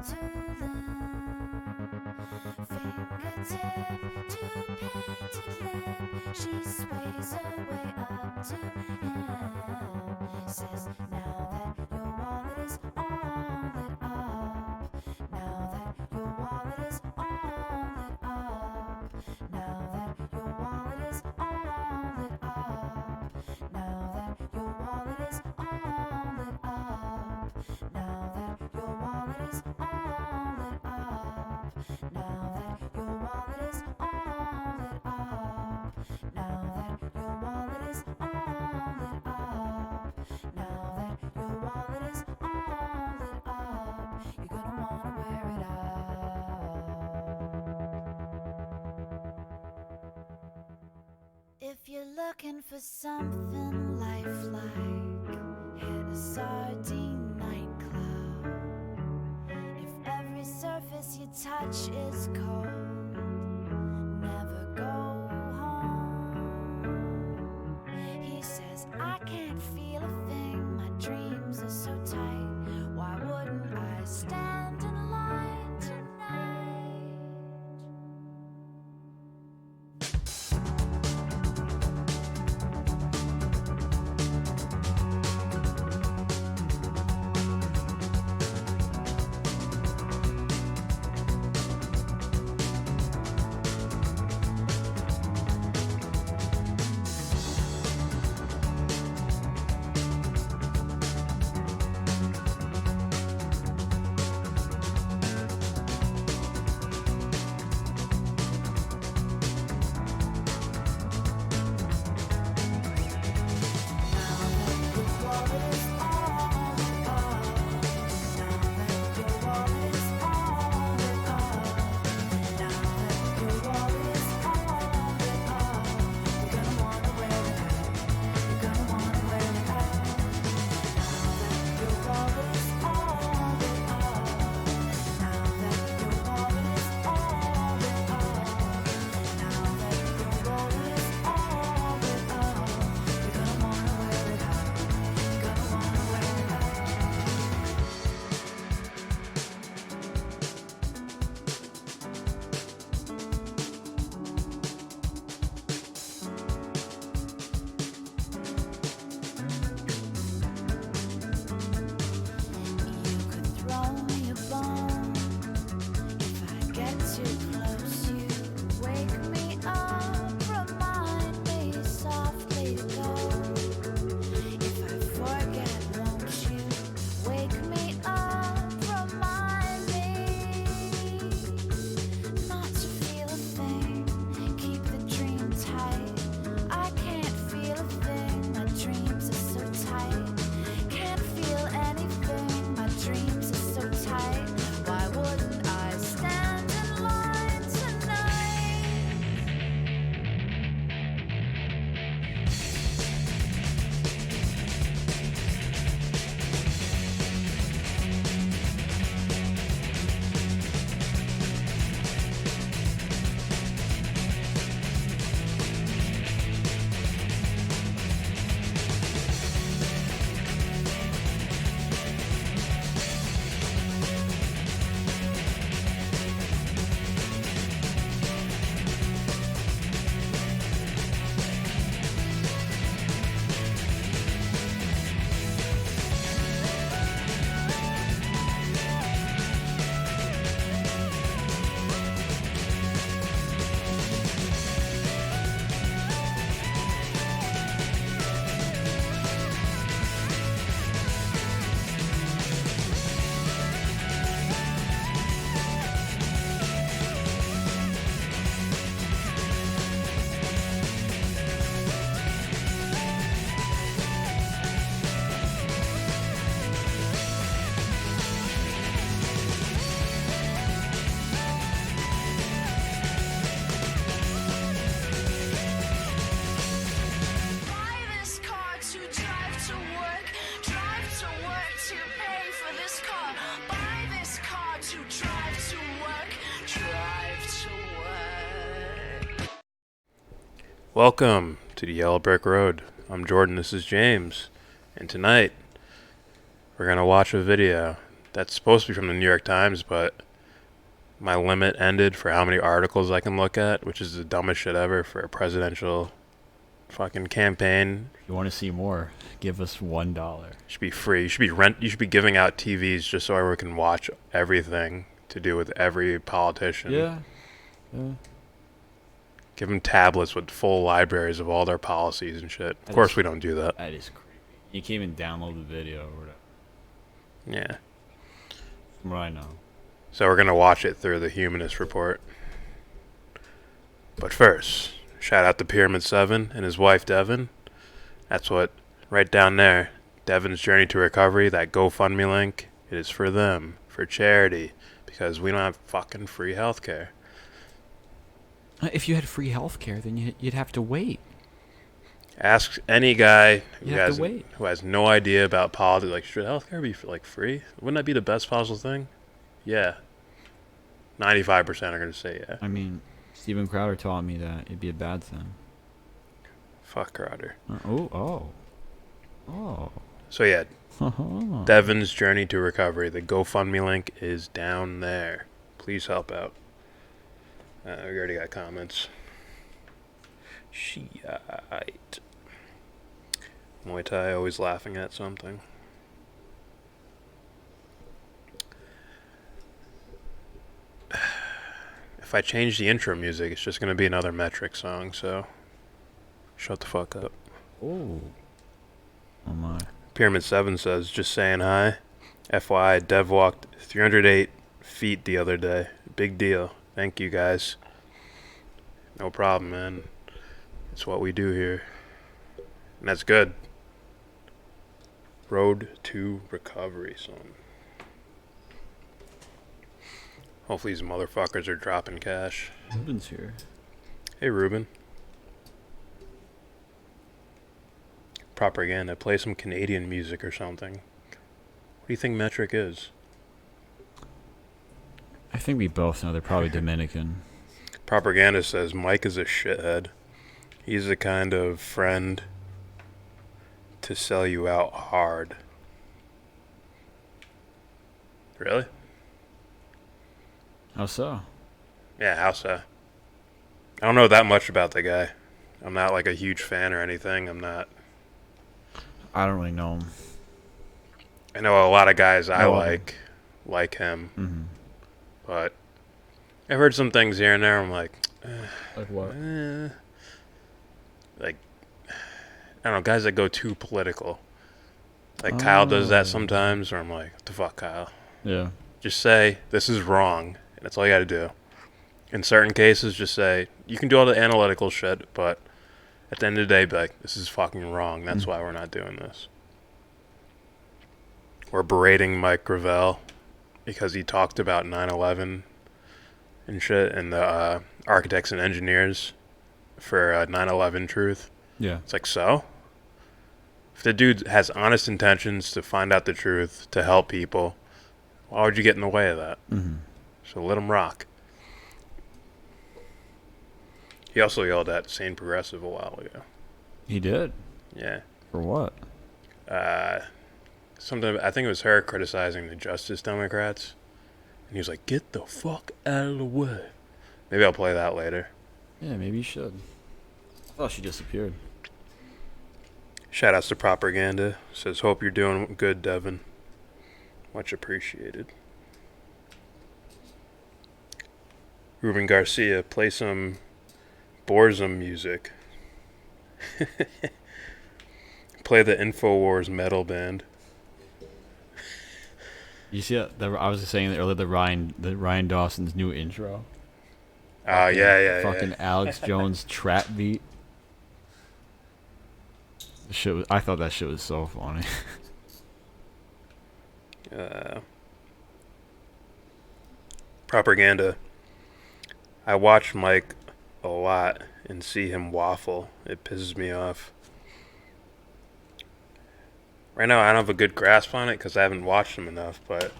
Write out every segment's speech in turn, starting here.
to limb, fingertip to painted lip. She sways her way up to him. Says, now that your wallet is all lit up, now that your wallet is all lit up, now that your wallet is all lit up, now that your wallet is all lit up, now that your wallet is all lit up, now that your wallet is all lit up, now that your wallet is all lit up, now that your wallet is all lit up, you're gonna wanna wear it out. If you're looking for something lifelike, hit a sardine nightclub. If every surface you touch is cold, never go home. He says, I can't feel a thing, my dreams are so tight. Why wouldn't I stand in line tonight? Welcome to the Yellow Brick Road. I'm Jordan, this is James, and tonight we're going to watch a video that's supposed to be from the New York Times, but my limit ended for how many articles I can look at, which is the dumbest shit ever for a presidential fucking campaign. If you want to see more, give us $1. It should be free. You should be giving out TVs just so everyone can watch everything to do with every politician. Yeah. Give them tablets with full libraries of all their policies and shit. Of course, we don't do that. That is creepy. You can't even download the video or whatever. Yeah. From what I know. So we're gonna watch it through the Humanist Report. But first, shout out to Pyramid 7 and his wife Devon. That's what, right down there, Devon's Journey to Recovery, that GoFundMe link, it is for them, for charity, because we don't have fucking free healthcare. If you had free healthcare, then you'd have to wait. Ask any guy You have to wait. who has no idea about politics, like, should healthcare be like free? Wouldn't that be the best possible thing? Yeah. 95% are going to say yeah. I mean, Steven Crowder taught me that it'd be a bad thing. Fuck Crowder. Oh. So yeah, Devon's Journey to Recovery. The GoFundMe link is down there. Please help out. We already got comments. Shite. Muay Thai always laughing at something. If I change the intro music, it's just going to be another Metric song, so shut the fuck up. Oh my. Pyramid 7 says, just saying hi. FYI, Dev walked 308 feet the other day. Big deal. Thank you, guys. No problem, man. It's what we do here. And that's good. Road to Recovery song. Hopefully these motherfuckers are dropping cash. Ruben's here. Hey, Ruben. Propaganda. Play some Canadian music or something. What do you think Metric is? I think we both know they're probably Dominican. Propaganda says Mike is a shithead. He's the kind of friend to sell you out hard. Really? How so? Yeah, how so? I don't know that much about the guy. I'm not like a huge fan or anything. I don't really know him. I know a lot of guys I No. like him, Mm-hmm. but I've heard some things here and there. I'm like, Like what? like, I don't know, guys that go too political. Like Kyle does that sometimes, where I'm like, what the fuck, Kyle? Yeah. Just say, this is wrong, and that's all you gotta do. In certain cases, just say, you can do all the analytical shit, but at the end of the day, be like, this is fucking wrong, that's why we're not doing this. We're berating Mike Gravel because he talked about 9/11 and shit, and the architects and engineers for 9/11 truth. Yeah. It's like, so? If the dude has honest intentions to find out the truth, to help people, why would you get in the way of that? Mm-hmm. So let him rock. He also yelled at Sane Progressive a while ago. He did? Yeah. For what? Something, I think it was her criticizing the Justice Democrats. And he was like, get the fuck out of the way. Maybe I'll play that later. Yeah, maybe you should. I thought she disappeared. Shout outs to Propaganda. Says, hope you're doing good, Devon. Much appreciated. Ruben Garcia, play some Borzum music. Play the InfoWars metal band. You see that? I was saying earlier the Ryan Dawson's new intro. Oh, yeah. Fucking Alex Jones trap beat. I thought that shit was so funny. Propaganda. I watch Mike a lot and see him waffle. It pisses me off. Right now, I don't have a good grasp on it because I haven't watched him enough, but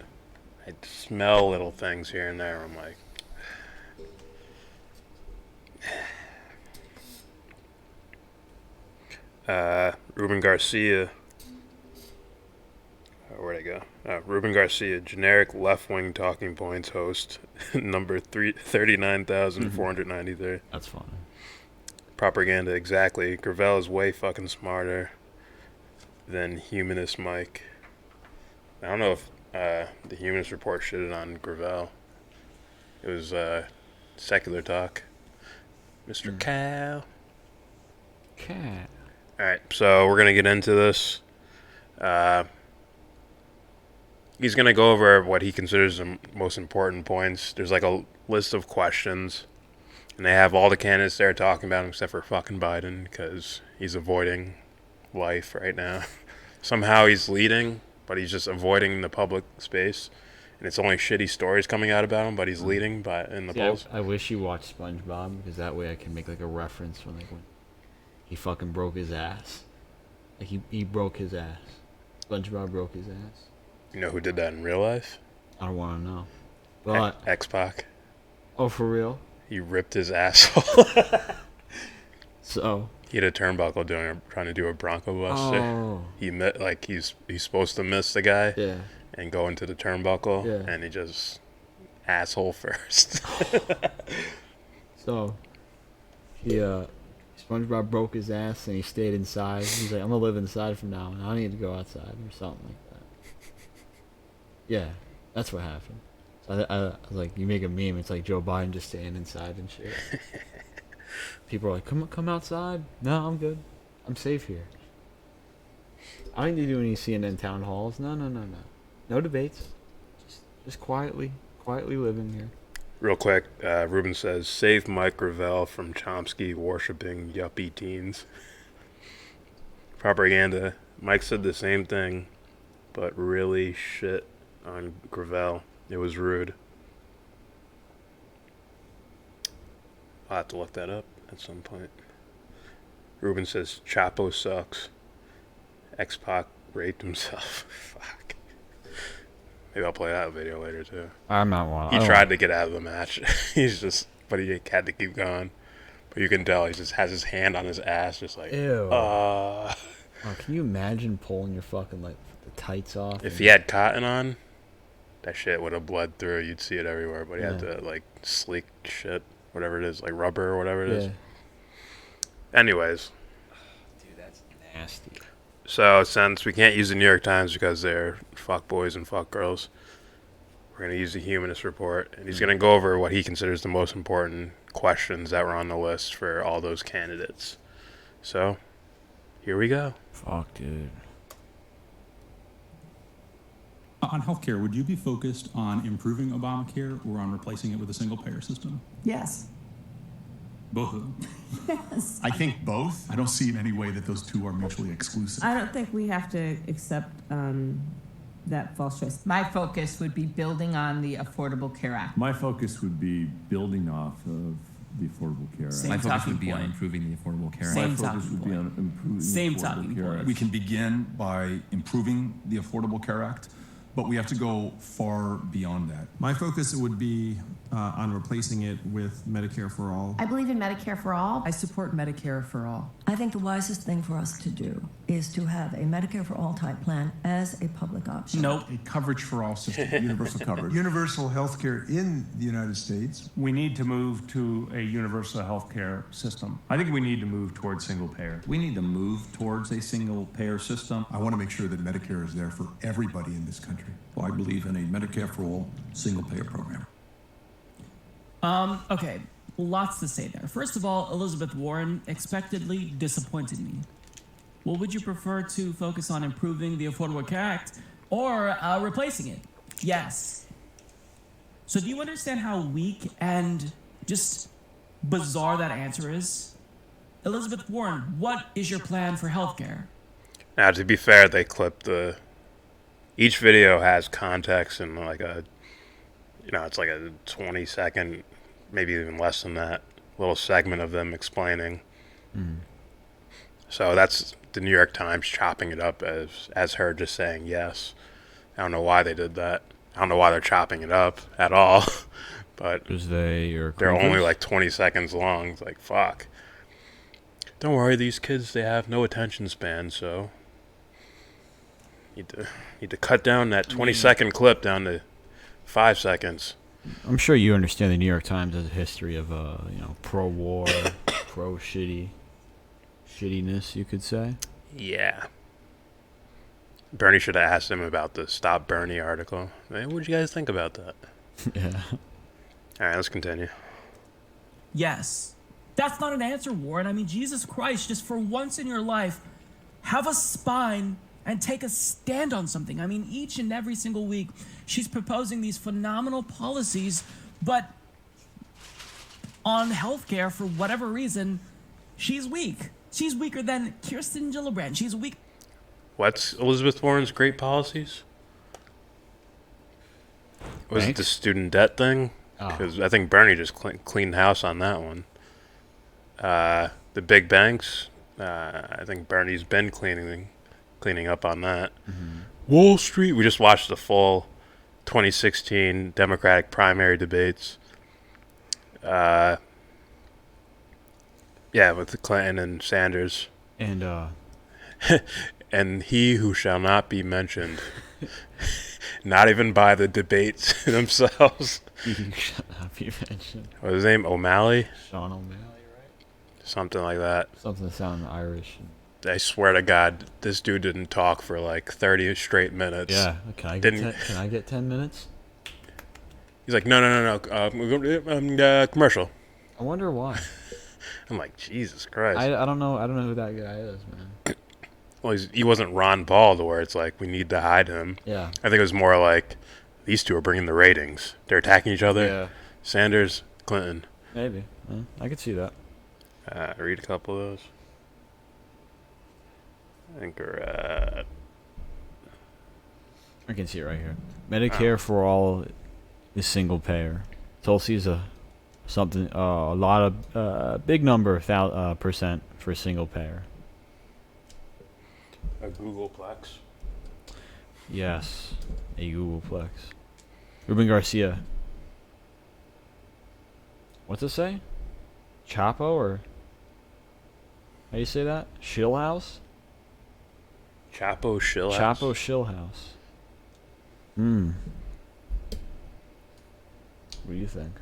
I smell little things here and there. I'm like, Ruben Garcia. Where'd I go? Ruben Garcia, generic left-wing talking points host, number 39,493. That's funny. Propaganda, exactly. Gravel is way fucking smarter than Humanist Mike. I don't know if the Humanist Report shitted on Gravel. It was secular talk. Mr. Cow. Cat. Alright, so we're going to get into this. He's going to go over what he considers the most important points. There's like a list of questions, and they have all the candidates there talking about him except for fucking Biden because he's avoiding life right now. Somehow he's leading, but he's just avoiding the public space, and it's only shitty stories coming out about him, but he's leading in the polls. I wish you watched SpongeBob because that way I can make like a reference when like when he fucking broke his ass. Like he broke his ass. SpongeBob broke his ass. You know who did that in real life? I don't want to know. But X-Pac. oh, for real? He ripped his asshole. So He had a turnbuckle trying to do a Bronco Buster. oh He's supposed to miss the guy yeah. and go into the turnbuckle, Yeah. and he just asshole first. So he SpongeBob broke his ass and he stayed inside. He's like, I'm gonna live inside from now on. I don't need to go outside or something like that. Yeah, that's what happened. So I was like, you make a meme. It's like Joe Biden just staying inside and shit. People are like, come outside. No, I'm good. I'm safe here. I don't need to do any CNN town halls. No. No debates. Just quietly living here. Real quick, Ruben says, save Mike Gravel from Chomsky worshipping yuppie teens. Propaganda. Mike said the same thing, but really shit on Gravel. It was rude. I'll have to look that up at some point. Ruben says, Chapo sucks. X-Pac raped himself. Fuck. Maybe I'll play that video later, too. I'm not one. He tried to get out of the match. But he had to keep going. But you can tell he just has his hand on his ass, just like, Ew. Oh, can you imagine pulling your fucking like the tights off? If he had cotton on, that shit would have bled through. You'd see it everywhere. But he had to like sleek shit, whatever it is, like rubber or whatever it is. Anyways. Dude, that's nasty. So since we can't use the New York Times because they're fuck boys and fuck girls, we're going to use the Humanist Report. And he's going to go over what he considers the most important questions that were on the list for all those candidates. So, here we go. Fuck, dude. On healthcare, would you be focused on improving Obamacare or on replacing it with a single-payer system? Yes. Both of them. Yes. I think both. I don't see in any way that those two are mutually exclusive. I don't think we have to accept that false choice. My focus would be building on the Affordable Care Act. My focus would be building off of the Affordable Care Act. My focus would be on improving the Affordable Care Act. My focus would be on improving the Affordable Care Act. We can begin by improving the Affordable Care Act, but we have to go far beyond that. My focus would be on replacing it with Medicare for all. I believe in Medicare for all. I support Medicare for all. I think the wisest thing for us to do is to have a Medicare for all type plan as a public option. Nope. A coverage for all system. Universal coverage. Universal health care in the United States. We need to move to a universal health care system. I think we need to move towards single payer. We need to move towards a single payer system. I want to make sure that Medicare is there for everybody in this country. Well, I believe in a Medicare for all single payer program. Okay, lots to say there. First of all, Elizabeth Warren expectedly disappointed me. Well, would you prefer to focus on improving the Affordable Care Act or replacing it? Yes. So do you understand how weak and just bizarre that answer is? Elizabeth Warren, what is your plan for healthcare? Now, to be fair, they clipped each video has context and like it's like a 20-second, maybe even less than that, little segment of them explaining. So that's the New York Times chopping it up as her just saying yes. I don't know why they did that. I don't know why they're chopping it up at all. But they're only like 20 seconds long. It's like, fuck. Don't worry, these kids, they have no attention span, so Need to cut down that 20-second clip down to 5 seconds. I'm sure you understand the New York Times has a history of, pro-war, pro-shittiness, you could say. Yeah. Bernie should have asked him about the Stop Bernie article. Hey, what'd you guys think about that? Yeah. All right, let's continue. Yes. That's not an answer, Warren. I mean, Jesus Christ, just for once in your life, have a spine and take a stand on something. I mean, each and every single week, she's proposing these phenomenal policies, but on healthcare, for whatever reason, she's weak. She's weaker than Kirsten Gillibrand. She's weak. What's Elizabeth Warren's great policies? Was it the student debt thing? Because I think Bernie just cleaned house on that one. The big banks, I think Bernie's been cleaning up on that. Mm-hmm. Wall Street, we just watched the full 2016 Democratic primary debates. Yeah, with the Clinton and Sanders. And, and he who shall not be mentioned. Not even by the debates themselves. He who shall not be mentioned. What was his name? O'Malley? Sean O'Malley, right? Something like that. Something that sounded Irish. I swear to God, this dude didn't talk for like 30 straight minutes. Yeah. Can I get 10 minutes? He's like, no. Commercial. I wonder why. I'm like, Jesus Christ. I don't know. I don't know who that guy is, man. Well, he wasn't Ron Paul to where it's like we need to hide him. Yeah. I think it was more like these two are bringing the ratings. They're attacking each other. Yeah. Sanders, Clinton. Maybe. I could see that. Read a couple of those. I think we're at... I can see it right here. Medicare for all is single payer. Tulsi's a lot of big number percent for single payer. A Googleplex. Yes, a Googleplex. Ruben Garcia. What's it say? Chapo or how do you say that? Shillhouse? Chapo Shillhouse. Chapo Shillhouse. What do you think?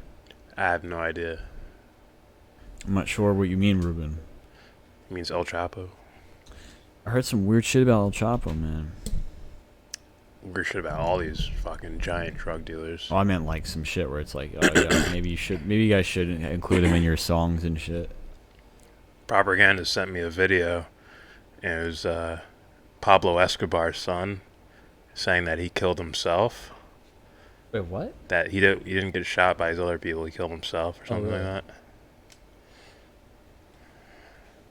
I have no idea. I'm not sure what you mean, Ruben. It means El Chapo. I heard some weird shit about El Chapo, man. Weird shit about all these fucking giant drug dealers. Oh, I meant like some shit where it's like, oh yeah, maybe you guys should include him in your songs and shit. Propaganda sent me a video, and it was Pablo Escobar's son saying that he killed himself. Wait, what? That he didn't get shot by his other people. He killed himself or something like that.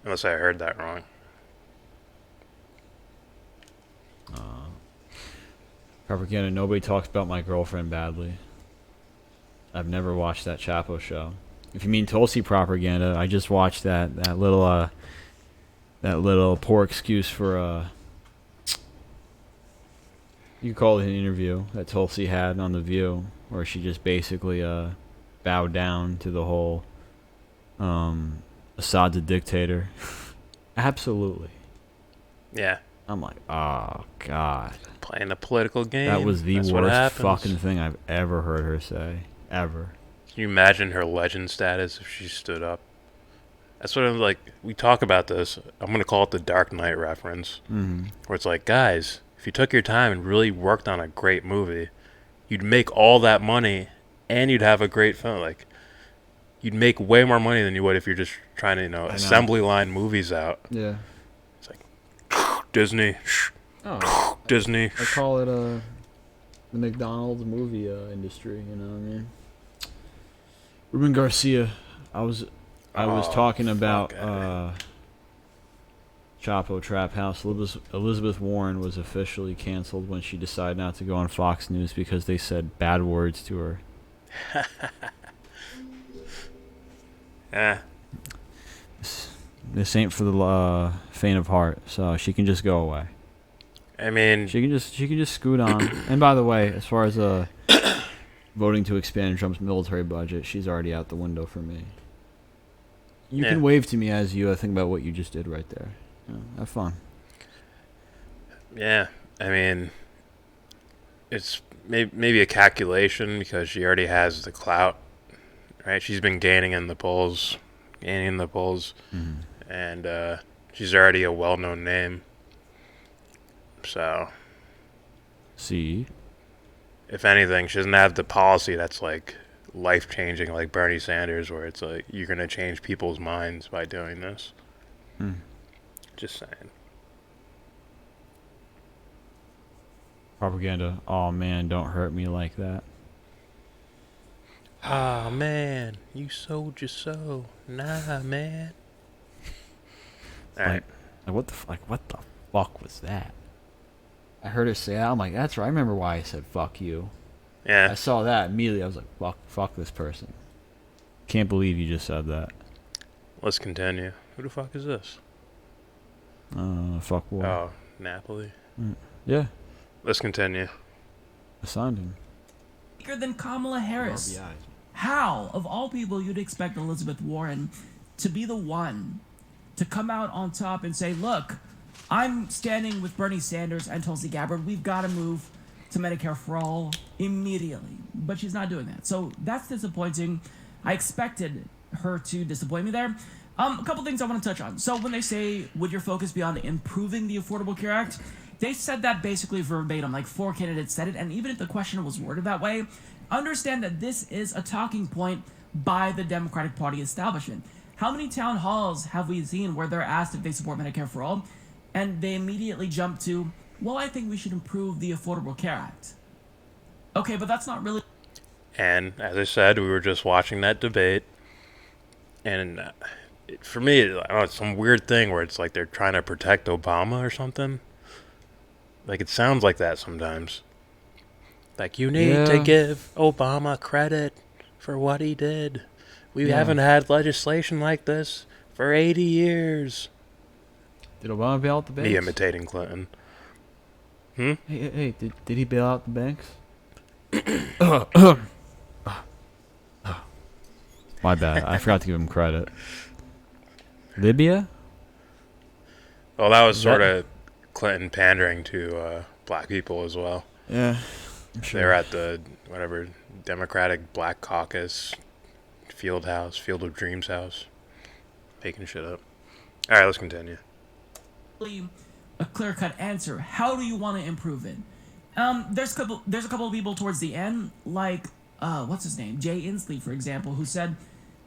Unless I heard that wrong. Propaganda. Nobody talks about my girlfriend badly. I've never watched that Chapo show. If you mean Tulsi propaganda, I just watched that little poor excuse for you call it an interview that Tulsi had on The View, where she just basically bowed down to the whole Assad's a dictator. Absolutely. Yeah. I'm like, oh god. Playing a political game. That was the That's worst fucking thing I've ever heard her say. Ever. Can you imagine her legend status if she stood up? That's what I'm like. We talk about this. I'm going to call it the Dark Knight reference. Mm-hmm. Where it's like, guys, if you took your time and really worked on a great movie, you'd make all that money and you'd have a great film. Like, you'd make way more money than you would if you're just trying to, assembly line movies out. Yeah. It's like, Disney. Oh, Disney. I call it the McDonald's movie industry, you know what I mean? Ruben Garcia, I was talking about Chapo Trap House. Elizabeth Warren was officially canceled when she decided not to go on Fox News because they said bad words to her. Yeah. This ain't for the faint of heart, so she can just go away. I mean, she can just scoot on. And by the way, as far as voting to expand Trump's military budget, she's already out the window for me. You can wave to me as you think about what you just did right there. Have fun. Yeah. I mean, it's maybe a calculation because she already has the clout, right? She's been gaining in the polls, and she's already a well-known name. So, See? if anything, she doesn't have the policy that's like life-changing like Bernie Sanders, where it's like you're gonna change people's minds by doing this. Just saying. Propaganda. Oh man, don't hurt me like that. Ah man, you sold your soul. Nah, man. Alright. What the fuck was that? I heard her say that. I'm like, that's right. I remember why I said fuck you. Yeah. I saw that immediately. I was like, fuck this person. Can't believe you just said that. Let's continue. Who the fuck is this? Fuck what? Oh, Napoli. Yeah. Let's continue. Assigned him. Bigger than Kamala Harris. How, of all people, you'd expect Elizabeth Warren to be the one to come out on top and say, look, I'm standing with Bernie Sanders and Tulsi Gabbard. We've got to move to Medicare for all immediately. But she's not doing that. So that's disappointing. I expected her to disappoint me there. A couple things I want to touch on. So when they say, would your focus be on improving the Affordable Care Act? They said that basically verbatim, like 4 candidates said it. And even if the question was worded that way, understand that this is a talking point by the Democratic Party establishment. How many town halls have we seen where they're asked if they support Medicare for all? And they immediately jump to, well, I think we should improve the Affordable Care Act. Okay, but that's not really... And as I said, we were just watching that debate. And for me, I don't know, it's some weird thing where it's like they're trying to protect Obama or something. Like, it sounds like that sometimes. Like, you need to give Obama credit for what he did. We haven't had legislation like this for 80 years. Did Obama bail out the banks? Me imitating Clinton. Hey, did he bail out the banks? My bad. I forgot to give him credit. Libya? Well, that was sort of Clinton pandering to black people as well. Yeah, I'm sure. They were at the, Democratic Black Caucus Field of Dreams house. Making shit up. Alright, let's continue. A clear-cut answer. How do you want to improve it? There's a couple of people towards the end, like what's his name, Jay Inslee, for example, who said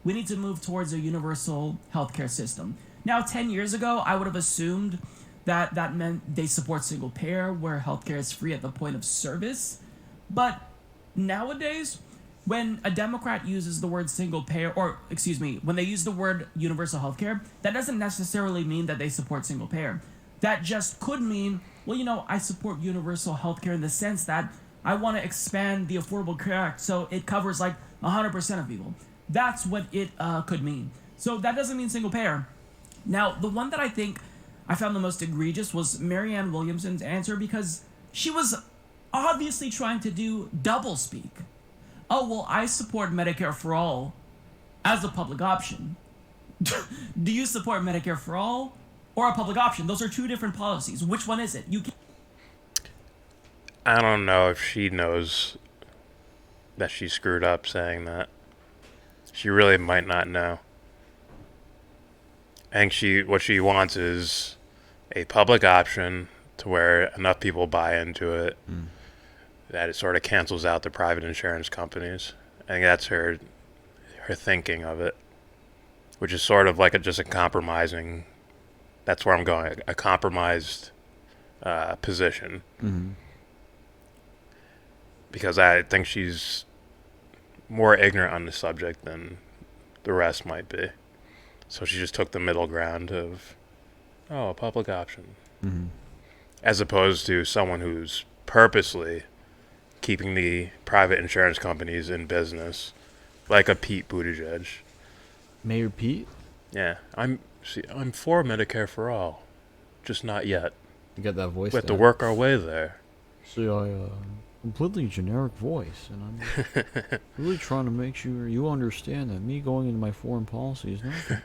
we need to move towards a universal healthcare system. Now, 10 years ago, I would have assumed that meant they support single payer, where healthcare is free at the point of service. But nowadays, when a Democrat uses the word single payer, when they use the word universal healthcare, that doesn't necessarily mean that they support single payer. That just could mean, well, I support universal healthcare in the sense that I want to expand the Affordable Care Act so it covers like 100% of people. That's what it could mean. So that doesn't mean single payer. Now, the one that I think I found the most egregious was Marianne Williamson's answer, because she was obviously trying to do double speak. Oh, well, I support Medicare for all as a public option. Do you support Medicare for all or a public option? Those are two different policies. Which one is it? I don't know if she knows that she screwed up saying that. She really might not know. I think what she wants is a public option to where enough people buy into it that it sort of cancels out the private insurance companies. I think that's her thinking of it, which is sort of like just a compromising. That's where I'm going. A compromised position. Because I think she's more ignorant on the subject than the rest might be. So she just took the middle ground of, a public option. As opposed to someone who's purposely keeping the private insurance companies in business, like a Pete Buttigieg. Mayor Pete? Yeah. I'm for Medicare for all, just not yet. You got that voice. We have to work our way there. See, completely generic voice, and I'm really trying to make sure you understand that me going into my foreign policy is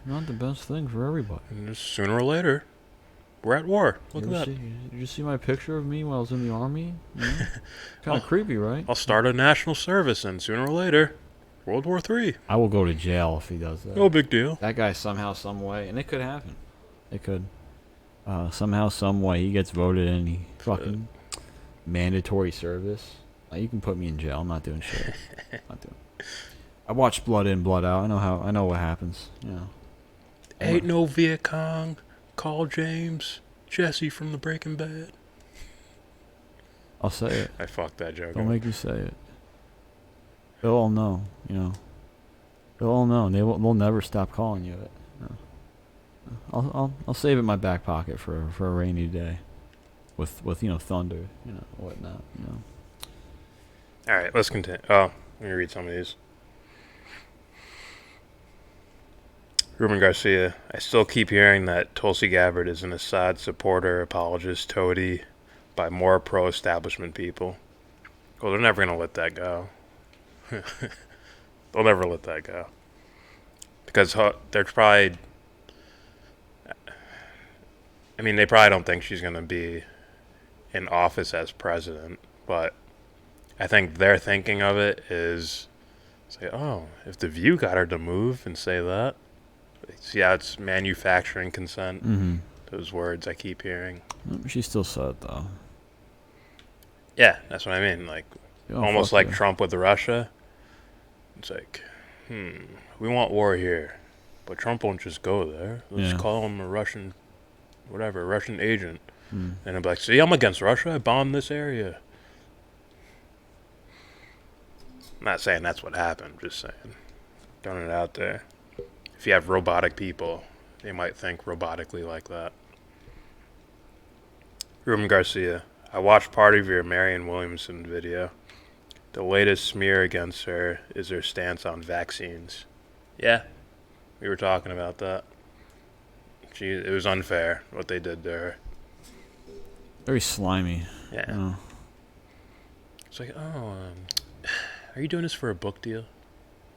not the best thing for everybody. And just sooner or later, we're at war. Look at that. Did you see my picture of me while I was in the army? Kind of creepy, right? I'll start a national service, and sooner or later, World War III. I will go to jail if he does that. No big deal. That guy somehow, some way, and it could happen. It could. Somehow, some way, he gets voted in. He fucking mandatory service. You can put me in jail. I'm not doing shit. Not doing. I watched Blood In, Blood Out. I know what happens. You know. Ain't no Viet Cong. Call James. Jesse from the Breaking Bad. I'll say it. I fucked that joke. Don't make you say it. They'll all know, you know. They'll all know. They'll never stop calling you it. No. I'll save it in my back pocket for a rainy day, with thunder, whatnot, All right, let's continue. Oh, let me read some of these. Ruben Garcia, I still keep hearing that Tulsi Gabbard is an Assad supporter, apologist, toady by more pro-establishment people. Well, they're never going to let that go. They'll never let that go. Because they're probably... I mean, they probably don't think she's going to be in office as president, but I think their thinking of it is, say, oh, if The View got her to move and say that, see how it's manufacturing consent? Mm-hmm. Those words I keep hearing. She still said it, though. Yeah, that's what I mean. Like, almost like Trump with Russia. It's like, we want war here, but Trump won't just go there. Let's call him a Russian, Russian agent. And I'm like, see, I'm against Russia. I bombed this area. I'm not saying that's what happened. I'm just saying, throwing it out there. If you have robotic people, they might think robotically like that. Ruben Garcia, I watched part of your Marianne Williamson video. The latest smear against her is her stance on vaccines. Yeah, we were talking about that. It was unfair what they did to her. Very slimy. Yeah. It's like, are you doing this for a book deal?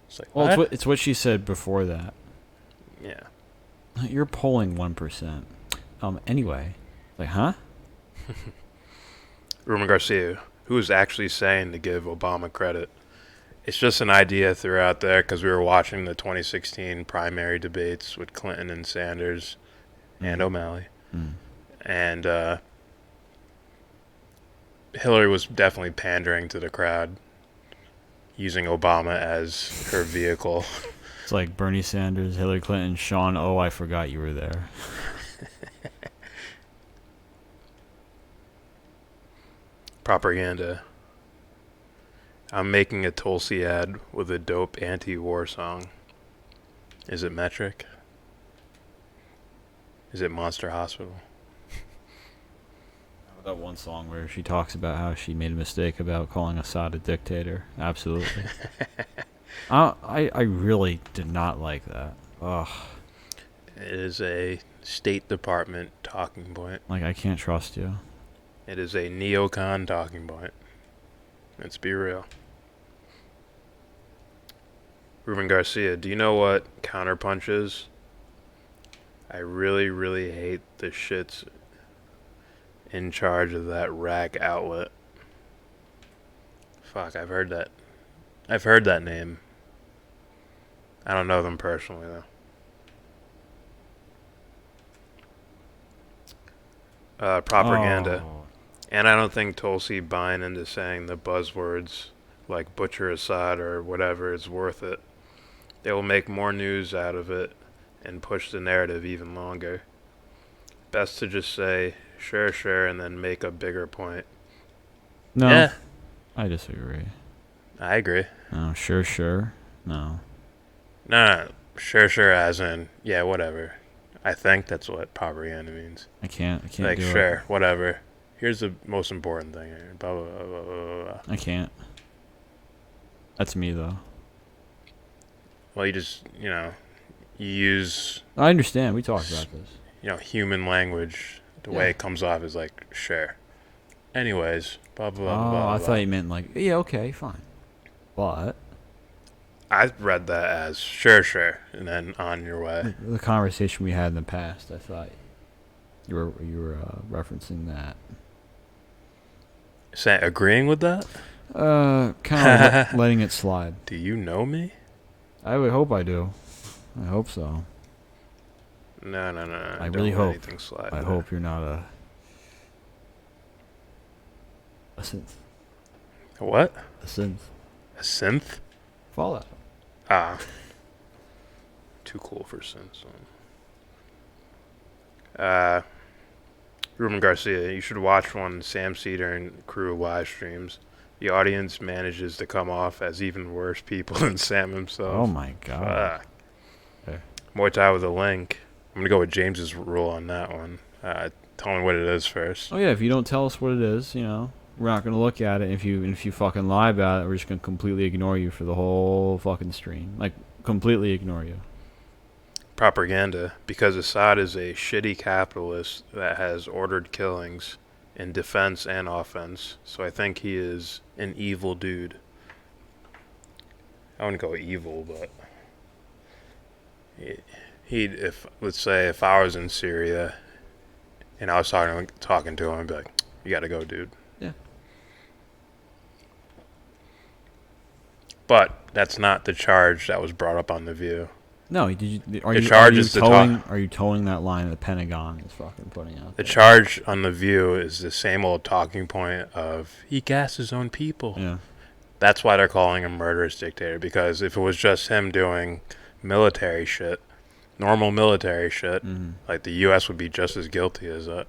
It's like, well, it's what she said before that. Yeah. You're polling 1%. Anyway, like, huh? Ruben Garcia, who is actually saying to give Obama credit. It's just an idea threw out there because we were watching the 2016 primary debates with Clinton and Sanders and O'Malley. And Hillary was definitely pandering to the crowd, using Obama as her vehicle. It's like Bernie Sanders, Hillary Clinton, Sean, I forgot you were there. Propaganda. I'm making a Tulsi ad with a dope anti-war song. Is it Metric? Is it Monster Hospital? That one song where she talks about how she made a mistake about calling Assad a dictator. Absolutely. I really did not like that. Ugh. It is a State Department talking point. Like, I can't trust you. It is a neocon talking point. Let's be real. Ruben Garcia, do you know what counterpunch is? I really, really hate the shits in charge of that rag outlet. Fuck, I've heard that. I've heard that name. I don't know them personally, though. Propaganda. Oh. And I don't think Tulsi buying into saying the buzzwords like butcher Assad or whatever is worth it. They will make more news out of it and push the narrative even longer. Best to just say, sure, and then make a bigger point. No. Yeah. I disagree. I agree. No, sure. No. No, sure as in, yeah, whatever. I think that's what propaganda means. I can't like, do sure, it. whatever. Here's the most important thing here. Blah, blah, blah, blah, blah, blah. I can't. That's me, though. Well, you just, you use... I understand. We talked about this. Human language. The way it comes off is like, sure. Anyways, blah, blah, blah, blah. I thought you meant like, yeah, okay, fine. But... I read that as, sure, and then on your way. The conversation we had in the past, I thought You were referencing that. Agreeing with that? Kind of letting it slide. Do you know me? I would hope I do. I hope so. No. I don't really let hope. anything slide I there. hope you're not a synth. A what? A synth. A synth? Fallout. Ah. Too cool for synths. Ruben Garcia, you should watch one Sam Cedar and crew live streams. The audience manages to come off as even worse people than Sam himself. Oh my god. Okay. Muay Thai with a link. I'm gonna go with James's rule on that one. Tell me what it is first. Oh yeah, if you don't tell us what it is, we're not gonna look at it. If you fucking lie about it, we're just gonna completely ignore you for the whole fucking stream. Like, completely ignore you. Propaganda, because Assad is a shitty capitalist that has ordered killings in defense and offense. So I think he is an evil dude. I wouldn't go evil, but let's say if I was in Syria and I was talking to him, I'd be like, you gotta go, dude. Yeah. But that's not the charge that was brought up on The View. No, are you towing that line the Pentagon is fucking putting out? The charge on The View is the same old talking point of he gassed his own people. Yeah. That's why they're calling him murderous dictator, because if it was just him doing military shit, normal military shit, like the U.S. would be just as guilty as that.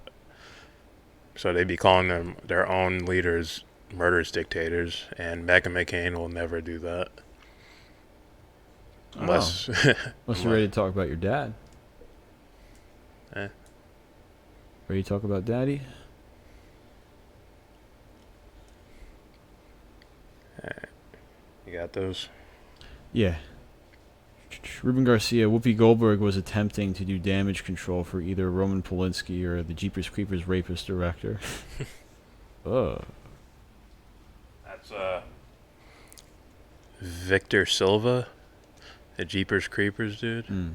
So they'd be calling them their own leaders murderous dictators, and Meghan McCain will never do that. Unless you're ready to talk about your dad. Eh. Ready to talk about daddy? You got those? Yeah. Ruben Garcia, Whoopi Goldberg was attempting to do damage control for either Roman Polanski or the Jeepers Creepers rapist director. That's Victor Silva, the Jeepers Creepers dude.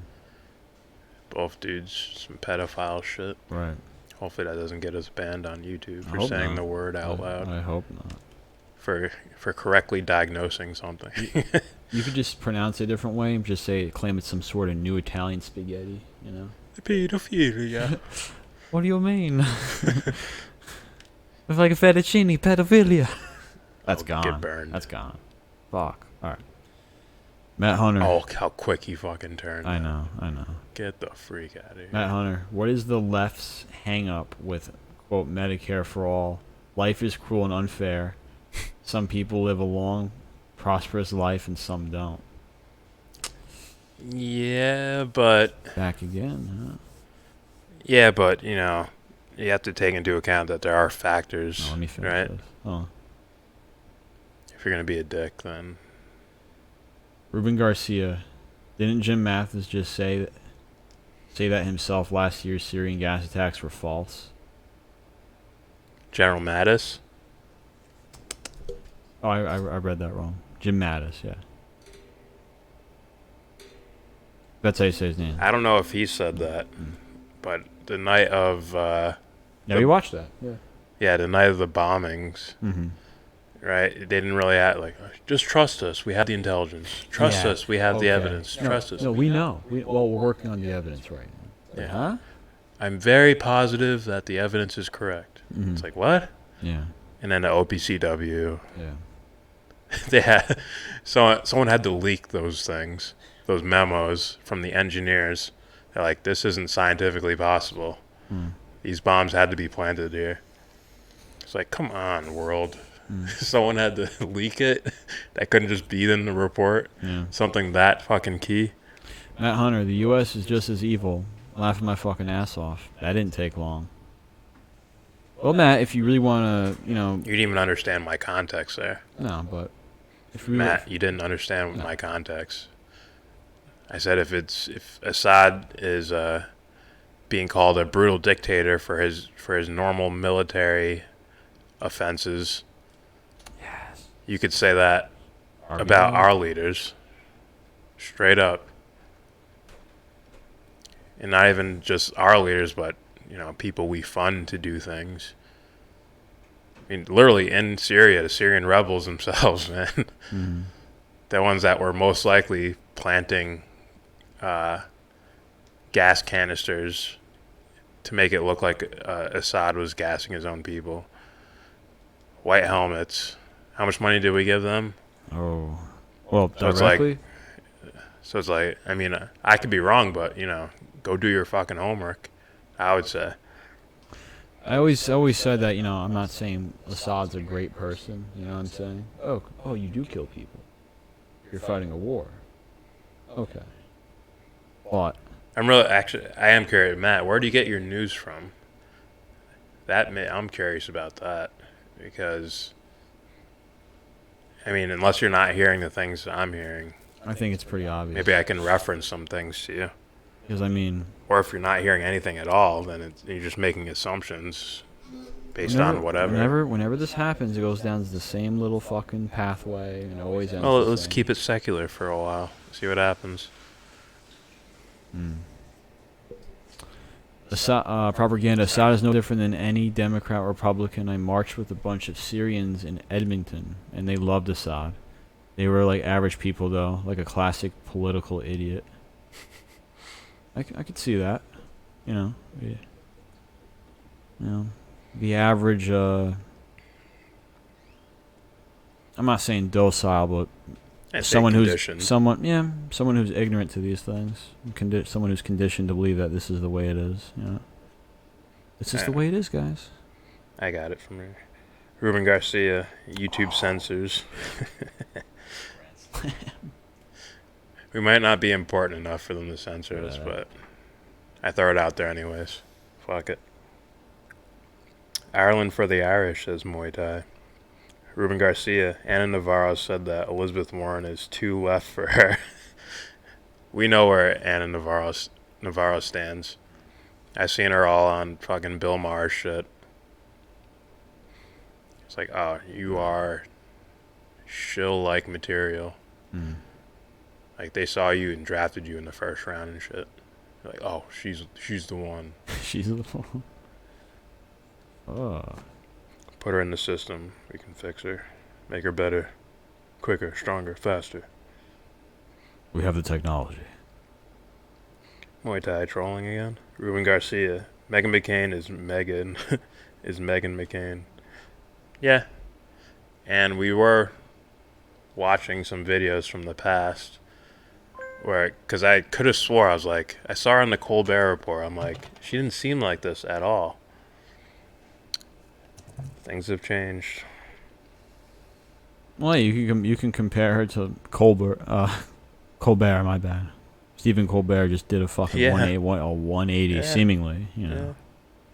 Both dudes, some pedophile shit. Right. Hopefully that doesn't get us banned on YouTube for hope saying not. the word out loud. I hope not. For correctly diagnosing something. You could just pronounce it a different way and just claim it's some sort of new Italian spaghetti, Pedophilia. What do you mean? It's like a fettuccine, pedophilia. That's gone. Get burned. That's gone. Fuck. Alright. Matt Hunter. Oh, how quick he fucking turned. I know. Get the freak out of here. Matt Hunter, what is the left's hang up with, quote, Medicare for all? Life is cruel and unfair. Some people live a long, prosperous life and some don't. Yeah, but... Back again, huh? Yeah, but, you have to take into account that there are factors, let me finish right? this. Oh. If you're going to be a dick, then... Ruben Garcia, didn't Jim Mathis just say that himself last year's Syrian gas attacks were false? General Mattis? Oh, I read that wrong. Jim Mattis, yeah. That's how you say his name. I don't know if he said that, but the night of... yeah, we watched that. Yeah. Yeah, the night of the bombings, right? They didn't really act like, just trust us. We have the intelligence. Trust us. We have the evidence. Trust us. No, we know. We're working on the evidence right now. Yeah. Huh? I'm very positive that the evidence is correct. It's like, what? Yeah. And then the OPCW. Yeah. They had someone had to leak those things, those memos from the engineers. They're like, this isn't scientifically possible. These bombs had to be planted here. It's like, come on, world. Someone had to leak it. That couldn't just be in the report. Yeah. Something that fucking key. Matt Hunter, the U.S. is just as evil. Laughing my fucking ass off. That didn't take long. Well, Matt, if you really want to, You didn't even understand my context there. No, but... Matt, you didn't understand my context. I said if Assad is being called a brutal dictator for his normal military offenses, yes, you could say that about our leaders, straight up, and not even just our leaders, but people we fund to do things. I mean, literally in Syria, the Syrian rebels themselves, man. Mm. The ones that were most likely planting gas canisters to make it look like Assad was gassing his own people. White helmets. How much money did we give them? Oh, well, So directly. it's like, I mean, I could be wrong, but go do your fucking homework, I would say. I always said that, I'm not saying Assad's a great person, you know what I'm saying? Oh, you do kill people. You're fighting a war. Okay. But I am curious, Matt, where do you get your news from? I'm curious about that, because, I mean, unless you're not hearing the things I'm hearing, I think it's pretty obvious. maybe I can reference some things to you. Because, I mean... Or if you're not hearing anything at all, then you're just making assumptions based on whatever. Whenever this happens, it goes down to the same little fucking pathway and always ends Well, the let's same. keep it secular for a while. See what happens. Propaganda. Assad is no different than any Democrat or Republican. I marched with a bunch of Syrians in Edmonton, and they loved Assad. They were like average people, though, like a classic political idiot. I could see that, the average. I'm not saying docile, but someone who's ignorant to these things, someone who's conditioned to believe that this is the way it is. It's just the way it is, guys. I got it from here. Ruben Garcia, YouTube censors. We might not be important enough for them to censor us, but I throw it out there anyways. Fuck it. Ireland for the Irish, says Muay Thai. Ruben Garcia, Anna Navarro said that Elizabeth Warren is too left for her. We know where Anna Navarro stands. I've seen her all on fucking Bill Maher shit. It's like, oh, you are shill-like material. Like, they saw you and drafted you in the first round and shit. They're like, oh, she's the one. She's the one. Oh. Put her in the system. We can fix her. Make her better. Quicker, stronger, faster. We have the technology. Muay Thai trolling again. Ruben Garcia. Meghan McCain is Megan. is Meghan McCain. Yeah. And we were watching some videos from the past because I could have swore, I was like, I saw her on the Colbert Report. I'm like, she didn't seem like this at all. Things have changed. Well, you can compare her to Colbert. Colbert, my bad. Stephen Colbert just did a fucking 180 seemingly.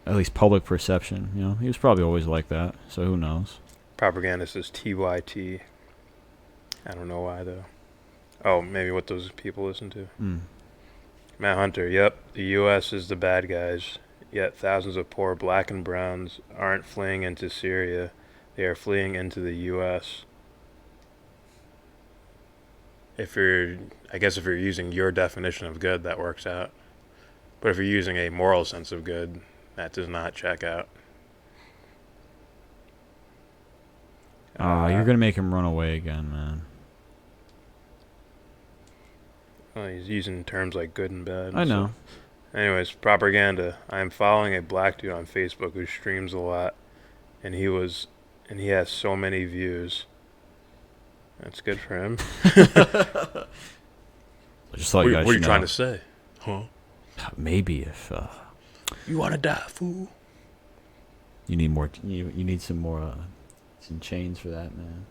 At least public perception. He was probably always like that. So who knows? Propaganda says TYT. I don't know why though. Oh, maybe what those people listen to. Matt Hunter. Yep, the U.S. is the bad guys. Yet thousands of poor black and browns aren't fleeing into Syria. They are fleeing into the U.S. If you're using your definition of good, that works out. But if you're using a moral sense of good, that does not check out. You're gonna make him run away again, man. Well, he's using terms like good and bad. I know. Anyways, propaganda. I'm following a black dude on Facebook who streams a lot, and he has so many views. That's good for him. I just thought what are you trying to say? Huh? Maybe if you want to die, fool. You need more. You need some more. Some chains for that, man.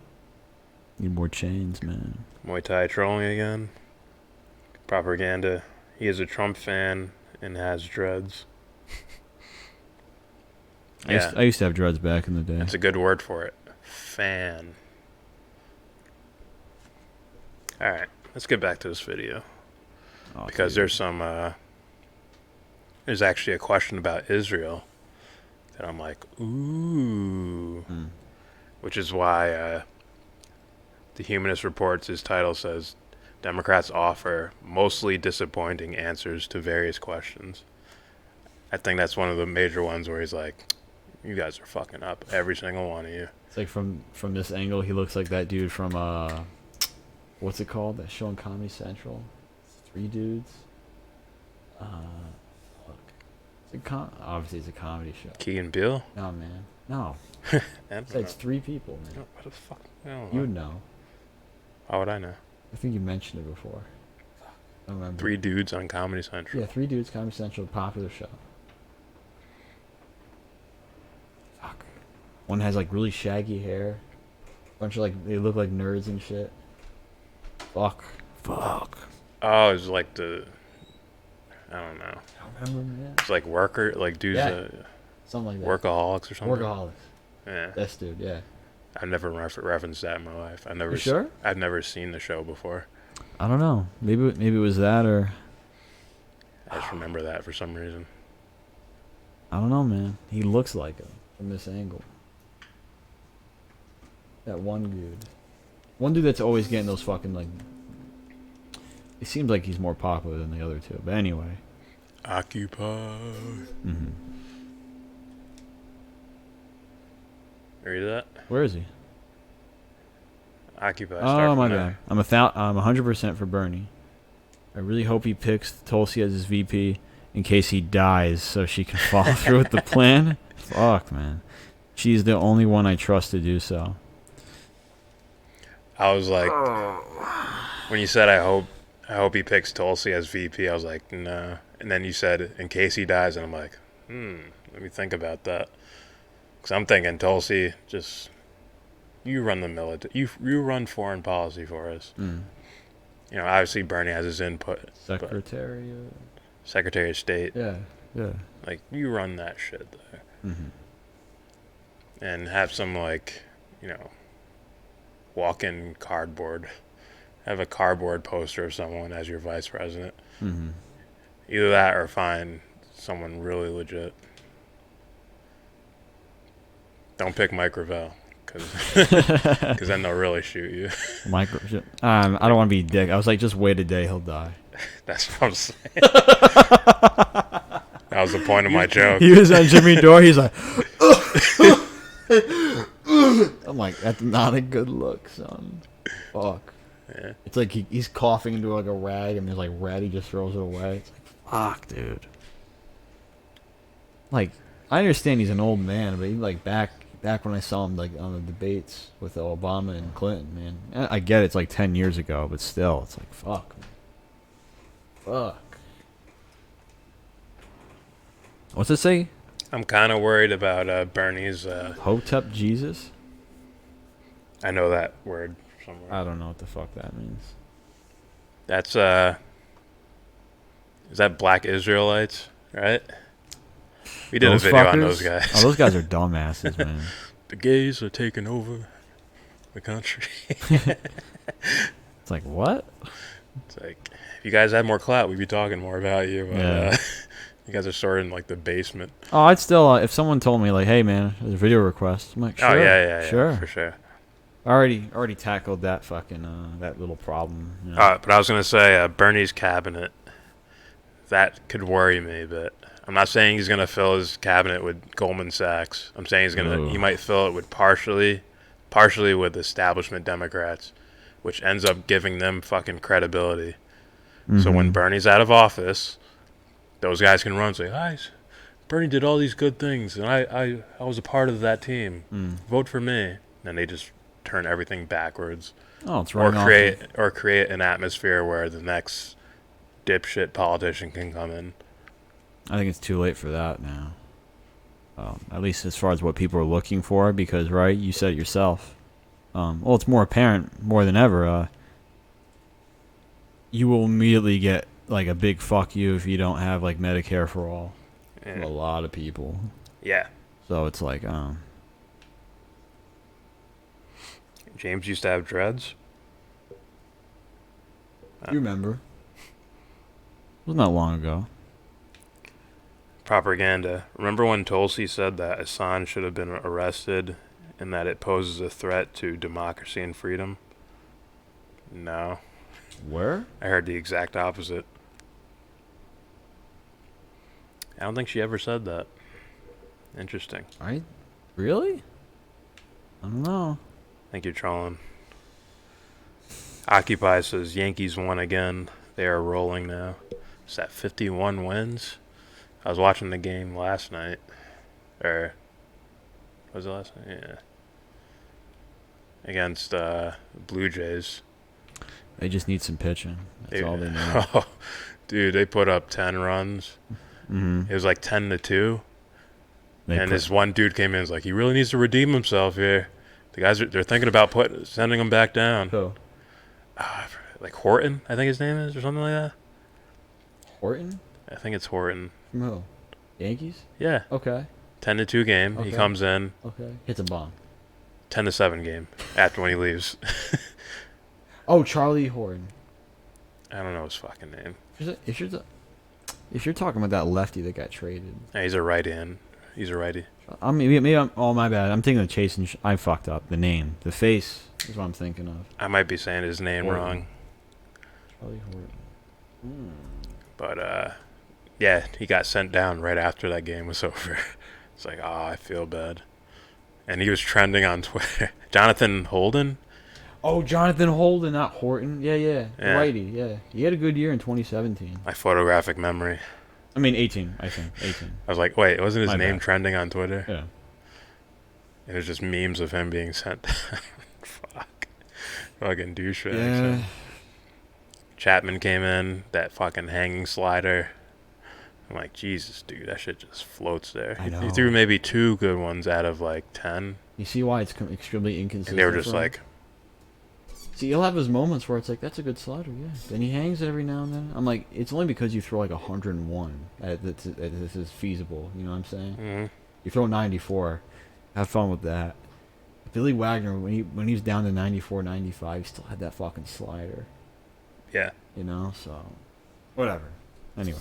You need more chains, man. Muay Thai trolling again. Propaganda. He is a Trump fan and has dreads. I used to have dreads back in the day. That's a good word for it. Fan. Alright, let's get back to this video. Because there's there's actually a question about Israel that I'm like, ooh. Which is why the Humanist Reports, his title says, Democrats offer mostly disappointing answers to various questions. I think that's one of the major ones where he's like, you guys are fucking up, every single one of you. It's like from this angle, he looks like that dude from what's it called? That show on Comedy Central. It's 3 dudes. Look, obviously it's a comedy show. Key and Peele? No, man, no. It's 3 people, man. What the fuck? I don't know. You would know. How would I know? I think you mentioned it before. I don't remember. 3 dudes on Comedy Central. Yeah, 3 dudes, Comedy Central, popular show. Fuck. One has like really shaggy hair. Bunch of like, they look like nerds and shit. Fuck. Oh, it's like I don't know. I don't remember, man. It's like dudes, Yeah. Something like that. workaholics or something. Workaholics. Yeah. This dude, yeah. I've never referenced that in my life. You sure? I've never seen the show before. I don't know. Maybe it was that, or I just remember that for some reason. I don't know, man. He looks like him from this angle. That one dude that's always getting those fucking like. It seems like he's more popular than the other 2, but anyway. Occupy. Read that? Where is he? Occupy. Oh my bad. I'm 100% for Bernie. I really hope he picks Tulsi as his VP in case he dies, so she can follow through with the plan. Fuck, man. She's the only one I trust to do so. I was like, when you said I hope he picks Tulsi as VP, I was like, no. And then you said in case he dies, and I'm like, let me think about that. Because I'm thinking Tulsi, just you run the military, you run foreign policy for us. You know, obviously Bernie has his input. Secretary of State. Yeah. Like, you run that shit there. And have some, like, you know, walk-in cardboard. Have a cardboard poster of someone as your vice president. Either that or find someone really legit. Don't pick Mike Gravel, because then they'll really shoot you. I don't want to be a dick. I was like, just wait a day, he'll die. That's what I'm saying. That was the point of my joke. He was on Jimmy Dore. He's like, I'm like, that's not a good look, son. Fuck. Yeah. It's like he's coughing into like a rag, and there's like red. He just throws it away. It's like, fuck, dude. Like, I understand he's an old man, but he like back when I saw him like on the debates with Obama and Clinton, man. I get it's like 10 years ago, but still, it's like fuck. Fuck. What's it say? I'm kind of worried about Bernie's. Hotep Jesus? I know that word somewhere. I don't know what the fuck that means. That's is that Black Israelites, right? We did Those a video fuckers? on those guys. Oh, those guys are dumbasses, man. The gays are taking over the country. It's like, what? It's like, if you guys had more clout, we'd be talking more about you. But, Yeah. you guys are sort of in like the basement. Oh, I'd still, if someone told me like, hey man, there's a video request, I'm like, sure. Oh yeah, sure, for sure. I already tackled that fucking that little problem. You know? But I was gonna say Bernie's cabinet. That could worry me, but I'm not saying he's gonna fill his cabinet with Goldman Sachs. I'm saying he might fill it with partially with establishment Democrats, which ends up giving them fucking credibility. So when Bernie's out of office, those guys can run and say, "Hi, Bernie did all these good things, and I was a part of that team. Vote for me." And they just turn everything backwards. Oh, it's or create an atmosphere where the next dipshit politician can come in. I think it's too late for that now. At least as far as what people are looking for, because right, you said it yourself. Well, it's more apparent more than ever. You will immediately get like a big fuck you if you don't have like Medicare for all. From a lot of people. Yeah. So it's like, James used to have dreads. You remember? Wasn't that long ago. Propaganda. Remember when Tulsi said that Assange should have been arrested and that it poses a threat to democracy and freedom? No. Where? I heard the exact opposite. I don't think she ever said that. Interesting. Really? I don't know. I think you're trolling. Occupy says Yankees won again. They are rolling now. Is that 51 wins? I was watching the game last night. Or was it last night? Yeah. Against Blue Jays. They just need some pitching. That's all they need. Oh, dude, they put up 10 runs. It was like 10-2. And this one dude came in and was like, he really needs to redeem himself here. The guys, they're thinking about sending him back down. Who? Like Horton, I think his name is, or something like that. Horton? I think it's Horton. From who? Yankees? Yeah. Okay. 10-2 game. Okay. He comes in. Okay. Hits a bomb. 10-7 game after when he leaves. Oh, Charlie Horton. I don't know his fucking name. If you're talking about that lefty that got traded. Yeah, he's a right-hand. He's a righty. Maybe I'm. Oh, my bad. I'm thinking of Chase and I fucked up. The name. The face is what I'm thinking of. I might be saying his name wrong. Charlie Horton. But, yeah, he got sent down right after that game was over. It's like, oh, I feel bad. And he was trending on Twitter. Jonathan Holden? Oh, Jonathan Holden, not Horton. Yeah. Righty, yeah. He had a good year in 2017. My photographic memory. I mean, 18, I think. 18. I was like, wait, wasn't his My name bad. trending on Twitter? Yeah. It was just memes of him being sent down. Fuck. Fucking douchebag. Yeah. Chapman came in, that fucking hanging slider. I'm like, Jesus, dude, that shit just floats there. I know. He threw maybe 2 good ones out of like 10. You see why it's extremely inconsistent? And they were just for him? like... See, he'll have his moments where it's like, that's a good slider, yeah. Then he hangs it every now and then. I'm like, it's only because you throw like 101 that this is feasible. You know what I'm saying? Mm-hmm. You throw 94, have fun with that. Billy Wagner, when he was down to 94, 95, he still had that fucking slider. Yeah. You know, so whatever. Anyway.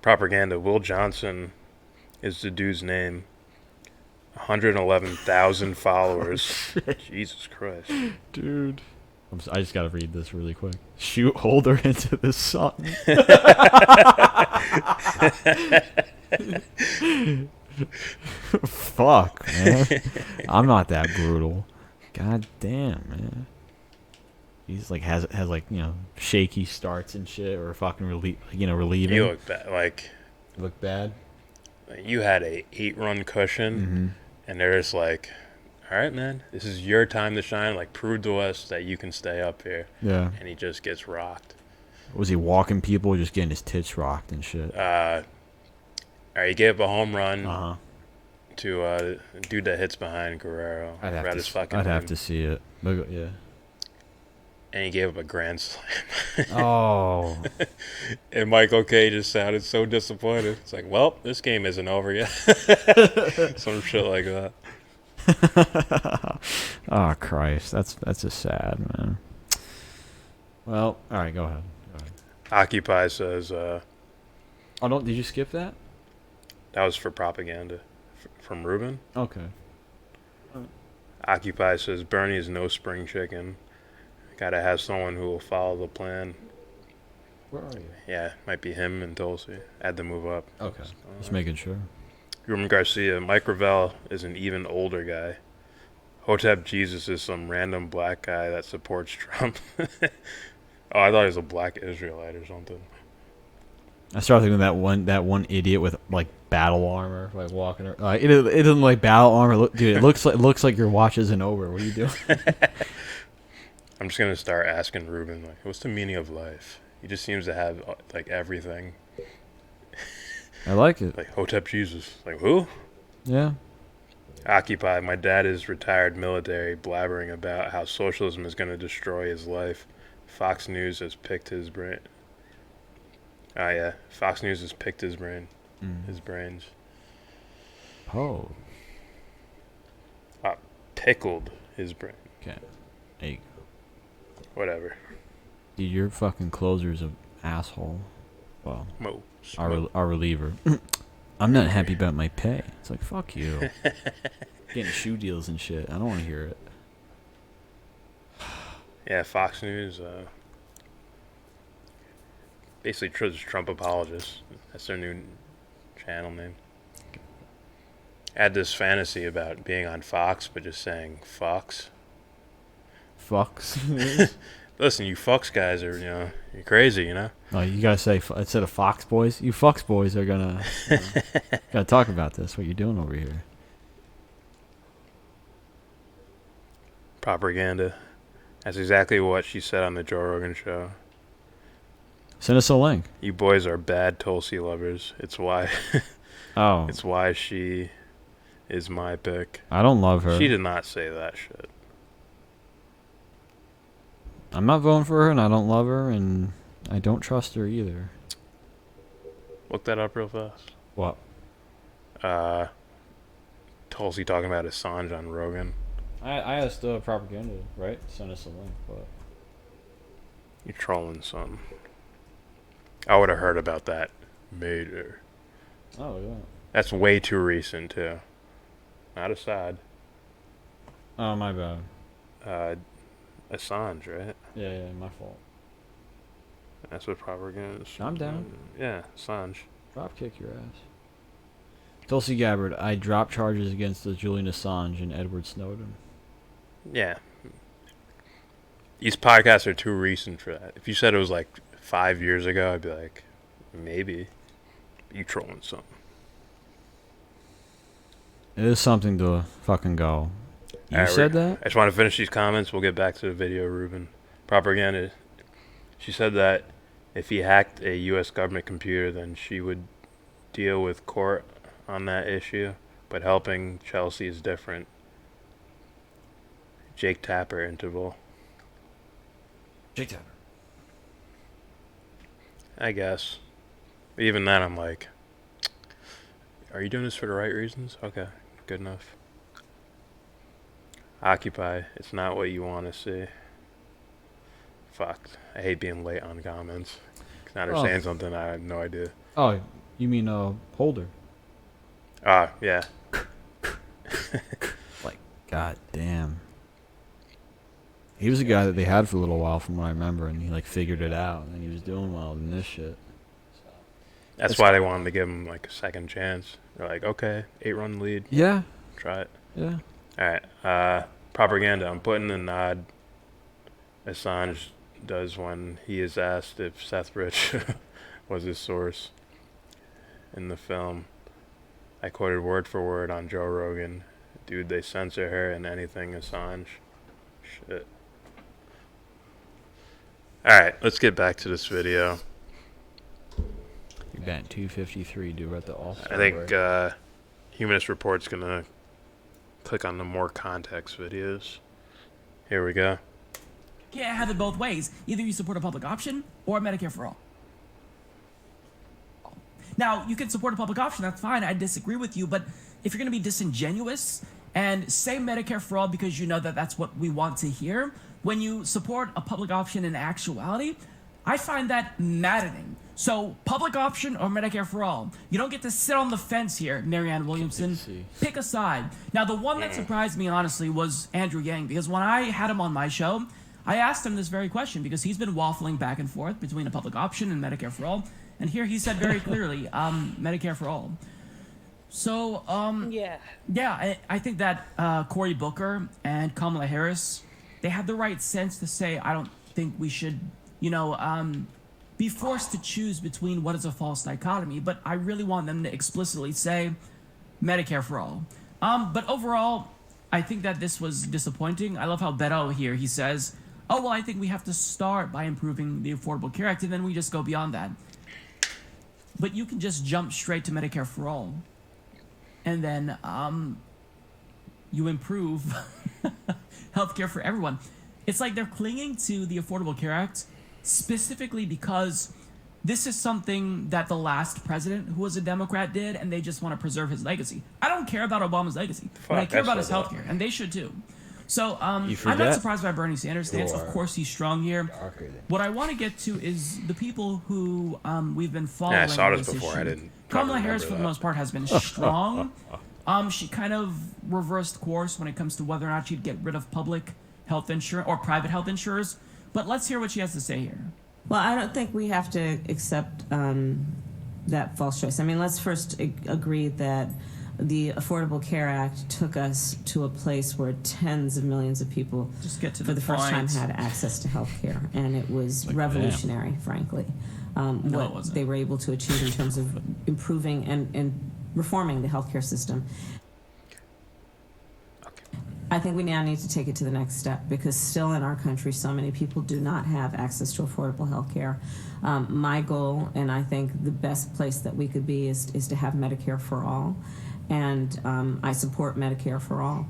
Propaganda. Will Johnson is the dude's name. 111,000 followers. Jesus Christ. Dude. I just gotta read this really quick. Shoot Holder into the sun. Fuck, man. I'm not that brutal. God damn, man. He's like has like, you know, shaky starts and shit, or fucking relieving. You look bad. Like, you look bad. You had a 8-run cushion, and they're just like, all right, man, this is your time to shine. Like, prove to us that you can stay up here. Yeah. And he just gets rocked. Was he walking people, or just getting his tits rocked and shit? All right, he gave up a home run Uh-huh. to a dude that hits behind Guerrero. I'd have I'd to see it. But, yeah. And he gave up a grand slam. Oh. And Michael K just sounded so disappointed. It's like, well, this game isn't over yet. Some shit like that. Oh, Christ. That's just sad, man. Well, all right, go ahead. Occupy says... did you skip that? That was for propaganda. From Ruben? Okay. Occupy says, Bernie is no spring chicken. Gotta have someone who will follow the plan. Where are you? Yeah, might be him and Tulsi. I had to move up. Okay. Just making sure. Ruben Garcia, Mike Ravel is an even older guy. Hotep Jesus is some random black guy that supports Trump. Oh, I thought he was a black Israelite or something. I started thinking of that one idiot with like battle armor, like walking around. It doesn't like battle armor. Dude, it looks like your watch isn't over. What are you doing? I'm just gonna start asking Ruben, like, what's the meaning of life? He just seems to have like everything. I like it. Like Hotep Jesus. Like, who? Yeah. Occupy. My dad is retired military, blabbering about how socialism is going to destroy his life. Fox News has picked his brain. Ah, yeah. Fox News has picked his brain. His brains. Oh. Pickled his brain. Okay. There you go. Whatever. Dude, your fucking closer's an asshole. Well, our reliever. I'm not happy about my pay. It's like, fuck you. Getting shoe deals and shit. I don't want to hear it. Yeah, Fox News. basically Trump apologists. That's their new channel name. Had this fantasy about being on Fox, but just saying Fox. Fox. Listen, you Fox guys are, you're crazy, you know? Oh, you gotta say, instead of Fox boys, you Fox boys are gonna gotta talk about this, what you're doing over here. Propaganda. That's exactly what she said on the Joe Rogan show. Send us a link. You boys are bad Tulsi lovers. It's why. Oh. It's why she is my pick. I don't love her. She did not say that shit. I'm not voting for her, and I don't love her, and I don't trust her either. Look that up real fast. What? Tulsi talking about Assange on Rogan. I asked propaganda, right? Send us a link, but You're trolling, son. I would have heard about that. Major. Oh, yeah. That's way too recent, too. Not Assad. Oh, my bad. Assange, right? Yeah, my fault. That's what propaganda is. I'm down. Yeah, Assange. Drop kick your ass. Tulsi Gabbard, I drop charges against the Julian Assange and Edward Snowden. Yeah. These podcasts are too recent for that. If you said it was like 5 years ago, I'd be like, maybe. You trolling something. It is something to fucking go. You said that? I just want to finish these comments. We'll get back to the video, Ruben. Propaganda. She said that if he hacked a U.S. government computer, then she would deal with court on that issue. But helping Chelsea is different. Jake Tapper interval. Jake Tapper. I guess. Even then, I'm like, are you doing this for the right reasons? Okay, good enough. Occupy. It's not what you want to see. Fuck. I hate being late on comments. Now they're saying something I have no idea. Oh, you mean Holder? Yeah. Like, god damn. He was a guy that they had for a little while, from what I remember, and he like figured it out, and he was doing well in this shit. So, That's why they wanted to give him like a second chance. They're like, okay, 8-run lead. Yeah. Try it. Yeah. All right. Propaganda. I'm putting the nod Assange does when he is asked if Seth Rich was his source in the film. I quoted word for word on Joe Rogan. Dude, they censor her in anything Assange. Shit. Alright, let's get back to this video. You bet 253, dude. We're at the All-Star I think break. Humanist Report's gonna click on the more context videos. Here we go. Can't have it both ways. Either you support a public option or Medicare for all. Now, you can support a public option, that's fine. I disagree with you, but if you're going to be disingenuous and say Medicare for all because you know that that's what we want to hear, when you support a public option in actuality, I find that maddening. So, public option or Medicare for all? You don't get to sit on the fence here, Marianne Williamson. Pick a side. Now, the one that surprised me, honestly, was Andrew Yang, because when I had him on my show, I asked him this very question because he's been waffling back and forth between a public option and Medicare for all. And here he said very clearly, Medicare for all. So, yeah, I think that Cory Booker and Kamala Harris, they had the right sense to say, I don't think we should, be forced to choose between what is a false dichotomy. But I really want them to explicitly say Medicare for all. But overall, I think that this was disappointing. I love how Beto here, he says, oh, well, I think we have to start by improving the Affordable Care Act, and then we just go beyond that. But you can just jump straight to Medicare for all. And then you improve healthcare for everyone. It's like they're clinging to the Affordable Care Act specifically because this is something that the last president, who was a Democrat, did, and they just want to preserve his legacy. I don't care about Obama's legacy, but I care about his healthcare, and they should too. So I'm not surprised by Bernie Sanders' stance. Of course, he's strong here. What I want to get to is the people who we've been following. Yeah, I saw this issue. before. I didn't. Kamala Harris, for the most part, has been strong. She kind of reversed course when it comes to whether or not she'd get rid of public health insurance or private health insurers. But let's hear what she has to say here. Well, I don't think we have to accept that false choice. I mean, let's first agree that the Affordable Care Act took us to a place where tens of millions of people Just get to for the first time point. had access to health care, and it was Like, revolutionary, frankly, No, it what wasn't. they were able to achieve in terms of improving and reforming the healthcare system. I think we now need to take it to the next step because still in our country, so many people do not have access to affordable health care. My goal, and I think the best place that we could be, is to have Medicare for all. And I support Medicare for all.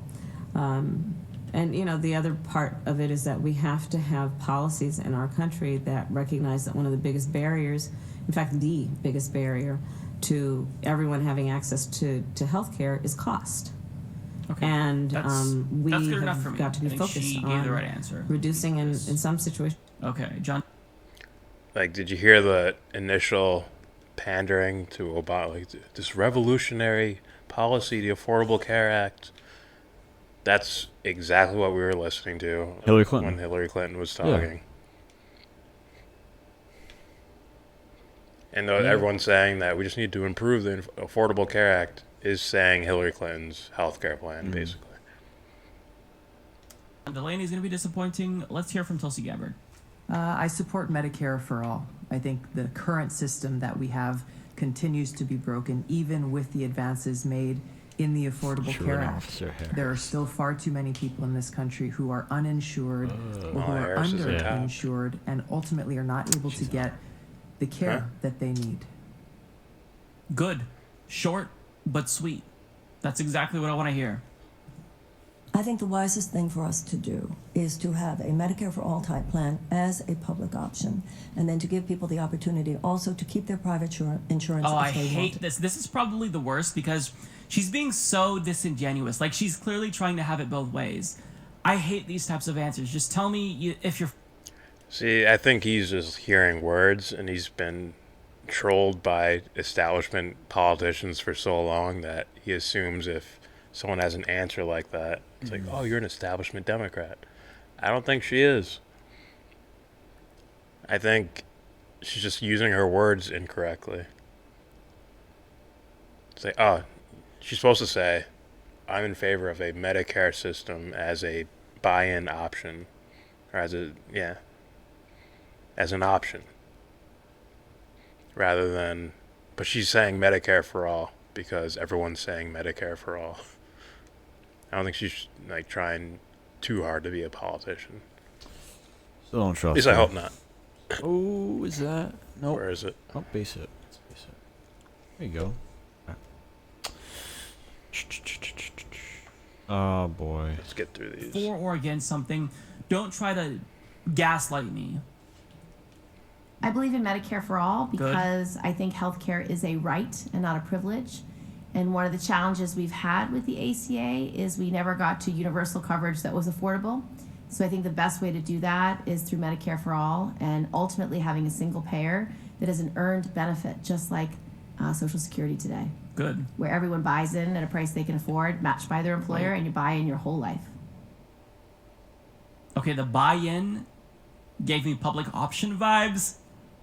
And, you know, the other part of it is that we have to have policies in our country that recognize that one of the biggest barriers, in fact, the biggest barrier to everyone having access to health care is cost. Okay. And we that's good enough for have me. got to be I think focused she on gave the right answer. reducing in some situations. Okay, John. Like, did you hear the initial pandering to Obama? Like, this revolutionary policy, the Affordable Care Act. That's exactly what we were listening to Hillary Clinton. when Hillary Clinton was talking. And everyone's saying that we just need to improve the Affordable Care Act is saying Hillary Clinton's health care plan, basically. Delaney's going to be disappointing. Let's hear from Tulsi Gabbard. I support Medicare for all. I think the current system that we have continues to be broken, even with the advances made in the Affordable Care Act. There are still far too many people in this country who are uninsured or who are underinsured and ultimately are not able to get the care that they need. Good. Short, but sweet. That's exactly what I want to hear. I think the wisest thing for us to do is to have a Medicare for all type plan as a public option, and then to give people the opportunity also to keep their private insurance. Oh, I if they hate want. this. This is probably the worst because she's being so disingenuous. Like, she's clearly trying to have it both ways. I hate these types of answers. Just tell me if you're... See, I think he's just hearing words, and he's been trolled by establishment politicians for so long that he assumes if someone has an answer like that, it's like, oh, you're an establishment Democrat. I don't think she is. I think she's just using her words incorrectly. It's like, oh, she's supposed to say, I'm in favor of a Medicare system as a buy-in option, or as an option, rather than, but she's saying Medicare for all because everyone's saying Medicare for all. I don't think she's like trying too hard to be a politician. Still don't trust At least I her. hope not. Oh, is that? No. Where is it? Oh, base it. Let's base it. There you go. Oh boy. Let's get through these. For or against something, don't try to gaslight me. I believe in Medicare for all because I think healthcare is a right and not a privilege. And one of the challenges we've had with the ACA is we never got to universal coverage that was affordable. So I think the best way to do that is through Medicare for all and ultimately having a single payer that is an earned benefit, just like Social Security today. Good. Where everyone buys in at a price they can afford, matched by their employer, and you buy in your whole life. Okay, the buy-in gave me public option vibes,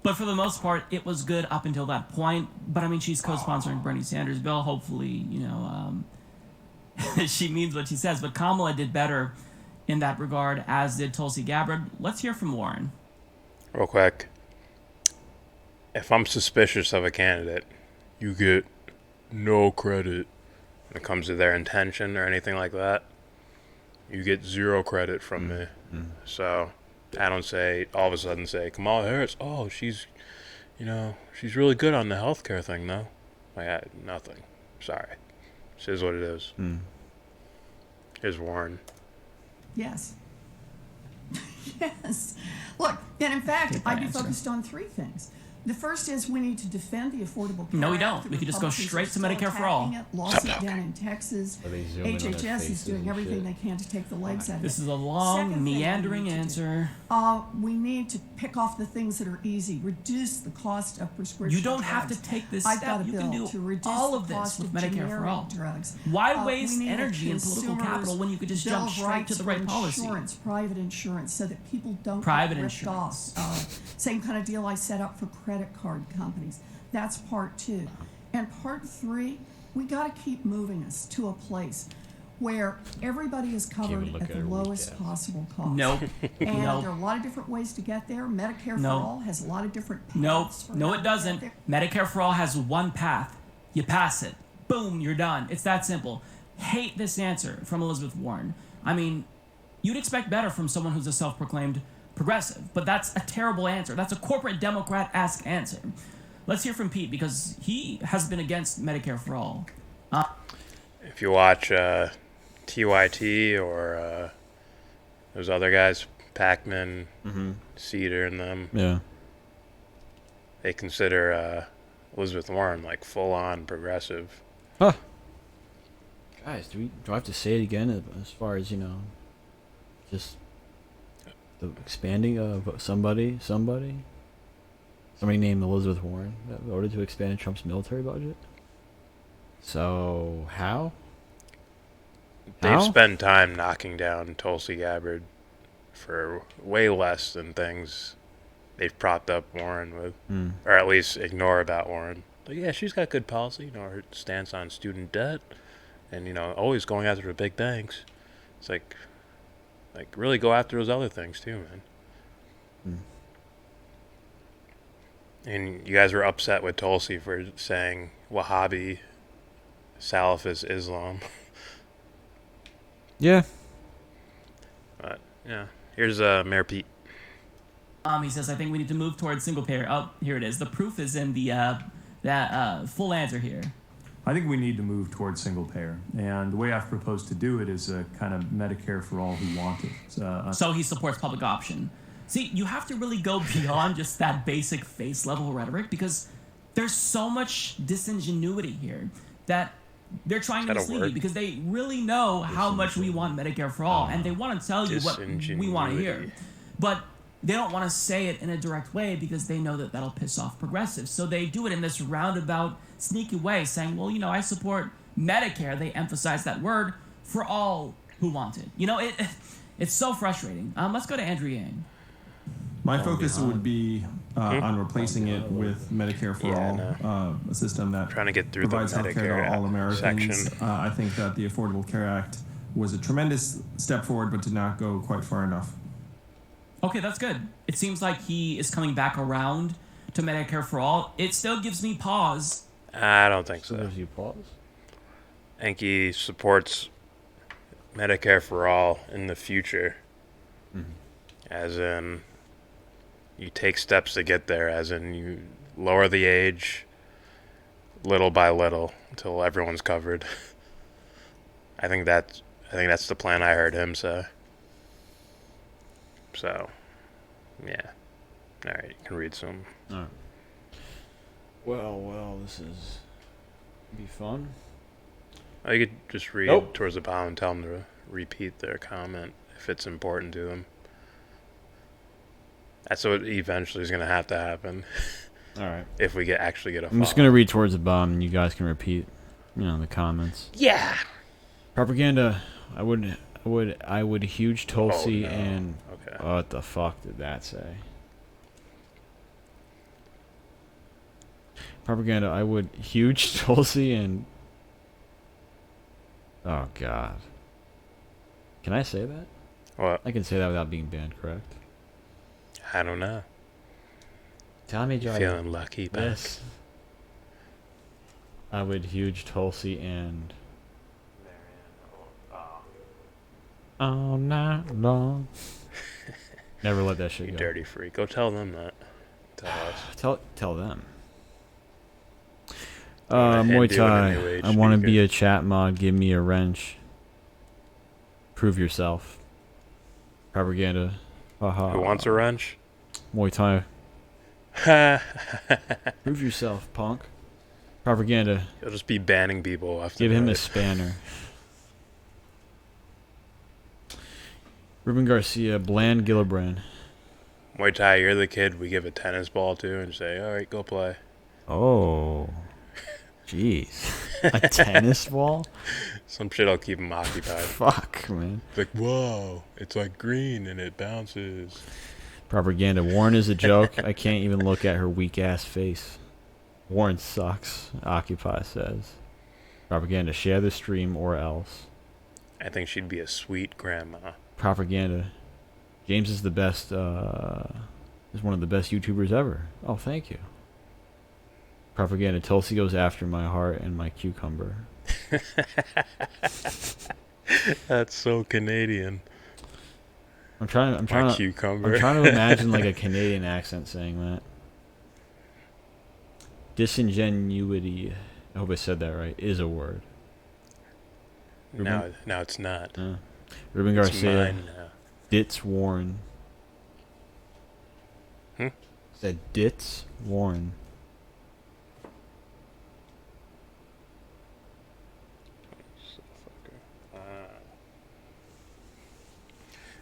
but for the most part, it was good up until that point. But I mean, she's co-sponsoring Bernie Sanders' bill. Hopefully, she means what she says. But Kamala did better in that regard, as did Tulsi Gabbard. Let's hear from Warren. Real quick. If I'm suspicious of a candidate, you get no credit when it comes to their intention or anything like that. You get zero credit from me. So I don't say, all of a sudden say, Kamala Harris, oh, she's really good on the healthcare thing, though. Like, nothing. Sorry. This is what it is. Here's Warren. Yes. Yes. Look, and in fact, Take that I'd be answer. focused on three things. The first is we need to defend the Affordable Care No, we Act. don't. The We could just go Republicans straight are to still Medicare for all. attacking it. Lawsuit down in Texas. Are they zooming on their HHS is faces doing and everything shit? they can to take the legs out of it. This is a long, Second thing we meandering need to do, answer. we need to pick off the things that are easy. Reduce the cost of prescription You don't have drugs. to take this I've step. got a You bill can do to reduce all the of this cost with of Medicare for generic all. drugs. Why We waste need a energy and political consumers' capital when you could just Bill jump of straight Rights to the for right policy? insurance, private insurance, so that people don't Private get ripped insurance. off. Same kind of deal I set up for credit card companies. That's part 2. And part 3, we got to keep moving us to a place where everybody is covered even look at at the her lowest recap. possible cost. Nope. And Nope. there are a lot of different ways to get there. Medicare No. for All has a lot of different paths. Nope. for No, how it to doesn't. get Medicare for all has one path. You pass it. Boom, you're done. It's that simple. Hate this answer from Elizabeth Warren. I mean, you'd expect better from someone who's a self-proclaimed progressive, but that's a terrible answer. That's a corporate Democrat-esque answer. Let's hear from Pete, because he has been against Medicare for all. If you watch TYT or those other guys, Packman, Cedar, and them, Yeah. they consider Elizabeth Warren like full-on progressive. Huh. Guys, do I have to say it again as far as, just the expanding of somebody named Elizabeth Warren that voted to expand Trump's military budget? So, how? They've spent time knocking down Tulsi Gabbard for way less than things they've propped up Warren with, or at least ignore about Warren. Like, yeah, she's got good policy, her stance on student debt, and always going after the big banks. It's like really go after those other things too, man. And you guys were upset with Tulsi for saying Wahhabi, Salafist Islam. Yeah. But yeah, here's Mayor Pete. He says, I think we need to move towards single payer. Oh, here it is. The proof is in the that full answer here. I think we need to move towards single payer. And the way I've proposed to do it is a kind of Medicare for all who want it. So he supports public option. See, you have to really go beyond just that basic face level rhetoric, because there's so much disingenuity here that they're trying to mislead you, because they really know how much we want Medicare for all, and they want to tell you what we want to hear. But they don't want to say it in a direct way because they know that that'll piss off progressives. So they do it in this roundabout, sneaky way, saying, well, I support Medicare. They emphasize that word for all who want it. It's so frustrating. Let's go to Andrew Yang. My focus would be on replacing it with Medicare for all, a system that trying to get through provides the health Medicare care to all Americans. section. I think that the Affordable Care Act was a tremendous step forward, but did not go quite far enough. Okay, that's good. It seems like he is coming back around to Medicare for all. It still gives me pause. I don't think so. Gives you pause? I think he supports Medicare for all in the future. As in, you take steps to get there, as in you lower the age little by little until everyone's covered. I think that's the plan I heard him say. So, yeah. All right, you can read some. All right. Well, this is be fun. Oh, you could just read towards the bottom and tell them to repeat their comment if it's important to them. That's what eventually is going to have to happen. All right. If we actually get a I'm just going to read towards the bottom, and you guys can repeat, the comments. Yeah. Propaganda. I would huge Tulsi no. and... Okay. What the fuck did that say? Propaganda. I would huge Tulsi and... Oh, God. Can I say that? What? I can say that without being banned, correct? I don't know. Tommy Joy. Feeling lucky, back. Yes. I would huge Tulsi and... All night long. Never let that shit You go. dirty freak. Go tell them that. Tell us. Tell them. I'm gonna Muay hand you a new Thai. age I want to speaker. be a chat mod. Give me a wrench. Prove yourself. Propaganda. Haha. Who wants a wrench? Muay Thai. Prove yourself, punk. Propaganda. He'll just be banning people left. Give him a spanner. Ruben Garcia, Bland Gillibrand. Muay Thai, you're the kid we give a tennis ball to and say, all right, go play. Oh. Jeez. A tennis ball? Some shit I'll keep him occupied. Fuck, man. It's like, whoa, it's like green and it bounces. Propaganda. Warren is a joke. I can't even look at her weak-ass face. Warren sucks, Occupy says. Propaganda. Share the stream or else. I think she'd be a sweet grandma. Propaganda. James is the best, is one of the best YouTubers ever. Oh, thank you. Propaganda. Tulsi goes after my heart and my cucumber. That's so Canadian. I'm trying to imagine like a Canadian accent saying that. Disingenuity, I hope I said that right, is a word. No, it's not. Ruben It's Garcia. mine now. Ditz Warren. Said Ditz Warren. A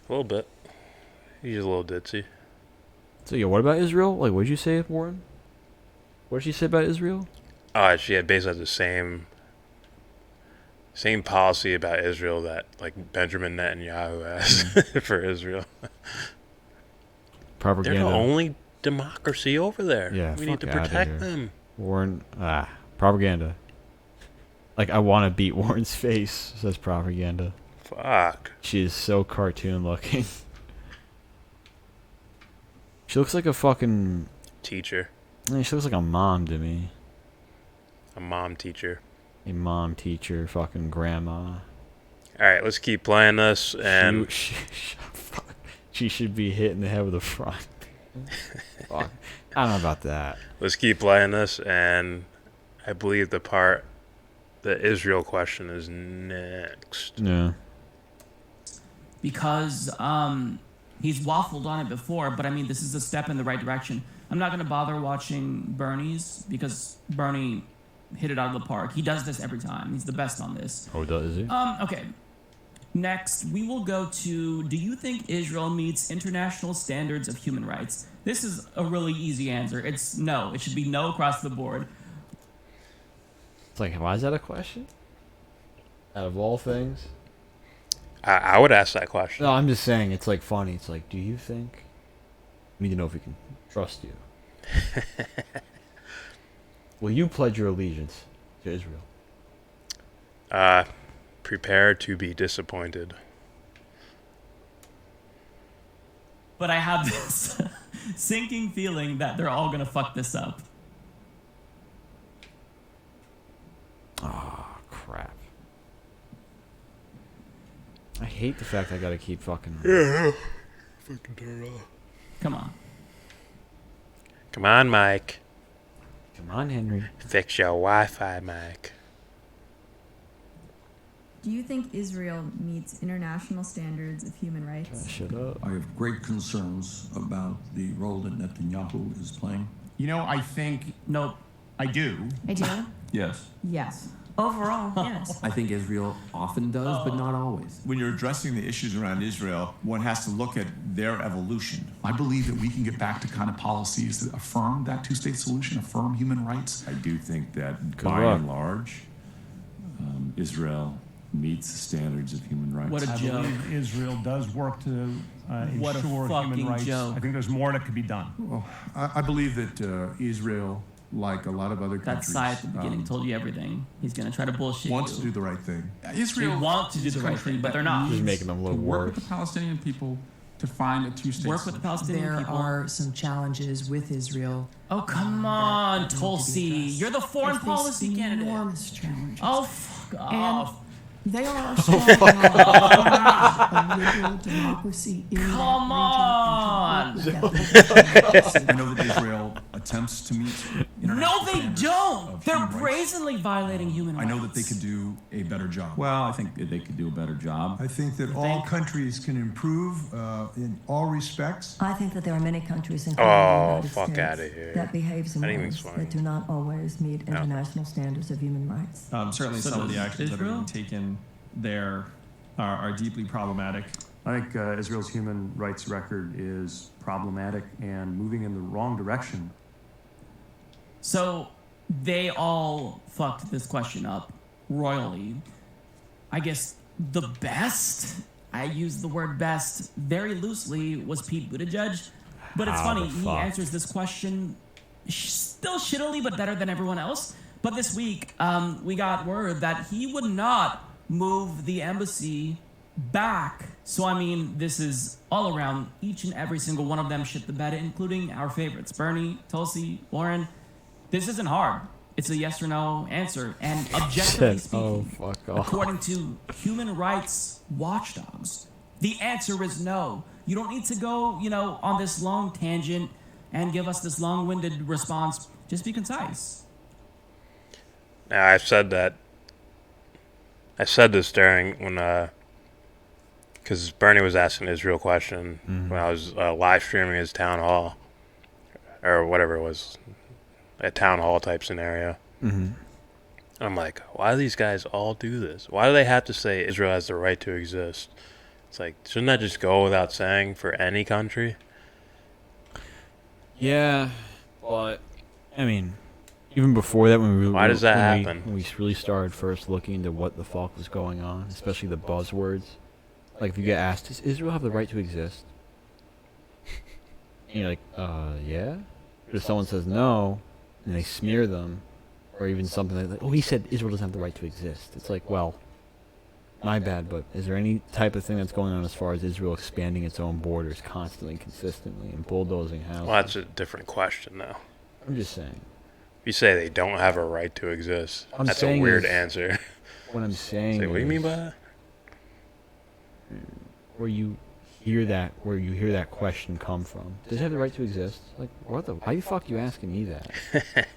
little bit. He's a little ditzy. So yeah, what about Israel? Like, what did you say, Warren? What did she say about Israel? She had basically the same policy about Israel that like Benjamin Netanyahu has for Israel. Propaganda. They're the only democracy over there. Yeah, we need to protect them. Warren, propaganda. Like, I want to beat Warren's face, says Propaganda. Fuck. She is so cartoon looking. She looks like a fucking teacher. Yeah, she looks like a mom to me. A mom teacher. A mom teacher, fucking grandma. Alright, let's keep playing this and she should be hit in the head with a front. Fuck. I don't know about that. Let's keep playing this, and I believe the Israel question is next. Yeah. Because he's waffled on it before, but I mean, this is a step in the right direction. I'm not going to bother watching Bernie's because Bernie hit it out of the park. He does this every time. He's the best on this. Oh, does he? Okay. Next, we will go to, do you think Israel meets international standards of human rights? This is a really easy answer. It's no. It should be no across the board. It's like, why is that a question? Out of all things? I would ask that question. No, I'm just saying, it's like funny. It's like, do you think? We need to know if we can trust you. Will you pledge your allegiance to Israel? Prepare to be disappointed. But I have this sinking feeling that they're all going to fuck this up. Oh, crap. I hate the fact I gotta keep fucking... Yeah. Fucking turn it off. Come on. Come on, Mike. Come on, Henry. Fix your Wi-Fi, Mike. Do you think Israel meets international standards of human rights? Shut up. I have great concerns about the role that Netanyahu is playing. You know, I think... Nope. I do. I do? Yes. Yes. Overall, yes. I think Israel often does, but not always. When you're addressing the issues around Israel, one has to look at their evolution. I believe that we can get back to kind of policies that affirm that two-state solution, affirm human rights. I do think that Good by luck. and large, Israel meets standards of human rights. What a joke. I believe Israel does work to What a ensure fucking human rights. joke. I think there's more that could be done. Well, I believe that Israel, like a lot of other That countries, sigh at the beginning told you everything. He's going to try to bullshit wants you. to do the right thing. They want to do the right thing, but they're not. Just making them a little to work worse. with the Palestinian people to find a two-state Work with the Palestinian There people. are some challenges with Israel. Oh, come on, Tulsi. You're the foreign They face policy candidate. enormous challenges. Oh, fuck off. They are strong enough a liberal democracy in Come on. I know that Israel attempts to meet No, international they standards don't. of They're human rights. brazenly violating human I rights. know that they could do a better job. Well, I think they could do a better job. I think that all countries can improve in all respects. I think that there are many countries, including the United fuck States, outta here. that behaves in Not even ways funny. that do not always meet international standards of human rights. Certainly, So some of the does actions that are Israel? being taken there are deeply problematic. I think Israel's human rights record is problematic and moving in the wrong direction. So they all fucked this question up royally. I guess the best, I use the word best very loosely, was Pete Buttigieg. But it's How funny, the he fuck? answers this question still shittily, but better than everyone else. But this week, we got word that he would not move the embassy back. So, I mean, this is all around. Each and every single one of them shit the bed, including our favorites, Bernie, Tulsi, Warren. This isn't hard. It's a yes or no answer. And objectively Shit. speaking, Oh, fuck off. according to human rights watchdogs, the answer is no. You don't need to go, on this long tangent and give us this long-winded response. Just be concise. Now, I've said that. I said this during when, because Bernie was asking an Israel question when I was live streaming his town hall, or whatever it was, a town hall type scenario. Mhm. I'm like, why do these guys all do this? Why do they have to say Israel has the right to exist? It's like, shouldn't that just go without saying for any country? Yeah, but I mean, even before that, when we Why does that happen? When we really started first looking into what the fuck was going on, especially the buzzwords. Like, if you get asked, does Israel have the right to exist? And you're like, yeah. But if someone says no, and they smear them, or even something like, oh, he said Israel doesn't have the right to exist. It's like, well, my bad, but is there any type of thing that's going on as far as Israel expanding its own borders constantly, consistently, and bulldozing houses? Well, that's a different question, though. I'm just saying. If you say they don't have a right to exist, I'm that's a saying weird is- answer. What I'm saying Say, what do you mean is- by that? where you hear that question come from. Does it have the right to exist? Like, what the? Why the fuck you asking me that?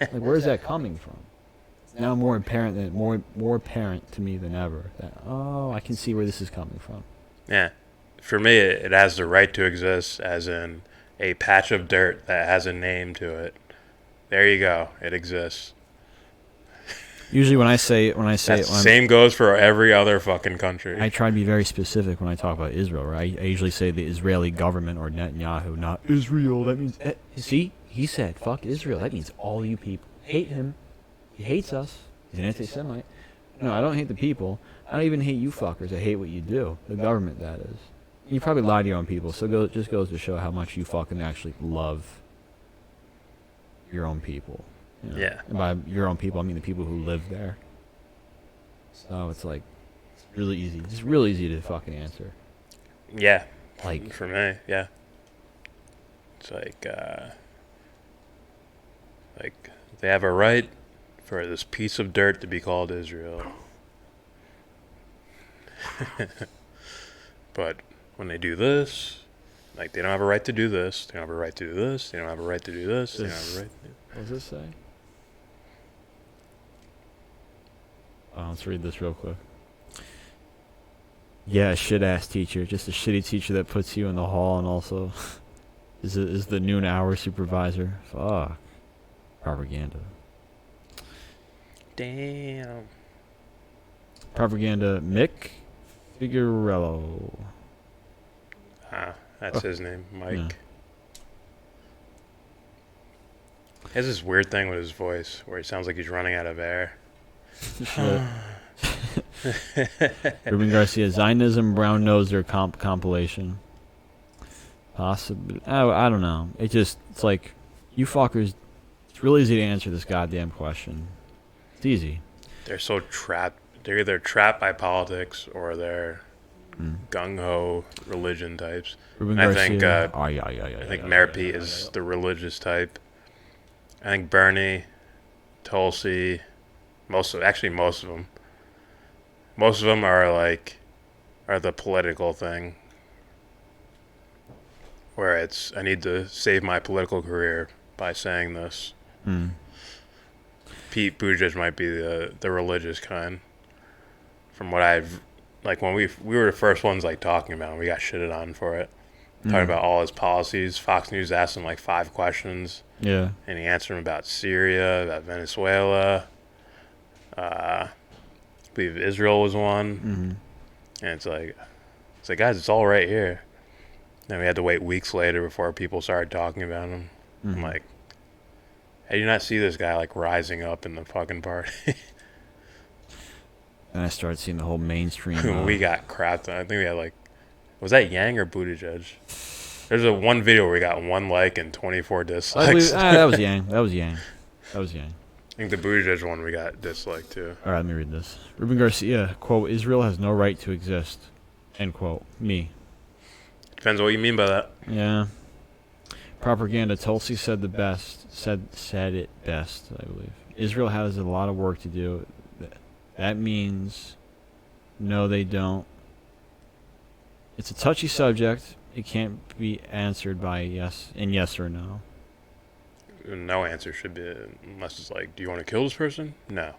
Like, where's that coming from? It's now more apparent to me than ever that, oh, I can see where this is coming from. Yeah. For me, it has the right to exist, as in a patch of dirt that has a name to it. There you go. It exists. Usually when I say Same goes for every other fucking country. I try to be very specific when I talk about Israel, right? I usually say the Israeli government or Netanyahu, not Israel. That means see, he said fuck Israel. That means all you people hate him. He hates us. He's an anti-Semite. No, I don't hate the people. I don't even hate you fuckers. I hate what you do. The government, that is. You probably lie to your own people, so it just goes to show how much you fucking actually love your own people. You know? Yeah. And by your own people, I mean the people who live there. So it's like, it's really easy. It's real easy to fucking answer. Yeah. Like, for me, yeah. It's like they have a right for this piece of dirt to be called Israel. But when they do this, like, they don't have a right to do this, they don't have a right to do this, they don't have a right to do this, they don't have a right to do. What does this say? Let's read this real quick. Yeah, a shit-ass teacher. Just a shitty teacher that puts you in the hall and also is the noon hour supervisor. Fuck. Propaganda. Damn. Propaganda Mick Figuerello. That's his name, Mike. Yeah. He has this weird thing with his voice where he sounds like he's running out of air. Ruben Garcia, Zionism Brown Noser compilation. Possibly. I don't know. It's like, you fuckers, it's real easy to answer this goddamn question. It's easy. They're so trapped. They're either trapped by politics or they're gung-ho religion types. Ruben I think Garcia. I think Mayor Pete is the religious type. I think Bernie, Tulsi, most of them. Most of them are the political thing. Where it's, I need to save my political career by saying this. Hmm. Pete Buttigieg might be the religious kind. From what I've, like, when we were the first ones, like, talking about him, we got shitted on for it. Talking about all his policies. Fox News asked him, like, 5 questions. Yeah. And he answered them about Syria, about Venezuela. I believe Israel was one. Mm-hmm. And it's like, guys, it's all right here. And we had to wait weeks later before people started talking about him. Mm-hmm. I'm like, how do you not see this guy, like, rising up in the fucking party? And I started seeing the whole mainstream. We got crapped on. I think we had, like, was that Yang or Buttigieg? There's a one video where we got 1 like and 24 dislikes. That was Yang. That was Yang. I think the Buttigieg one we got disliked too. All right, let me read this. Ruben Garcia, quote, Israel has no right to exist, end quote. Me. Depends on what you mean by that. Yeah. Propaganda. Tulsi said it best, I believe. Israel has a lot of work to do. That means no, they don't. It's a touchy subject. It can't be answered by yes or no. No answer should be, unless it's like, do you want to kill this person? No.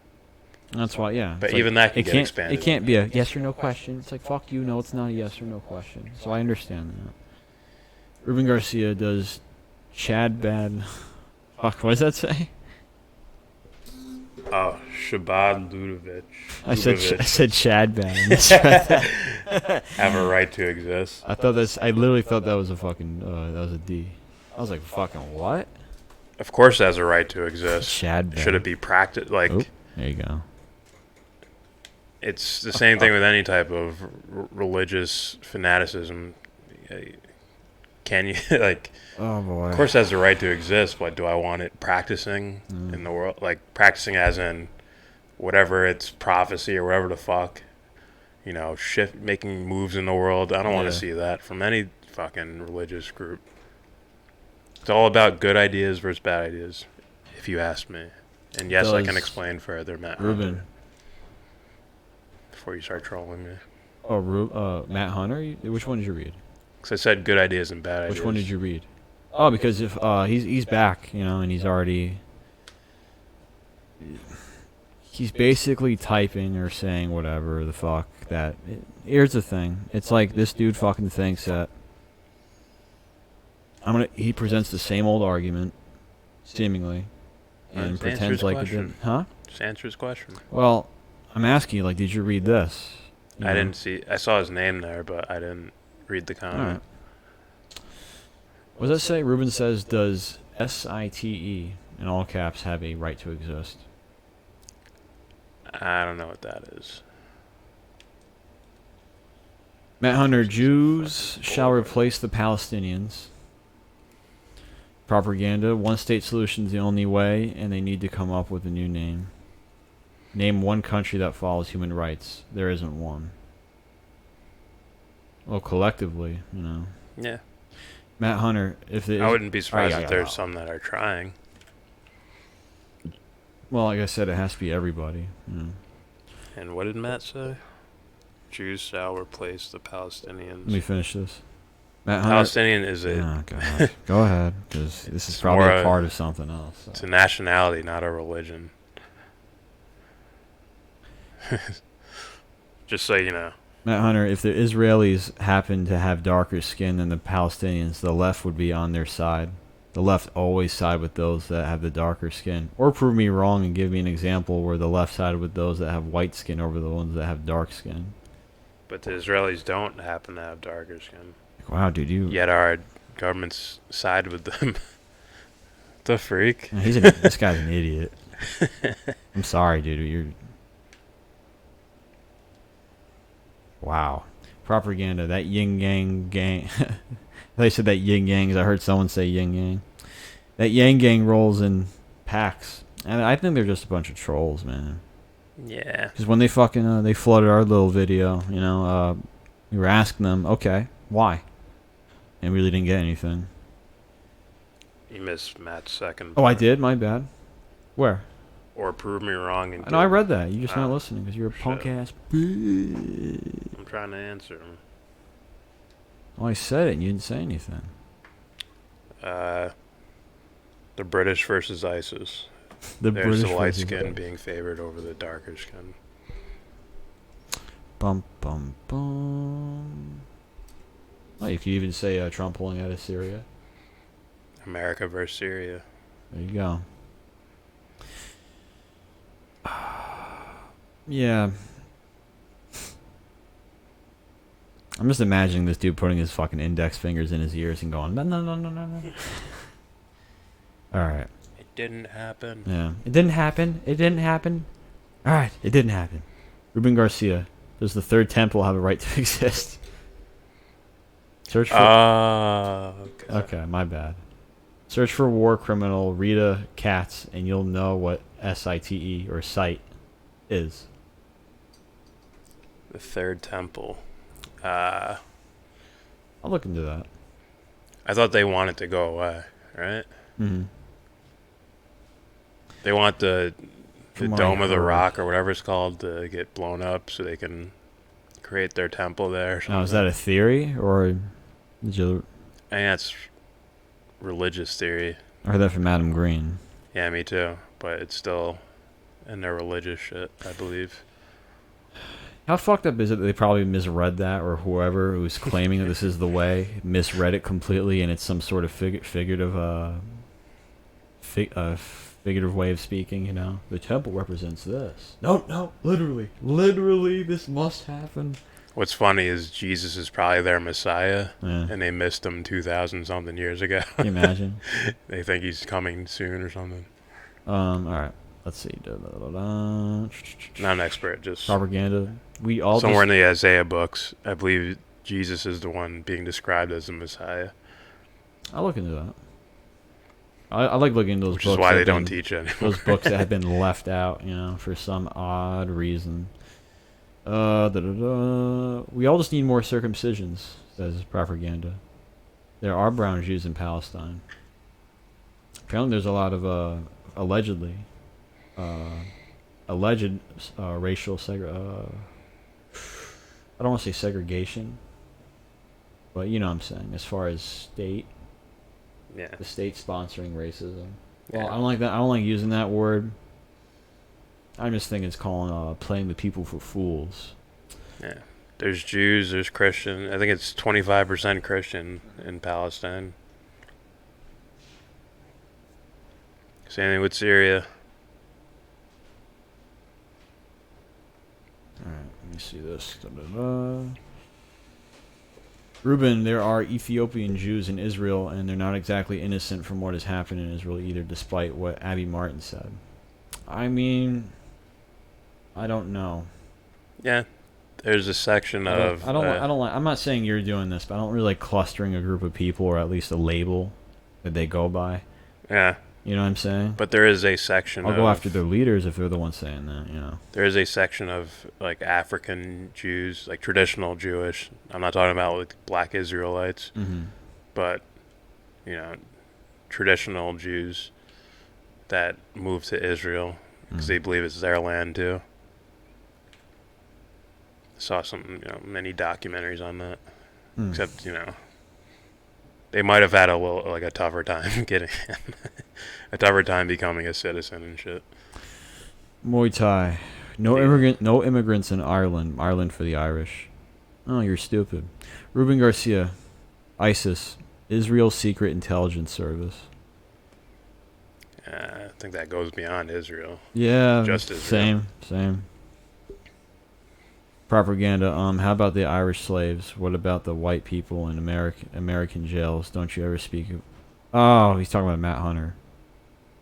That's why, yeah. But it's even like, that can get expanded. It can't be a yes or no question. It's like, fuck you, no, it's not a yes or no question. So I understand that. Ruben Garcia does Chad bad. Fuck, what does that say? Oh, Shabbat Ludovic. I said Chad bad. Have a right to exist. I literally thought that was a fucking, that was a D. I was like, fucking what? Of course it has a right to exist. Chad bad. Should it be practiced? Like, oop, there you go. It's the same thing with any type of religious fanaticism. Can you, like, oh boy. Of course it has the right to exist, but do I want it practicing in the world? Like, practicing as in whatever it's prophecy or whatever the fuck, you know, making moves in the world. I don't want to see that from any fucking religious group. It's all about good ideas versus bad ideas, if you ask me. And yes, I can explain further, Matt. Ruben. Before you start trolling me. Oh, Matt Hunter? Which one did you read? Because I said good ideas and bad ideas. Which one did you read? Oh, because if he's back, you know, and he's basically typing or saying whatever the fuck that. Here's the thing. It's like this dude fucking thinks that he presents the same old argument, seemingly, and pretends like it didn't. Huh? Just answer his question. Well, I'm asking you, like, did you read this? I didn't see. I saw his name there, but I didn't read the comment. All right. What does that say? Ruben says, does SITE, in all caps, have a right to exist? I don't know what that is. Matt Hunter, Jews shall replace the Palestinians. Propaganda, one-state solution is the only way, and they need to come up with a new name. Name one country that follows human rights. There isn't one. Well, collectively, you know. Yeah. Matt Hunter, I wouldn't be surprised if there's some that are trying. Well, like I said, it has to be everybody. You know. And what did Matt say? Jews shall replace the Palestinians. Let me finish this. Matt Palestinian is a... Oh, God. Go ahead, because this is probably a part of something else. So. It's a nationality, not a religion. Just so you know. Matt Hunter, if the Israelis happen to have darker skin than the Palestinians, the left would be on their side. The left always side with those that have the darker skin. Or prove me wrong and give me an example where the left sided with those that have white skin over the ones that have dark skin. But the Israelis don't happen to have darker skin. Wow, dude, Yet our government's side with them. The freak. This guy's an idiot. I'm sorry, dude. Wow. Propaganda. That yin yang gang. They said that yin yangs. I heard someone say yin yang. That yang gang rolls in packs. And I think they're just a bunch of trolls, man. Yeah. Because when they fucking, they flooded our little video, you know, we were asking them, okay, why? And we really didn't get anything. You missed Matt's second. Oh, I did? My bad. Where? Or prove me wrong. And no, I read that. You just not listening because you're a punk ass. I'm trying to answer him. Oh, I said it and you didn't say anything. The British versus ISIS. The There's British the light versus skin ISIS. being favored over the darker skin. Bum bum bum. Oh, you could even say Trump pulling out of Syria. America versus Syria. There you go. Yeah. I'm just imagining this dude putting his fucking index fingers in his ears and going, no, no, no, no, no, no. All right. It didn't happen. Yeah. It didn't happen. It didn't happen. All right. It didn't happen. Ruben Garcia. Does the third temple have a right to exist? Search for... Okay. Okay, my bad. Search for war criminal Rita Katz, and you'll know what SITE or site is. The third temple. I'll look into that. I thought they wanted to go away, right? Mm-hmm. They want the From what Dome I of the heard. Rock or whatever it's called to get blown up so they can create their temple there. Or something. Now, is that a theory, or did you... I think that's religious theory. I heard that from Adam Green. Yeah, me too. But it's still in their religious shit, I believe. How fucked up is it that they probably misread that, or whoever who's claiming that this is the way misread it completely, and it's some sort of figurative way of speaking, you know? The temple represents this. No, literally, this must happen. What's funny is Jesus is probably their Messiah, and they missed him 2,000 something years ago. Can you imagine? They think he's coming soon or something. All right. Let's see. Not an expert, just propaganda. We all somewhere in the Isaiah books, I believe Jesus is the one being described as the Messiah. I'll look into that. I like looking into those Which books. is why that they have don't been- teach anymore. Those books that have been left out, you know, for some odd reason. We all just need more circumcisions, says propaganda. There are brown Jews in Palestine. Apparently there's a lot of alleged racial I don't want to say segregation, but you know what I'm saying, as far as state, the state sponsoring racism. Well, I don't like that. I don't like using that word. I just think it's calling playing the people for fools. Yeah, there's Jews, there's Christian. I think it's 25% Christian in Palestine. Same thing with Syria. Alright, let me see this. Ruben, there are Ethiopian Jews in Israel, and they're not exactly innocent from what has happened in Israel either, despite what Abby Martin said. I mean, I don't know. Yeah, there's a section of... I'm not saying you're doing this, but I don't really like clustering a group of people, or at least a label that they go by. Yeah. You know what I'm saying? But there is a section I'll go after their leaders if they're the ones saying that, you know. There is a section of, like, African Jews, like, traditional Jewish. I'm not talking about, like, black Israelites. Mhm. But, you know, traditional Jews that move to Israel because they believe it's their land, too. Saw some, many documentaries on that. Except, they might have had a tougher time getting in. A tougher time becoming a citizen and shit. Muay Thai. No immigrants in Ireland. Ireland for the Irish. Oh, you're stupid. Ruben Garcia. ISIS. Israel's Secret Intelligence Service. I think that goes beyond Israel. Yeah, Just Israel. Same. Propaganda. How about the Irish slaves? What about the white people in American jails? Don't you ever speak of... Oh, he's talking about Matt Hunter.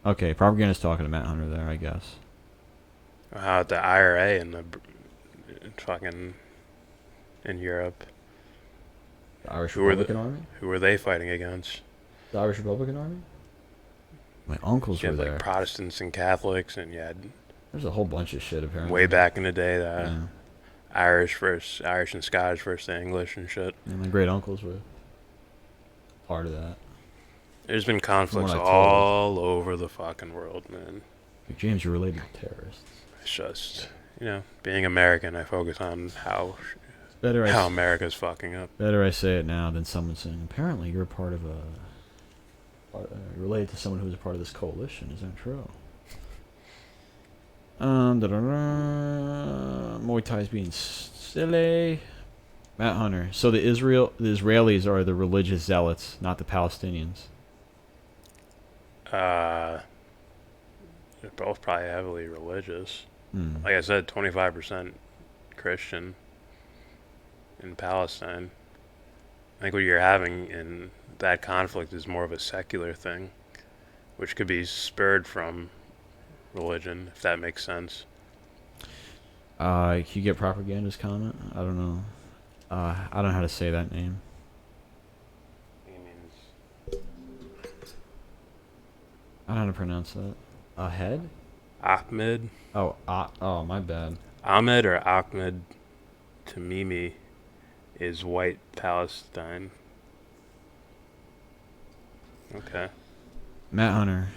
Okay, propaganda's talking to Matt Hunter there, I guess. How about the IRA and the fucking in Europe? The Irish Republican Army? Who were they fighting against? The Irish Republican Army? My uncles You were had, there. like, Protestants and Catholics, and you had... There's a whole bunch of shit, apparently. Way back in the day, Irish and Scottish versus the English and shit. And my great uncles were part of that. There's been conflicts From what I all over the fucking world, man. James, you're related to terrorists. It's just, being American, I focus on how Better I America's fucking up. Better I say it now than someone saying, apparently you're part of a related to someone who's a part of this coalition. Is that true? Muay Thai's being silly. Matt Hunter. So the Israelis are the religious zealots, not the Palestinians. They're both probably heavily religious. Hmm. Like I said, 25% Christian in Palestine. I think what you're having in that conflict is more of a secular thing, which could be spurred from religion, if that makes sense. Can you get Propaganda's comment? I don't know. I don't know how to say that name. I don't know how to pronounce that. Ahead? Ahmed. Oh, my bad. Ahmed or Ahmed Tamimi is white Palestine. Okay. Matt Hunter.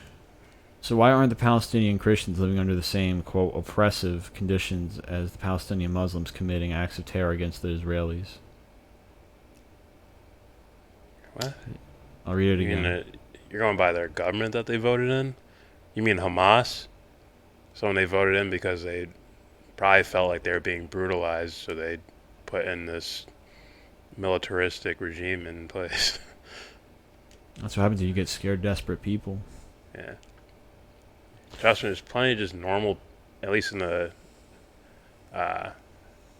So why aren't the Palestinian Christians living under the same, quote, oppressive conditions as the Palestinian Muslims committing acts of terror against the Israelis? What? I'll read it again. You're going by their government that they voted in? You mean Hamas? Someone they voted in because they probably felt like they were being brutalized, so they put in this militaristic regime in place. That's what happens when you get scared, desperate people. Yeah. Trust me, there's plenty of just normal, at least in the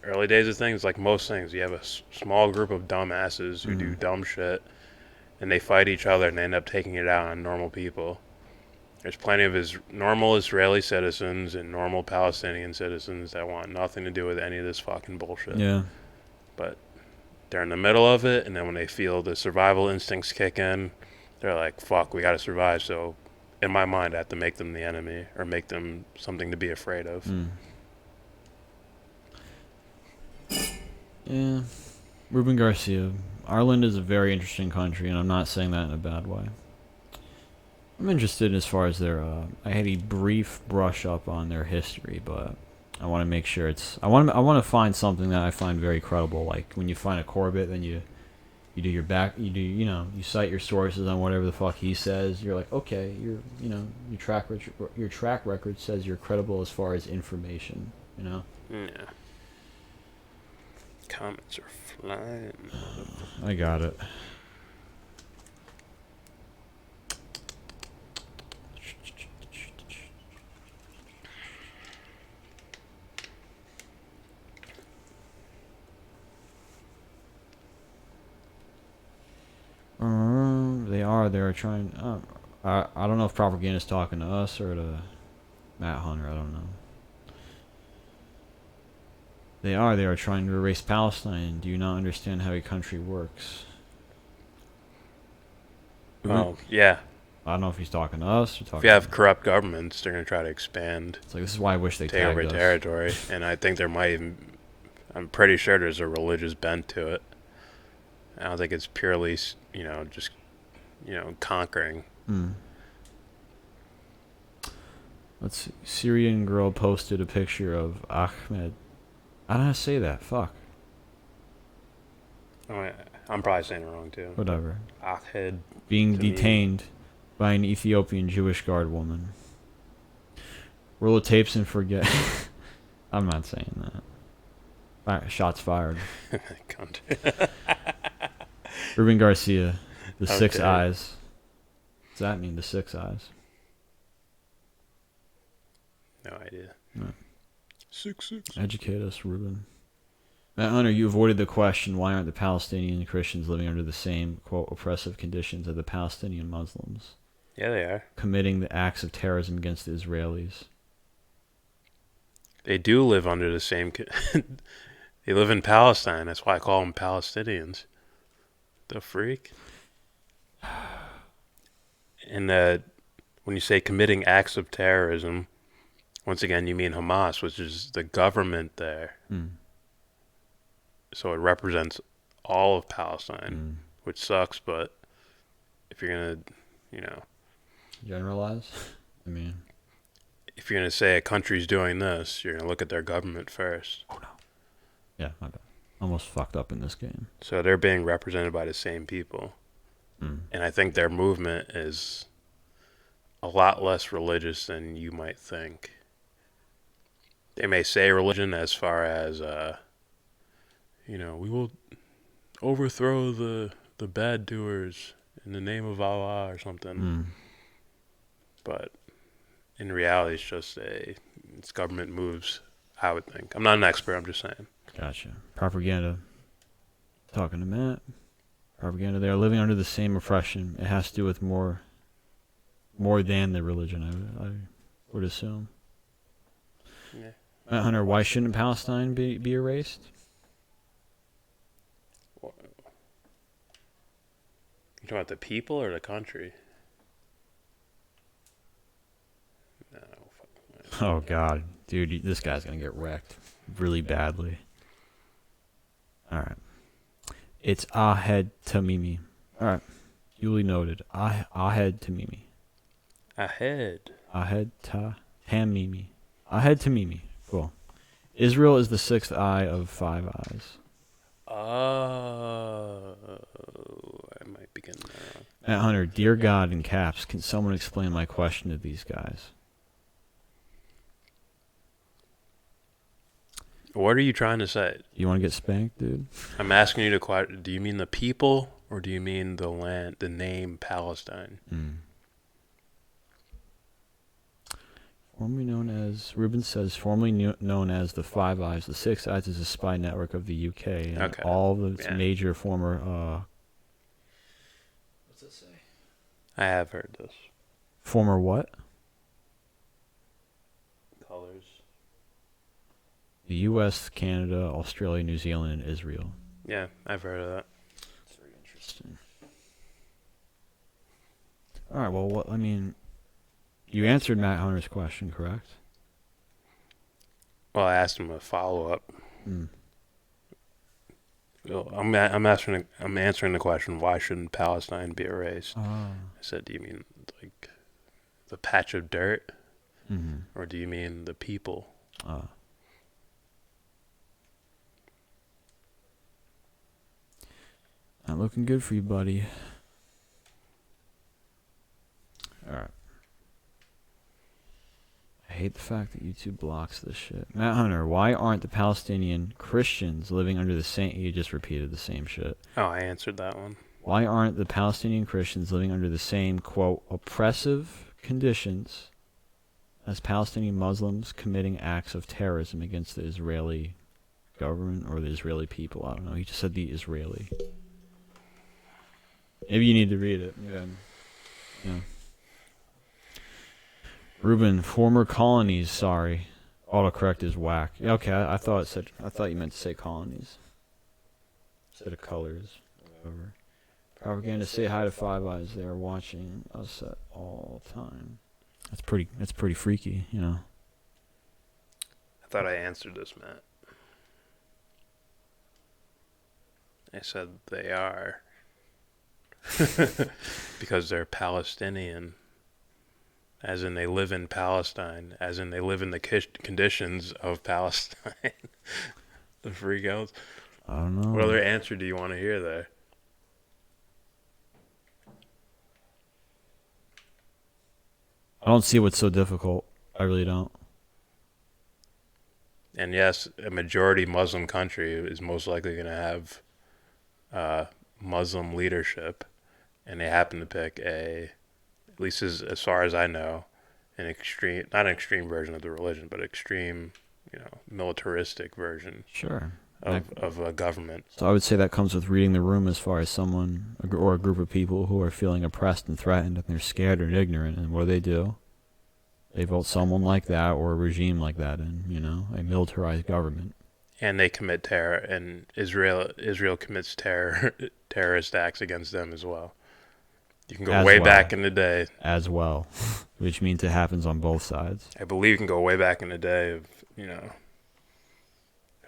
early days of things, like most things, you have a small group of dumbasses who do dumb shit, and they fight each other, and they end up taking it out on normal people. There's plenty of normal Israeli citizens and normal Palestinian citizens that want nothing to do with any of this fucking bullshit. Yeah. But they're in the middle of it, and then when they feel the survival instincts kick in, they're like, fuck, we gotta survive, so in my mind, I have to make them the enemy or make them something to be afraid of. Yeah. Ruben Garcia. Ireland is a very interesting country, and I'm not saying that in a bad way. I'm interested as far as their. I had a brief brush up on their history, but I want to make sure it's. I want to find something that I find very credible. Like when you find a Corbett, then you do your you cite your sources on whatever the fuck he says. You're like, okay, your track record says you're credible as far as information. Yeah. Comments are flying. I got it. They are trying. I don't know if Propaganda is talking to us or to Matt Hunter. I don't know. They are trying to erase Palestine. Do you not understand how a country works? Well, yeah. I don't know if he's talking to us or talking. If you have corrupt governments, they're going to try to expand. It's like, this is why I wish they take over territory, and I think there might even. I'm pretty sure there's a religious bent to it. I don't think it's purely, just, conquering. Let's see. Syrian girl posted a picture of Ahmed. I don't know how to say that. Fuck. Oh, I'm probably saying it wrong too. Whatever. Ahmed. Being detained by an Ethiopian Jewish guard woman. Roll of tapes and forget. I'm not saying that. Right, shots fired. Ruben Garcia. The six eyes. What does that mean, the six eyes? No idea. No. 6. Educate us, Ruben. Matt Hunter, you avoided the question, why aren't the Palestinian Christians living under the same, quote, oppressive conditions as the Palestinian Muslims? Yeah, they are. Committing the acts of terrorism against the Israelis. They do live under the same... They live in Palestine. That's why I call them Palestinians. The freak. And when you say committing acts of terrorism, once again, you mean Hamas, which is the government there. So it represents all of Palestine, which sucks, but if you're going to, generalize? I mean... If you're going to say a country's doing this, you're going to look at their government first. Oh, no. Yeah, my bad. Almost fucked up in this game. So they're being represented by the same people. And I think their movement is a lot less religious than you might think. They may say religion as far as, we will overthrow the bad doers in the name of Allah or something. But in reality, it's government moves, I would think. I'm not an expert, I'm just saying. Gotcha. Propaganda. Talking to Matt. Propaganda. They are living under the same oppression. It has to do with more than the religion, I would assume. Yeah. Matt Hunter, why shouldn't Palestine be erased? You talking about the people or the country? No. Oh, God. Dude, this guy's going to get wrecked really badly. All right. It's Ahed Tamimi. All right. Duly noted. Ahed Tamimi. Ahed Tamimi. Ahed Tamimi. Cool. Israel is the sixth eye of five eyes. Oh, I might be getting that wrong. Matt Hunter, dear God, in caps, can someone explain my question to these guys? What are you trying to say? You want to get spanked, dude? I'm asking you the question. Do you mean the people or do you mean the land, the name Palestine? Formerly known as, Ruben says, formerly known as the Five Eyes. The Six Eyes is a spy network of the UK. And all of its major former... what's it say? I have heard this. Former what? Colors. The US, Canada, Australia, New Zealand, and Israel. Yeah, I've heard of that. That's very interesting. All right, well, you answered Matt Hunter's question, correct? Well, I asked him a follow-up. Well, I'm answering the question, why shouldn't Palestine be erased? I said, do you mean like the patch of dirt? Or do you mean the people? Not looking good for you, buddy. Alright. I hate the fact that YouTube blocks this shit. Matt Hunter, why aren't the Palestinian Christians living under the same... You just repeated the same shit. Oh, I answered that one. Why aren't the Palestinian Christians living under the same, quote, oppressive conditions as Palestinian Muslims committing acts of terrorism against the Israeli government or the Israeli people? I don't know. He just said the Israeli. Maybe you need to read it. Yeah. Ruben, former colonies, sorry. Autocorrect is whack. Yeah, okay, I thought you meant to say colonies. Instead of colors. Whatever. Propaganda, say hi to Five Eyes. They are watching us at all time. That's pretty freaky, you know. I thought I answered this, Matt. I said they are. Because they're Palestinian. As in they live in Palestine. As in they live in the conditions of Palestine. The freak outs. I don't know. What other answer do you want to hear there? I don't see what's so difficult. I really don't. And yes, a majority Muslim country is most likely going to have Muslim leadership. And they happen to pick at least as far as I know, not an extreme version of the religion, but extreme, militaristic version. Sure. Of a government. So I would say that comes with reading the room as far as someone or a group of people who are feeling oppressed and threatened and they're scared and ignorant. And what do? They vote someone like that or a regime like that in, a militarized government. And they commit terror, and Israel commits terrorist acts against them as well. You can go back in the day. As well, which means it happens on both sides. I believe you can go way back in the day of,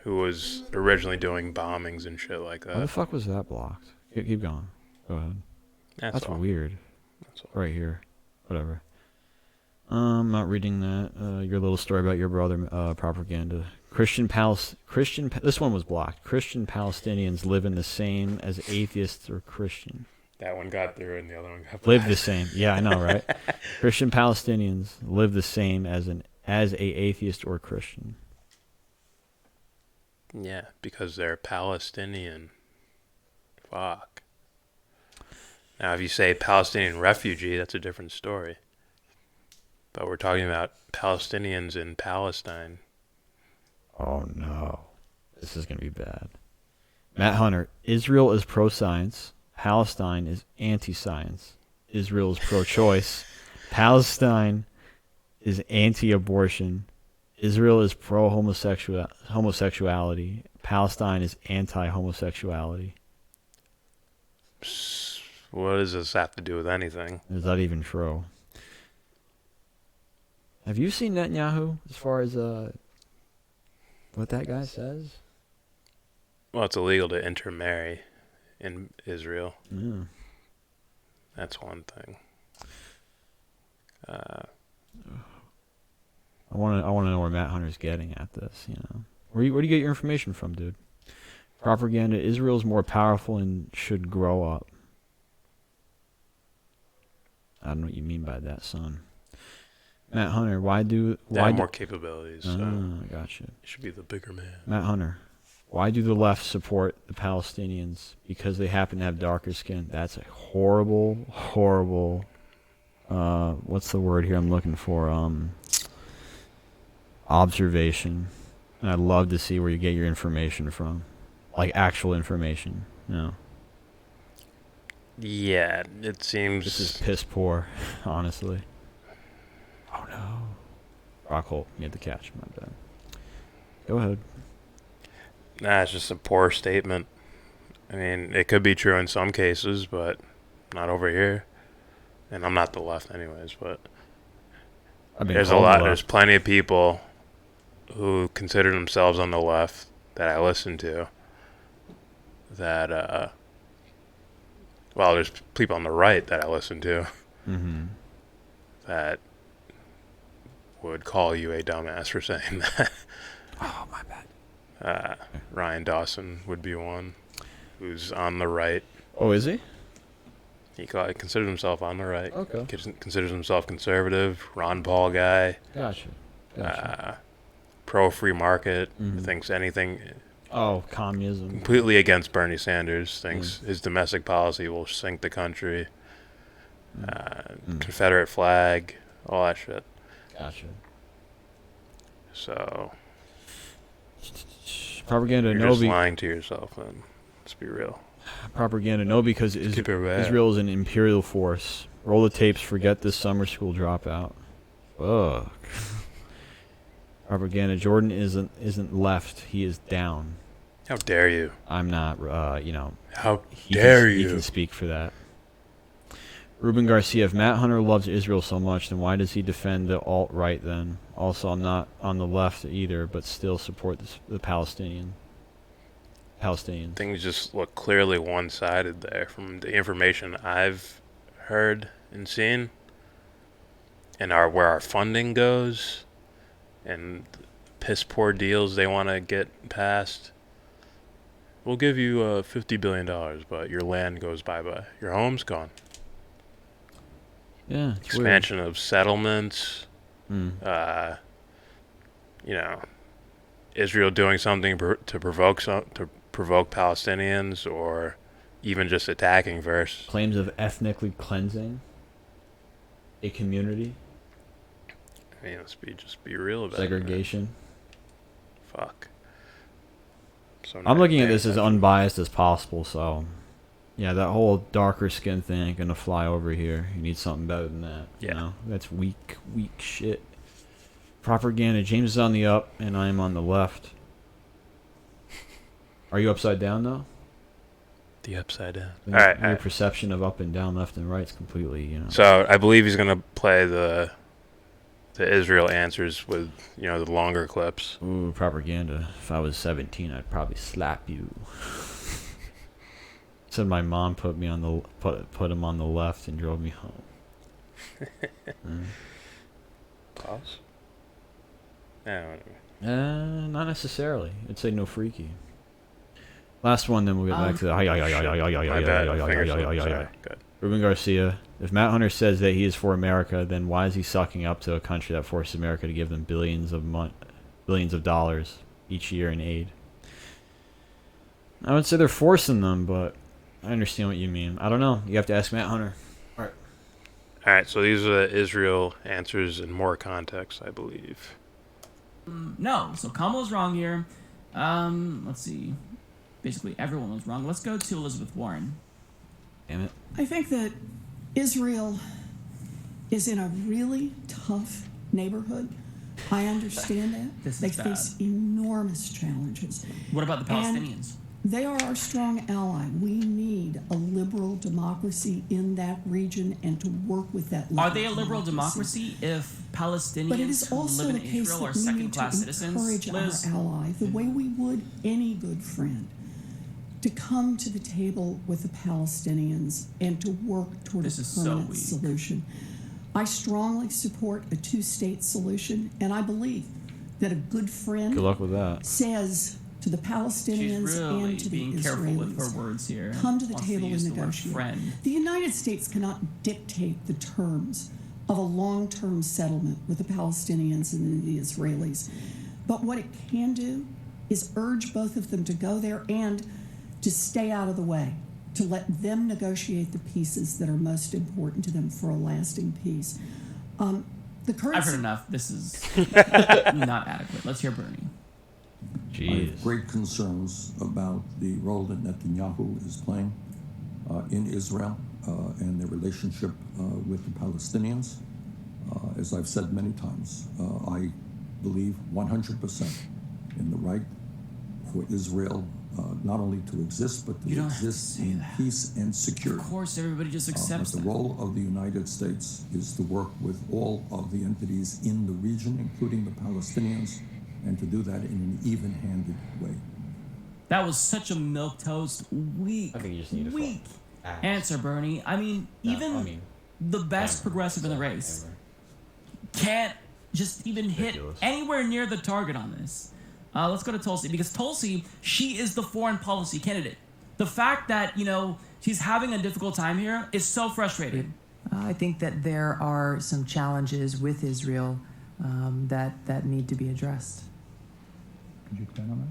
who was originally doing bombings and shit like that. Why the fuck was that blocked? Keep going. Go ahead. That's weird. That's all. Right here. Whatever. I'm not reading that. Your little story about your brother, propaganda. This one was blocked. Christian Palestinians live in the same as atheists or Christian. That one got through and the other one got live by. the same. Yeah, I know, right? Christian Palestinians live the same as a atheist or Christian. Yeah, because they're Palestinian. Fuck. Now, if you say Palestinian refugee, that's a different story. But we're talking about Palestinians in Palestine. Oh, no. This is going to be bad. Matt Hunter, Israel is pro-science. Palestine is anti-science. Israel is pro-choice. Palestine is anti-abortion. Israel is pro-homosexuality. Palestine is anti-homosexuality. What does this have to do with anything? Is that even true? Have you seen Netanyahu as far as what that guy says? Well, it's illegal to intermarry in Israel. Yeah. That's one thing. I want to know where Matt Hunter's getting at this. You know, where do you get your information from, dude? Propaganda. Israel's more powerful and should grow up. I don't know what you mean by that, son. Matt Hunter, They have more capabilities. So gotcha. You should be the bigger man. Matt Hunter, why do the left support the Palestinians? Because they happen to have darker skin. That's a horrible, horrible. What's the word here I'm looking for? Observation. And I'd love to see where you get your information from, like actual information. No. Yeah, it seems this is piss poor, honestly. Oh no. Rock Holt, you had the catch, my bad. Go ahead. Nah, it's just a poor statement. I mean, it could be true in some cases, but not over here. And I'm not the left anyways, but there's plenty of people who consider themselves on the left that I listen to that, well, there's people on the right that I listen to that would call you a dumbass for saying that. Oh, my bad. Ryan Dawson would be one who's on the right. Oh, is he? He considers himself on the right. Okay. Considers himself conservative. Ron Paul guy. Gotcha. Pro free market. Thinks anything. Oh, communism. Completely against Bernie Sanders. Thinks his domestic policy will sink the country. Confederate flag. All that shit. Gotcha. So. Propaganda. You're just lying to yourself, then. Let's be real. Propaganda. No, because Israel is an imperial force. Roll the tapes. Forget this summer school dropout. Ugh. Propaganda. Jordan isn't left. He is down. How dare you? I'm not. How dare you? You? He can speak for that. Ruben Garcia. If Matt Hunter loves Israel so much, then why does he defend the alt-right then? Also, I'm not on the left either, but still support the Palestinians. Things just look clearly one-sided there from the information I've heard and seen, and where our funding goes, and piss poor deals they want to get passed. We'll give you $50 billion, but your land goes bye-bye. Your home's gone. Yeah, expansion of settlements. Israel doing something to provoke Palestinians, or even just attacking first. Claims of ethnically cleansing a community. I mean, just be real about segregation. It, fuck. So I'm looking at this as unbiased as possible, so yeah, that whole darker skin thing ain't gonna fly over here. You need something better than that. Yeah. You know? That's weak shit. Propaganda. James is on the up, and I am on the left. Are you upside down though? The upside down. Your perception of up and down, left and right is completely, So I believe he's gonna play the Israel answers with the longer clips. Ooh, propaganda. If I was 17, I'd probably slap you. Said my mom put him on the left and drove me home. Pause. Yeah. Not necessarily. I'd say no freaky. Last one, then we'll get back to the. Ruben Garcia. If Matt Hunter says that he is for America, then why is he sucking up to a country that forces America to give them billions of dollars each year in aid? I would say they're forcing them, but I understand what you mean. I don't know. You have to ask Matt Hunter. All right. So these are the Israel answers in more context, I believe. No. So Kamala's wrong here. Let's see. Basically, everyone was wrong. Let's go to Elizabeth Warren. Damn it. I think that Israel is in a really tough neighborhood. I understand that. They face enormous challenges. What about the Palestinians? They are our strong ally. We need a liberal democracy in that region and to work with that liberal Are they a liberal democracy if Palestinians But it is also who the live in case Israel are that we need to second-class citizens? encourage Liz? our ally, the way we would any good friend, to come to the table with the Palestinians and to work toward a permanent solution. I strongly support a two-state solution, and I believe that a good friend Good luck with that. says to the Palestinians She's really and to the being careful with Israelis, her words here. come to the Wants to table use and the word negotiate. friend. The United States cannot dictate the terms of a long-term settlement with the Palestinians and the Israelis. But what it can do is urge both of them to go there and to stay out of the way, to let them negotiate the pieces that are most important to them for a lasting peace. The current I've heard enough. This is not adequate. Let's hear Bernie. I have great concerns about the role that Netanyahu is playing in Israel and their relationship with the Palestinians. As I've said many times, I believe 100% in the right for Israel not only to exist, but to exist in peace and security. Of course, everybody just accepts But the role of the United States is to work with all of the entities in the region, including the Palestinians, and to do that in an even-handed way. That was such a milquetoast, weak answer, Bernie. I mean, the best progressive in the race can't just even hit anywhere near the target on this. Let's go to Tulsi, because Tulsi, she is the foreign policy candidate. The fact that, she's having a difficult time here is so frustrating. I think that there are some challenges with Israel that need to be addressed. Could you expand on that?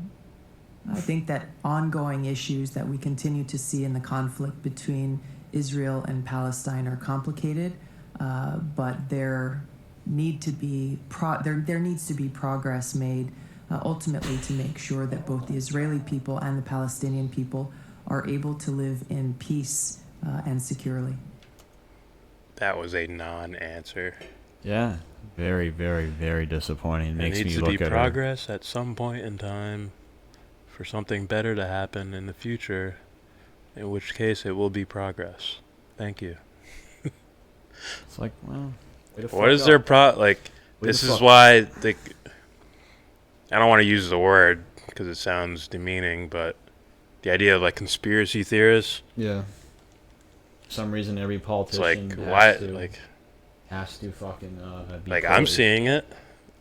I think that ongoing issues that we continue to see in the conflict between Israel and Palestine are complicated, but there needs to be progress made ultimately to make sure that both the Israeli people and the Palestinian people are able to live in peace and securely. That was a non-answer. Yeah, very, very, very disappointing. There Makes needs me to look be at progress at some point in time for something better to happen in the future, in which case it will be progress. Thank you. It's like, well, what is their this is why I don't want to use the word because it sounds demeaning, but the idea of conspiracy theorists. Yeah. For some reason, every politician has to fucking be I'm seeing it.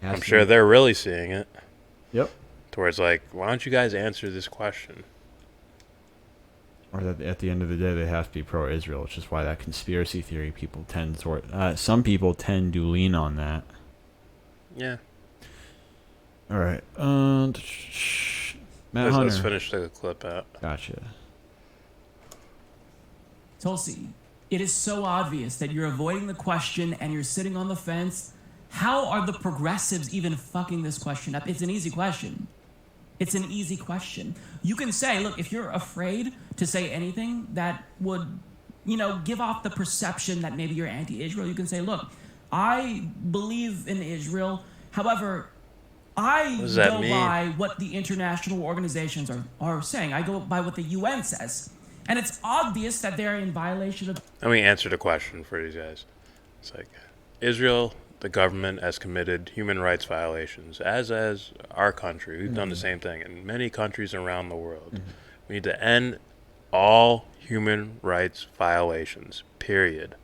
Has I'm to sure be. they're really seeing it. Yep. Towards why don't you guys answer this question? Or that at the end of the day, they have to be pro-Israel, which is why that conspiracy theory people tend toward. Some people tend to lean on that. Yeah. All right. Matt Hunter. Let's finish the clip out. Gotcha. Tulsi, it is so obvious that you're avoiding the question and you're sitting on the fence. How are the progressives even fucking this question up? It's an easy question. It's an easy question. You can say, look, if you're afraid to say anything that would, give off the perception that maybe you're anti-Israel, you can say, look, I believe in Israel. However, I go by what the international organizations are saying. I go by what the UN says. And it's obvious that they're in violation of... Let me answer the question for these guys. It's Israel, the government, has committed human rights violations, as our country. We've done the same thing in many countries around the world. We need to end all human rights violations, period.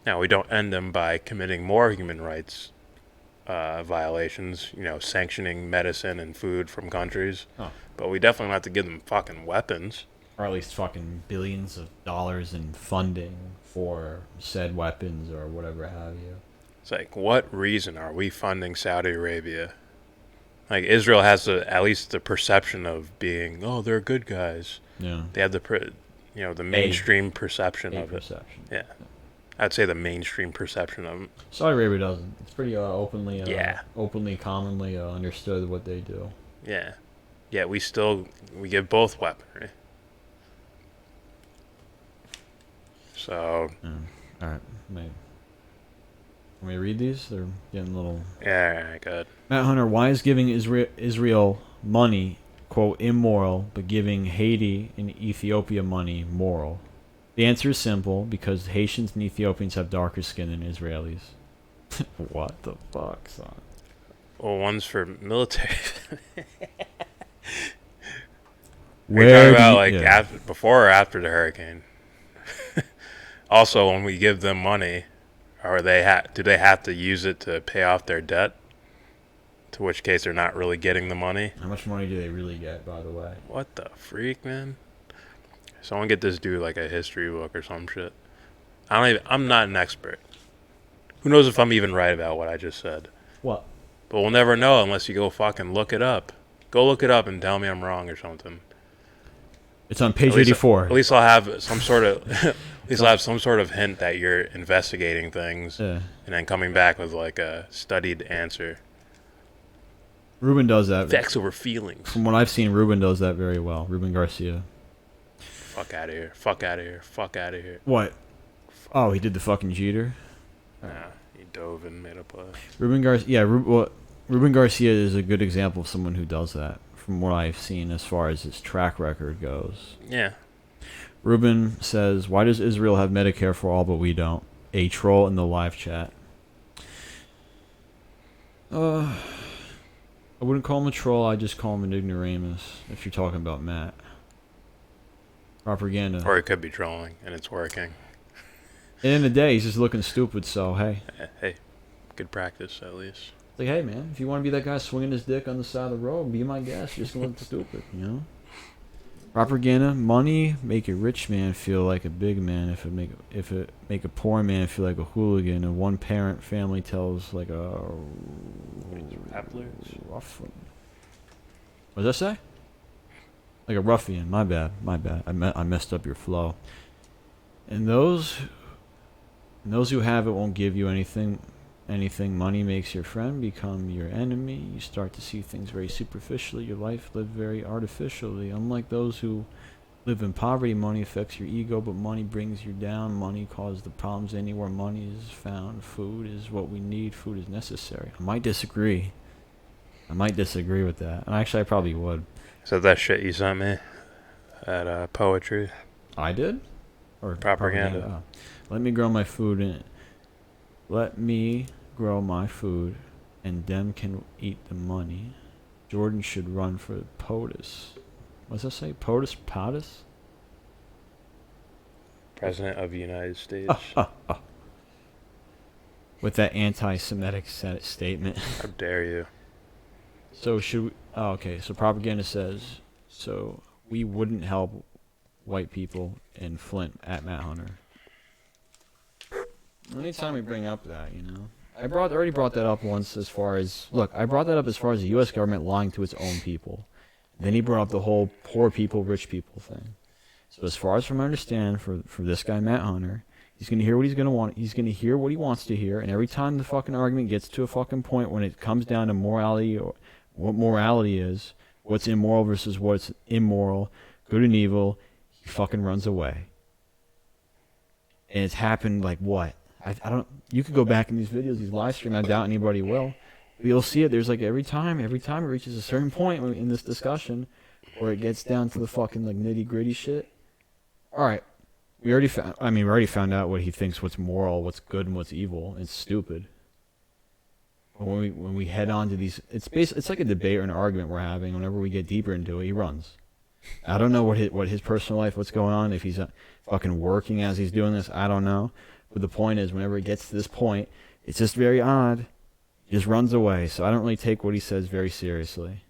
Now, we don't end them by committing more human rights violations, sanctioning medicine and food from countries. Oh. But we definitely don't have to give them fucking weapons. Or at least fucking billions of dollars in funding for said weapons or whatever have you. It's like, what reason are we funding Saudi Arabia? Like, Israel has at least the perception of being, oh, they're good guys. Yeah. They have the mainstream perception of it. Perception. Yeah. I'd say the mainstream perception of them. Saudi Arabia doesn't. It's pretty openly, commonly understood what they do. Yeah. Yeah, we give both weaponry. So. All right, mate. Can we read these? They're getting a little. Yeah, good. Matt Hunter, why is giving Israel money, quote, immoral, but giving Haiti and Ethiopia money moral? The answer is simple, because Haitians and Ethiopians have darker skin than Israelis. What the fuck, son? Well, one's for military. Where about before or after the hurricane? Also, when we give them money, do they have to use it to pay off their debt? To which case they're not really getting the money. How much money do they really get, by the way? What the freak, man? Someone get this dude like a history book or some shit. I'm not an expert. Who knows if I'm even right about what I just said? What? But we'll never know unless you go fucking look it up. Go look it up and tell me I'm wrong or something. It's on page 84. At least I'll have some sort of hint that you're investigating things, yeah, and then coming back with like a studied answer. Ruben does that. Facts over feelings. From what I've seen, Ruben does that very well. Ruben Garcia. Fuck out of here. Fuck out of here. Fuck out of here. What? Oh, he did the fucking Jeter? Nah, he dove and made a play. Ruben Garcia is a good example of someone who does that, from what I've seen as far as his track record goes. Yeah. Ruben says, why does Israel have Medicare for all but we don't? A troll in the live chat. I wouldn't call him a troll, I'd just call him an ignoramus, if you're talking about Matt. Propaganda. Or it could be trolling, and it's working. At the end of the day, he's just looking stupid, so hey. Hey, good practice, at least. It's like, hey, man, if you want to be that guy swinging his dick on the side of the road, be my guest. You're just going to look stupid, you know? Propaganda. Money make a rich man feel like a big man. If it make a poor man feel like a hooligan. A one-parent family tells like a rough. What does that say? Like a ruffian. My bad. I messed up your flow. And those who have it won't give you anything. Money makes your friend become your enemy. You start to see things very superficially. Your life lived very artificially. Unlike those who live in poverty, money affects your ego, but money brings you down. Money causes the problems anywhere money is found. Food is what we need. Food is necessary. I might disagree with that. And actually, I probably would. So that shit you sent me at poetry? I did? Or propaganda? Oh. Let me grow my food in it. Let me grow my food, and them can eat the money. Jordan should run for POTUS. What does that say? POTUS? President of the United States. With that anti-Semitic statement. How dare you? So should we... Oh, okay. So propaganda says, so we wouldn't help white people in Flint at Matt Hunter. Anytime we bring up that, you know, I already brought that up once as far as I brought that up as far as the U.S. government lying to its own people. Then he brought up the whole poor people, rich people thing. So as far as from I understand, for this guy Matt Hunter, he's gonna hear what he's gonna want. He's gonna hear what he wants to hear, and every time the fucking argument gets to a fucking point when it comes down to morality or what morality is, what's immoral versus what's immoral, good and evil, he fucking runs away. And it's happened like what? I don't. You could go back in these videos, these live streams. I doubt anybody will. But you'll see it. There's like every time it reaches a certain point in this discussion where it gets down to the fucking like nitty gritty shit. All right, we already found out what he thinks, what's moral, what's good, and what's evil. It's stupid. But when we head on to these, it's like a debate or an argument we're having. Whenever we get deeper into it, he runs. I don't know what his personal life, what's going on. If he's fucking working as he's doing this, I don't know. But the point is, whenever it gets to this point, it's just very odd. He just runs away, so I don't really take what he says very seriously.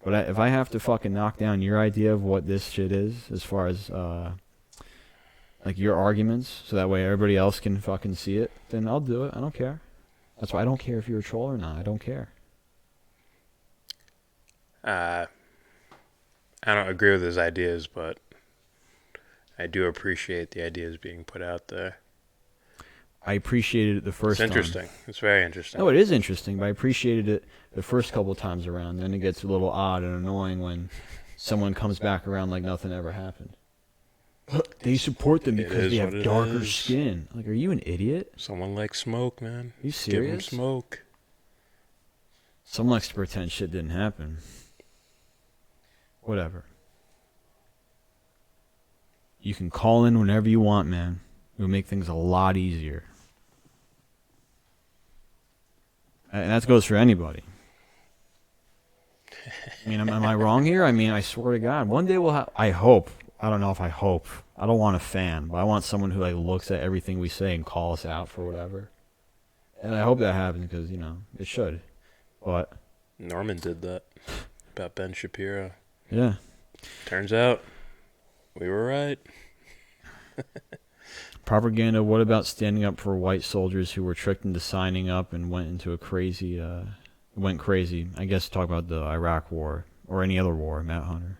But if I have to fucking knock down your idea of what this shit is, as far as, like, your arguments, so that way everybody else can fucking see it, then I'll do it. I don't care. That's why I don't care if you're a troll or not. I don't care. I don't agree with his ideas, but I do appreciate the ideas being put out there. I appreciated it the first time. It's interesting. It's very interesting. No, it is interesting, but I appreciated it the first couple times around. Then it gets a little odd and annoying when someone comes back around like nothing ever happened. They support them because they have darker skin. Like, are you an idiot? Someone likes smoke, man. Are you serious? Give them smoke. Someone likes to pretend shit didn't happen. Whatever. You can call in whenever you want, man. It'll make things a lot easier. And that goes for anybody. I mean, am I wrong here? I mean, I swear to God, one day we'll have... I hope. I don't know if I hope. I don't want a fan, but I want someone who like looks at everything we say and calls us out for whatever. And I hope that happens because, you know, it should. But... Norman did that. About Ben Shapiro. Yeah. Turns out, we were right. Propaganda, what about standing up for white soldiers who were tricked into signing up and went into a crazy, went crazy? I guess talk about the Iraq war or any other war, Matt Hunter.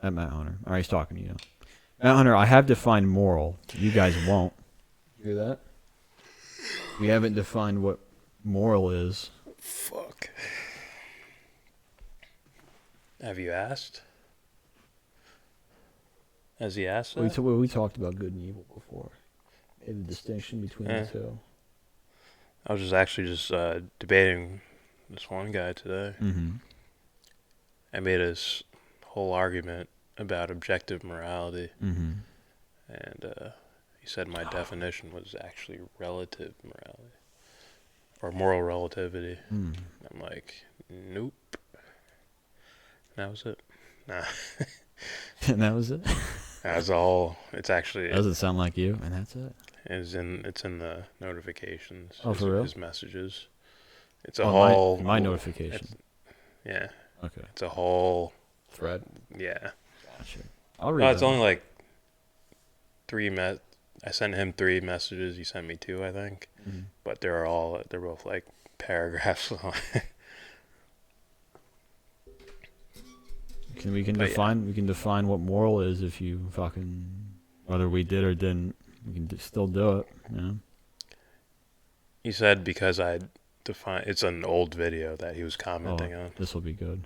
Matt Hunter. All right, he's talking to you. Matt Hunter, I have defined moral. You guys won't. Hear that? We haven't defined what moral is. Fuck. Have you asked? Has he asked that? We talked about good and evil before. Made the distinction between the two. I was actually debating this one guy today. Mm-hmm. I made his whole argument about objective morality. Mm-hmm. And he said my definition was actually relative morality. Or moral relativity. Mm. I'm like, nope. That was it. Nah. And that was it? As a whole, it's actually... Doesn't sound like you, and that's it. It's in the notifications. Oh, for real? His messages. It's a whole... My notification. Yeah. Okay. It's a whole... Thread? Yeah. Gotcha. I'll read it's only like 3 I sent him 3 messages. He sent me 2, I think. Mm-hmm. But they're both like paragraphs long. We can define what moral is if you fucking, whether we did or didn't, we can still do it, you know? He said because I define, it's an old video that he was commenting on. This will be good.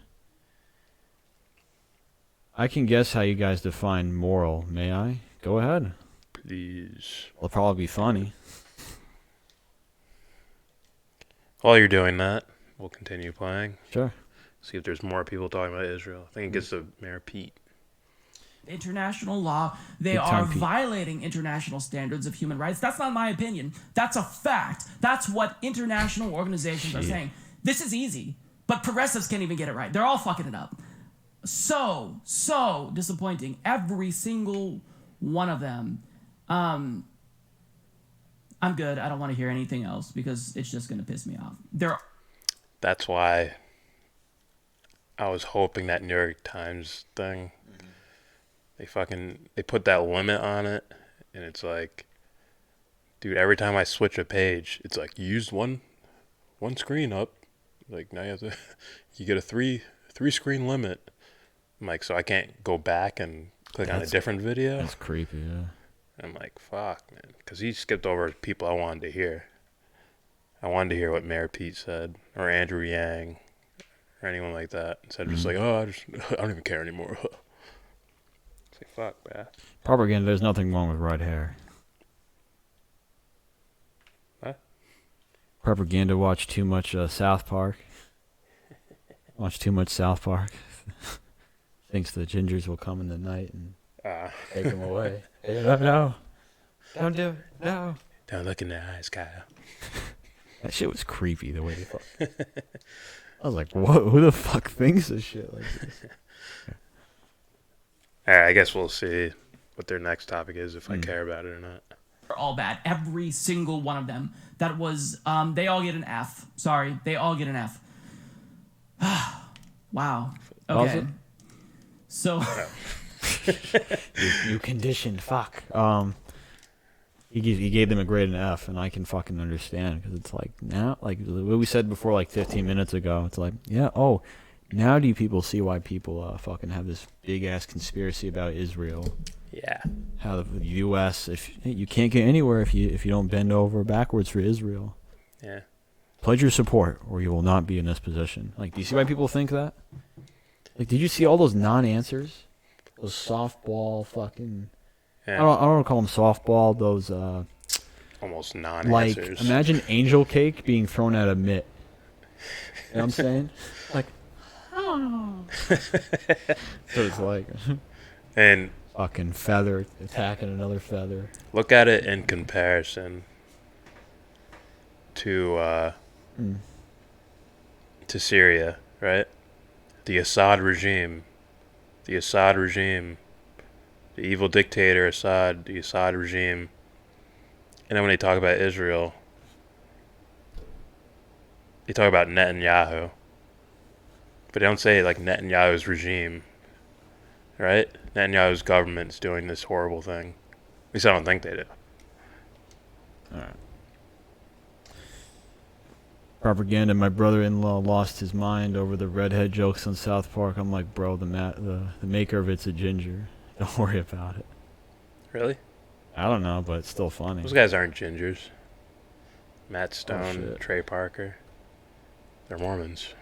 I can guess how you guys define moral, may I? Go ahead. Please. It'll probably be funny. While you're doing that, we'll continue playing. Sure. See if there's more people talking about Israel. I think it gets to Mayor Pete. International law, they are violating international standards of human rights. That's not my opinion. That's a fact. That's what international organizations are saying. This is easy, but progressives can't even get it right. They're all fucking it up. So disappointing. Every single one of them. I'm good. I don't want to hear anything else because it's just going to piss me off. That's why I was hoping that New York Times thing, they put that limit on it, and it's like, dude, every time I switch a page, it's like, you used one screen up, like now you get a three screen limit. I'm like, so I can't go back and click on a different video? That's creepy, yeah. I'm like, fuck, man, because he skipped over people I wanted to hear. I wanted to hear what Mayor Pete said, or Andrew Yang, or anyone like that. Instead of just like, I don't even care anymore. It's like, fuck, man. Propaganda, there's nothing wrong with red hair. What? Propaganda, watch too much South Park. Watch too much South Park. Thinks the gingers will come in the night and take them away. No. Don't do it. No. Don't look in their eyes, Kyle. That shit was creepy the way they fuck. I was like, what? Who the fuck thinks of shit like this? Alright, I guess we'll see what their next topic is if I care about it or not. all bad. Every single one of them. That was, they all get an F. Sorry, they all get an F. Wow. Okay. So. you conditioned. Fuck. He gave them a grade an F, and I can fucking understand because it's like now, like what we said before, like 15 minutes ago. It's like, yeah, oh, now do people see why people fucking have this big ass conspiracy about Israel? Yeah. How the U.S. You can't get anywhere if you don't bend over backwards for Israel. Yeah. Pledge your support, or you will not be in this position. Like, do you see why people think that? Like, did you see all those non-answers? Those softball fucking. Yeah. I don't want to call them softball. Those almost non-answers. Like, imagine angel cake being thrown at a mitt. You know what I'm saying? Like, oh. So it's like, and fucking feather attacking another feather. Look at it in comparison to Syria, right? The Assad regime. The evil dictator Assad, the Assad regime. And then when they talk about Israel, they talk about Netanyahu. But they don't say, like, Netanyahu's regime. Right? Netanyahu's government's doing this horrible thing. At least I don't think they do. Alright. Propaganda. My brother-in-law lost his mind over the redhead jokes on South Park. I'm like, bro, the maker of it's a ginger. Don't worry about it. Really? I don't know, but it's still funny. Those guys aren't gingers. Matt Stone, Trey Parker. They're Mormons.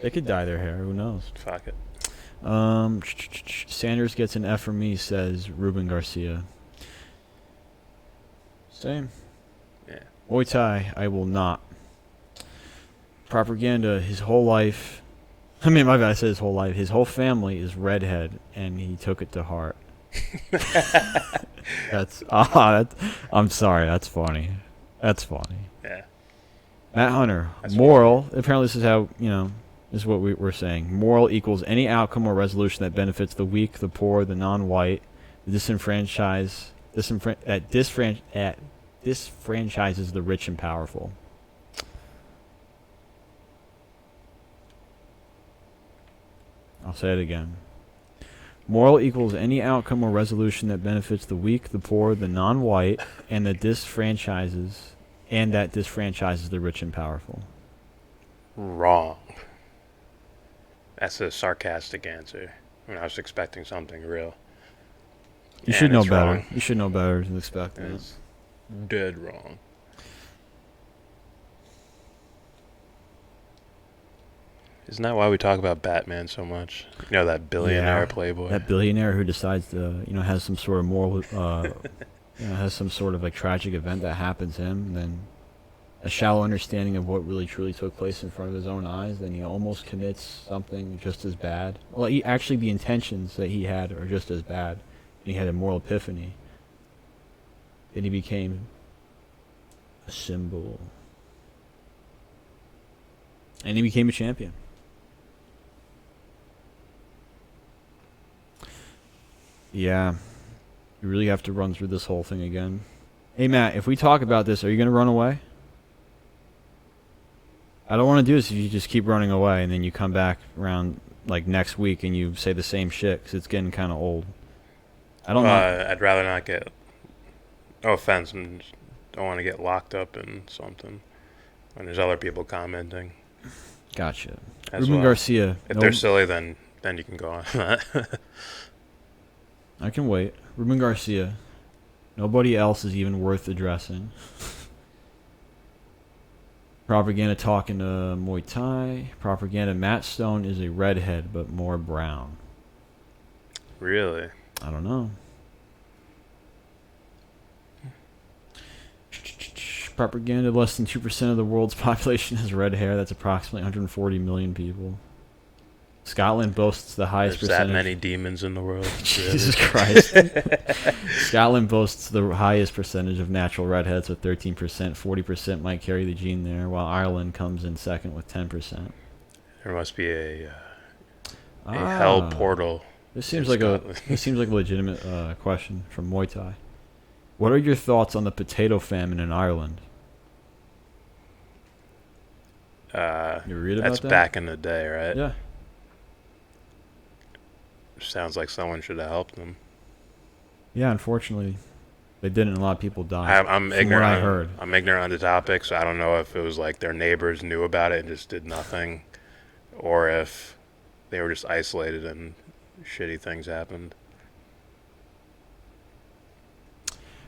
They could dye their hair. Who knows? Fuck it. Sanders gets an F from me, says Ruben Garcia. Same. Yeah. Muay Thai, I will not. Propaganda, his whole life. I mean, my bad, I said his whole life. His whole family is redhead, and he took it to heart. I'm sorry, that's funny. That's funny. Yeah. Matt Hunter, That's moral. Apparently, this is how, this is what we're saying. Moral equals any outcome or resolution that benefits the weak, the poor, the non-white, the disenfranchised, disfranchises the rich and powerful. I'll say it again. Moral equals any outcome or resolution that benefits the weak, the poor, the non-white, and that disfranchises the rich and powerful. Wrong. That's a sarcastic answer. I mean, I was expecting something real. You should know better. Wrong. You should know better than expecting it. It's dead wrong. Isn't that why we talk about Batman so much? You know, that billionaire playboy. That billionaire who decides to, has some sort of moral, has some sort of like tragic event that happens to him, and then a shallow understanding of what really truly took place in front of his own eyes, then he almost commits something just as bad. Well, actually the intentions that he had are just as bad, and he had a moral epiphany. Then he became a symbol. And he became a champion. Yeah. You really have to run through this whole thing again. Hey, Matt, if we talk about this, are you going to run away? I don't want to do this if you just keep running away and then you come back around like next week and you say the same shit because it's getting kind of old. I don't know. I'd rather not get... No offense, I don't want to get locked up in something when there's other people commenting. Gotcha. Ruben Garcia. If they're silly, then you can go on that. I can wait. Ruben Garcia. Nobody else is even worth addressing. Propaganda talking to Muay Thai. Propaganda Matt Stone is a redhead, but more brown. Really? I don't know. Propaganda, less than 2% of the world's population has red hair. That's approximately 140 million people. Scotland boasts the highest percentage. There's that many demons in the world. Jesus Christ. Scotland boasts the highest percentage of natural redheads with 13%. 40% might carry the gene there, while Ireland comes in second with 10%. There must be a hell portal. This seems like a legitimate question from Muay Thai. What are your thoughts on the potato famine in Ireland? You read about That's that? back in the day, right? Yeah. Sounds like someone should have helped them. Yeah, unfortunately, they didn't. A lot of people died. I'm from ignorant. what I heard. I'm ignorant on the topic, so I don't know if it was like their neighbors knew about it and just did nothing, or if they were just isolated and shitty things happened.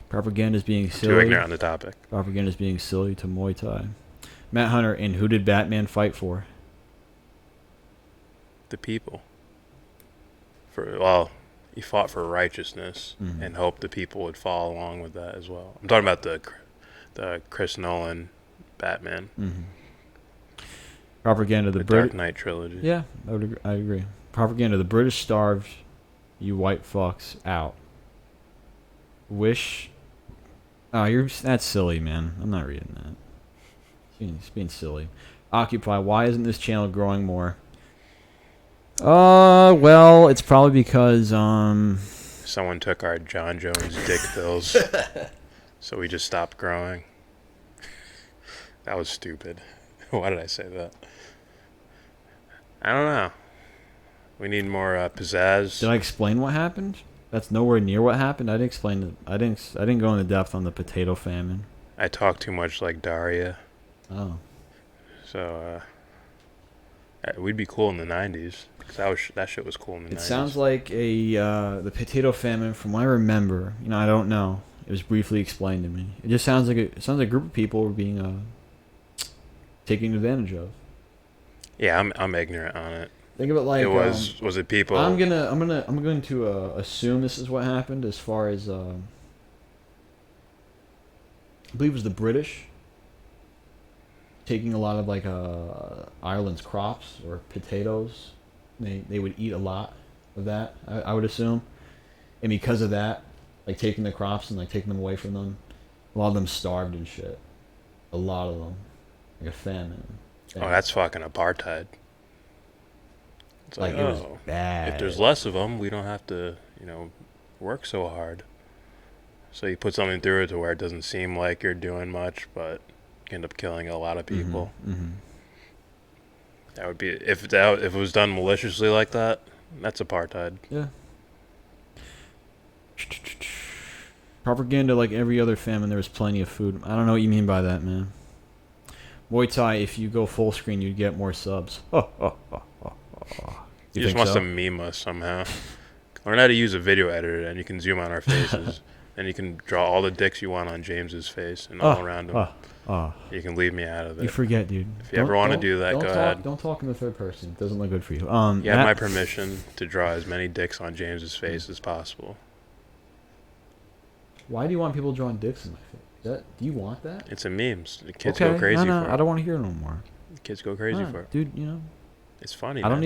Propaganda is being silly. Too ignorant on the topic. Propaganda is being silly to Muay Thai. Matt Hunter, and who did Batman fight for? The people. Well, he fought for righteousness and hoped the people would follow along with that as well. I'm talking about the Chris Nolan Batman. Propaganda. The Dark Knight trilogy. Yeah, I agree. Propaganda. The British starved you white fucks out. Wish. Oh, that's silly, man. I'm not reading that. It's being silly. Occupy. Why isn't this channel growing more? Well, it's probably because someone took our John Jones dick pills, so we just stopped growing. That was stupid. Why did I say that? I don't know. We need more pizzazz. Did I explain what happened? That's nowhere near what happened. I didn't explain it. I didn't go into depth on the potato famine. I talk too much like Daria. Oh. So we'd be cool in the 90s. Cause that shit was cool in the 90s. It sounds like the potato famine, from what I remember. I don't know. It was briefly explained to me. It just sounds like a group of people were being taken advantage of. Yeah, I'm ignorant on it. Think of it like it was it people? I'm going to assume this is what happened as far as I believe it was the British taking a lot of like Ireland's crops or potatoes. They would eat a lot of that, I would assume, and because of that, like taking the crops and like taking them away from them, a lot of them starved and shit. A lot of them, like a famine. Oh, that's fucking apartheid. It's like, it was bad. If there's less of them, we don't have to, work so hard. So you put something through it to where it doesn't seem like you're doing much, but you end up killing a lot of people. That would be if it was done maliciously like that. That's apartheid. Yeah. Propaganda, like every other famine, there was plenty of food. I don't know what you mean by that, man. Muay Thai, if you go full screen, you'd get more subs. You just must have meme us somehow. Learn how to use a video editor, and you can zoom on our faces. And you can draw all the dicks you want on James's face and all around him. You can leave me out of it. You forget, dude. If you ever want to do that, go ahead. Don't talk in the third person. It doesn't look good for you. You have my permission to draw as many dicks on James's face as possible. Why do you want people drawing dicks in my face? Do you want that? It's a meme. The kids go crazy for it. I don't want to hear it no more. The kids go crazy for it. Dude, it's funny. I don't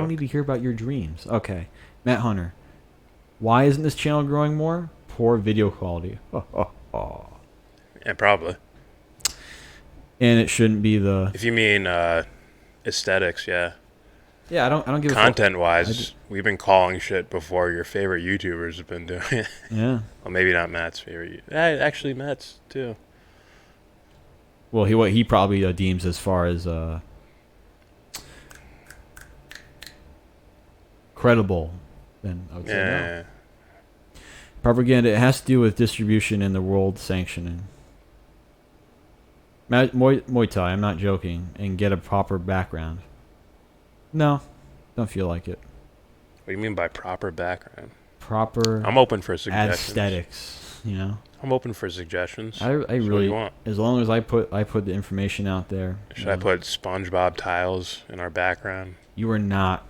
need to hear about your dreams. Okay. Matt Hunter. Why isn't this channel growing more? Poor video quality. Yeah, probably. And it shouldn't be the. If you mean aesthetics, yeah. Yeah, I don't give a content-wise, we've been calling shit before your favorite YouTubers have been doing it. Yeah. Well, maybe not Matt's favorite. Actually, Matt's too. Well, what he probably deems as far as credible, then I would say no. Propaganda, it has to do with distribution and the world sanctioning. Muay Thai, I'm not joking, and get a proper background. No, don't feel like it. What do you mean by proper background? Proper. I'm open for suggestions. Aesthetics, I'm open for suggestions. I really, what do you want? As long as I put the information out there. Should I put SpongeBob tiles in our background? You are not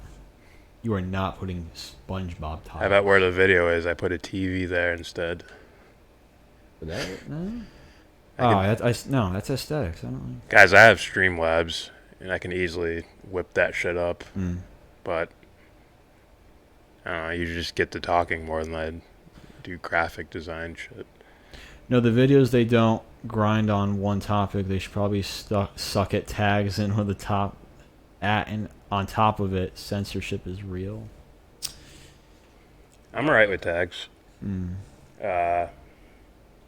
putting SpongeBob tiles. How about where the video is? I put a TV there instead. No. That's aesthetics. I don't. Guys, I have Streamlabs, and I can easily whip that shit up. But I don't know. You just get to talking more than I do graphic design shit. No, the videos, they don't grind on one topic. They should probably suck at tags in with the top and on top of it, censorship is real. I'm alright with tags.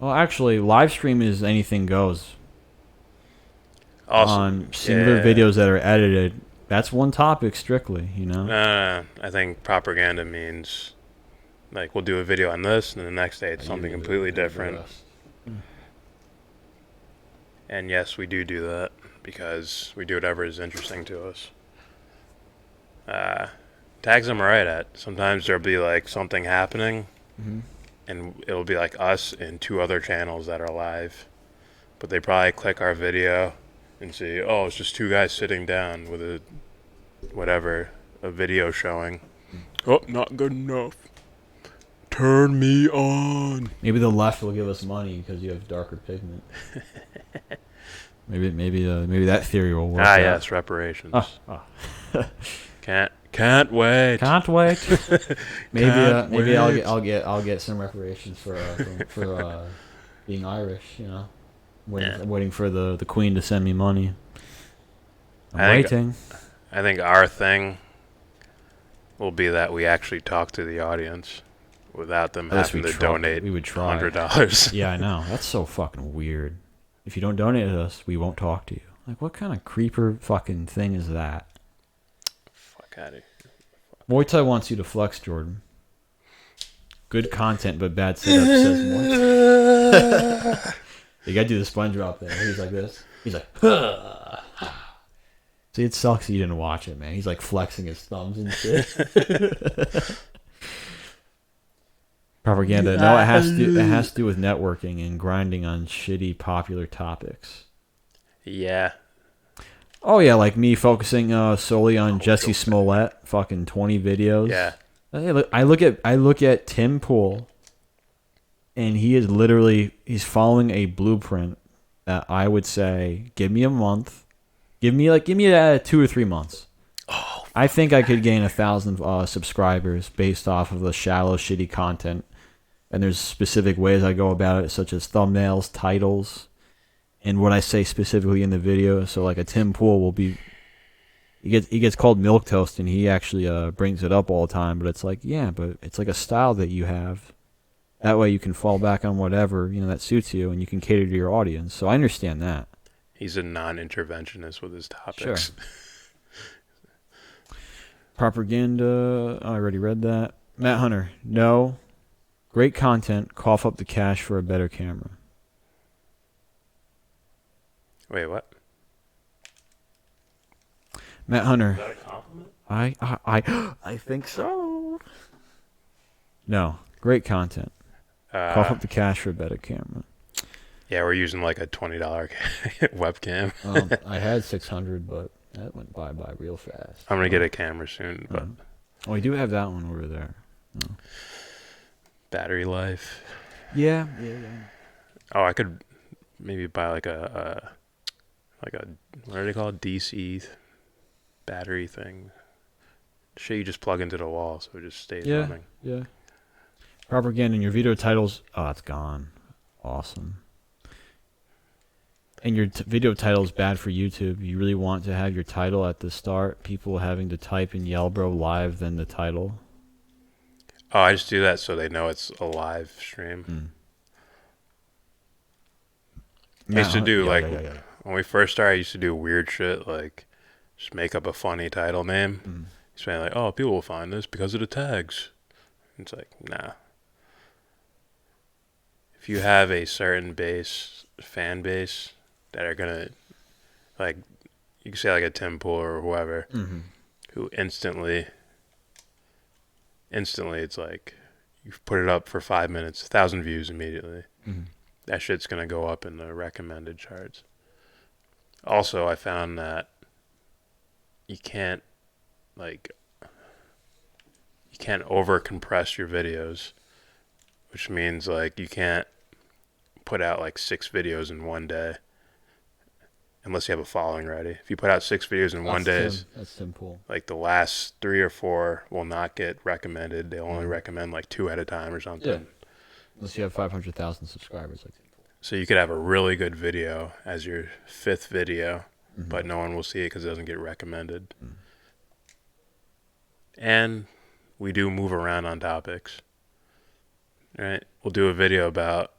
Well, actually, live stream is anything goes. Also, on singular videos that are edited, that's one topic strictly, you know? I think propaganda means, like, we'll do a video on this, and the next day it's something completely different. And yes, we do that because we do whatever is interesting to us. Tags I'm right at. Sometimes there'll be, like, something happening, and it'll be, like, us and 2 other channels that are live. But they probably click our video and see, oh, it's just 2 guys sitting down with a video showing. Oh, not good enough. Turn me on. Maybe the left will give us money because you have darker pigment. maybe that theory will work. Yes, reparations. Can't wait. Can't wait. maybe wait. I'll get some reparations for being Irish, you know. Waiting for the Queen to send me money. I'm waiting. I think our thing will be that we actually talk to the audience without them having to donate. We would try $100. Yeah, I know. That's so fucking weird. If you don't donate to us, we won't talk to you. Like, what kind of creeper fucking thing is that? Fuck out of here. Muay Thai wants you to flex, Jordan. Good content, but bad setup, says Muay Thai. You gotta do the SpongeBob thing. He's like this. He's like, see, it sucks that you didn't watch it, man. He's like flexing his thumbs and shit. Propaganda. No, it has to do with networking and grinding on shitty popular topics. Yeah. Oh yeah, like me focusing solely on Jesse Smollett, fucking 20 videos. Yeah. I look at Tim Pool. And he is he's following a blueprint that I would say, give me a month. Give me 2 or 3 months. Oh. I think I could gain 1,000 subscribers based off of the shallow, shitty content. And there's specific ways I go about it, such as thumbnails, titles, and what I say specifically in the video. So like a Tim Pool will be, he gets called Milk Toast, and he actually brings it up all the time. But it's like, yeah, but it's like a style that you have. That way you can fall back on whatever, you know, that suits you, and you can cater to your audience. So I understand that. He's a non-interventionist with his topics. Sure. Propaganda, I already read that. Matt Hunter, no. Great content, cough up the cash for a better camera. Wait, what? Matt Hunter. Is that a compliment? I think so. No, great content. Cough up the cash for a better camera. Yeah, we're using like a $20 webcam. I had $600, but that went by real fast. I'm gonna get a camera soon, but we do have that one over there. Battery life. Yeah. Oh, I could maybe buy like a what do they call it? DC battery thing. Shit, you just plug into the wall, so it just stays running. Yeah. Propaganda in your video titles. Oh, it's gone. Awesome. And your video title is bad for YouTube. You really want to have your title at the start. People having to type in YellBRo live, then the title. Oh, I just do that so they know it's a live stream. I used to do when we first started. I used to do weird shit like just make up a funny title name. Saying like, oh, people will find this because of the tags. It's like, nah. If you have a certain fan base that are gonna, like, you can say like a Tim Pool or whoever, who instantly it's like, you put it up for 5 minutes, 1,000 views immediately. That shit's gonna go up in the recommended charts. Also, I found that you can't over compress your videos, which means like you can't put out like 6 videos in one day unless you have a following ready. If you put out 6 videos in one day, that's simple. Like the last 3 or 4 will not get recommended. They'll only recommend like 2 at a time or something. Yeah. Unless you have 500,000 subscribers. So you could have a really good video as your 5th video, but no one will see it because it doesn't get recommended. And we do move around on topics. Right? We'll do a video about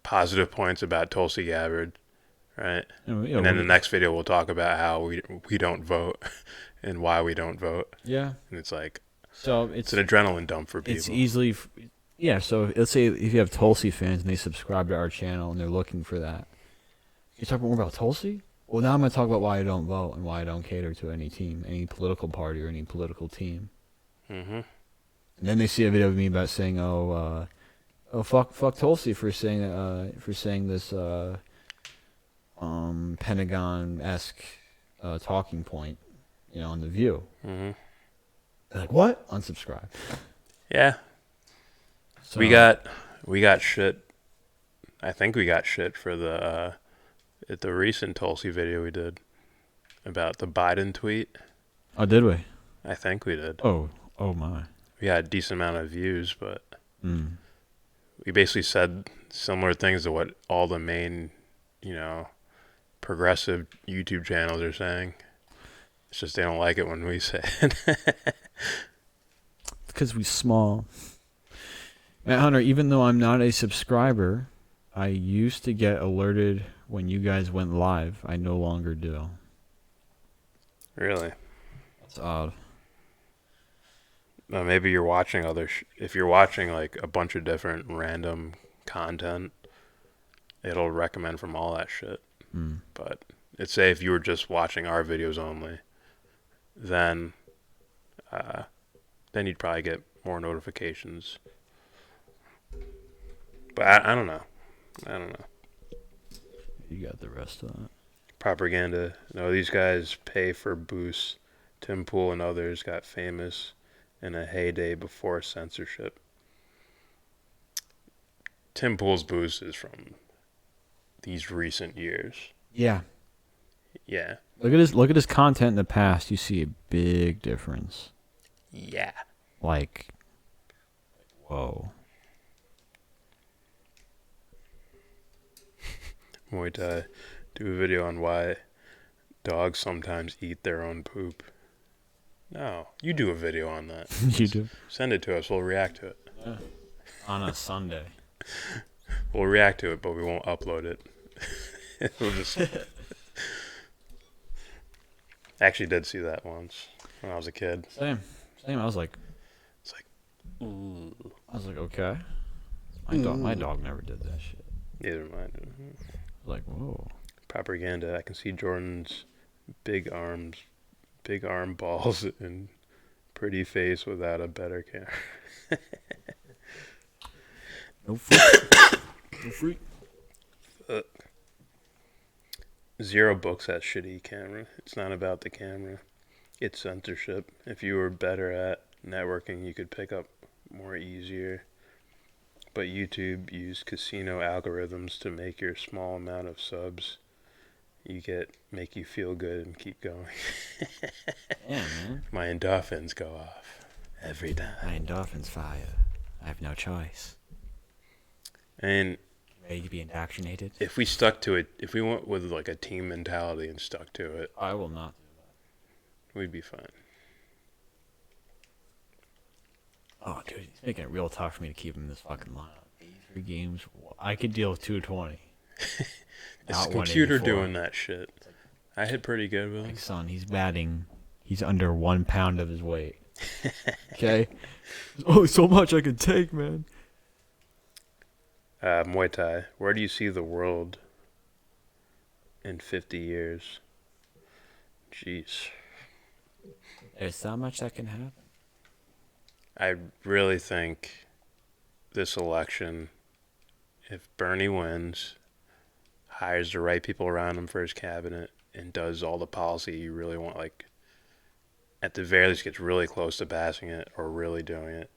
positive points about Tulsi Gabbard, right? Yeah, and then the next video we'll talk about how we don't vote and why we don't vote. Yeah. And it's like, so it's an adrenaline dump for people. It's easily, yeah. So let's say if you have Tulsi fans and they subscribe to our channel and they're looking for that, you talk more about Tulsi. Well, now I'm going to talk about why I don't vote and why I don't cater to any team, any political party or any political team. Mm-hmm. And then they see a video of me about saying, "Oh, fuck Tulsi for saying this Pentagon-esque talking point, on The View." Mm-hmm. They're like, what? Unsubscribe. Yeah. So, We got shit. I think we got shit for the recent Tulsi video we did about the Biden tweet. Oh, did we? I think we did. Oh my. We had a decent amount of views, but we basically said similar things to what all the main, progressive YouTube channels are saying. It's just they don't like it when we say it. Because we small. Matt Hunter, even though I'm not a subscriber, I used to get alerted when you guys went live. I no longer do. Really? That's odd. Maybe you're watching if you're watching like a bunch of different random content, it'll recommend from all that shit. But let's say if you were just watching our videos only, then you'd probably get more notifications. But I don't know. You got the rest of that. Propaganda. No, these guys pay for boosts. Tim Pool and others got famous in a heyday before censorship. Tim Pool's boost is from these recent years. Yeah. Yeah. Look at his content in the past. You see a big difference. Yeah. Like, whoa. Muay Thai. Do a video on why dogs sometimes eat their own poop. No, you do a video on that. You do. Send it to us. We'll react to it. Yeah. On a Sunday. We'll react to it, but we won't upload it. We'll just. I actually did see that once when I was a kid. Same. I was like, it's like, ooh. I was like, okay. My dog never did that shit. Neither mine. Like, whoa. Propaganda. I can see Jordan's big arm balls and pretty face without a better camera. No freak. No freak. Zero Books has shitty camera. It's not about the camera. It's censorship. If you were better at networking, you could pick up more easier. But YouTube used casino algorithms to make your small amount of subs make you feel good and keep going. Yeah, man. My endorphins go off every time. My endorphins fire. I have no choice. And ready to be indoctrinated? If we stuck to it, if we went with like a team mentality and stuck to it, I will not do that. We'd be fine. Oh, dude, he's making it real tough for me to keep him in this fucking lineup. 83 games. I could deal with 220. It's the computer doing that shit. I hit pretty good with him. Like, son, he's under 1 pound of his weight. Okay? Oh, so much I could take, man. Muay Thai. Where do you see the world in 50 years? Jeez. There's so much that can happen. I really think this election, if Bernie wins, hires the right people around him for his cabinet, and does all the policy you really want, like, at the very least gets really close to passing it or really doing it,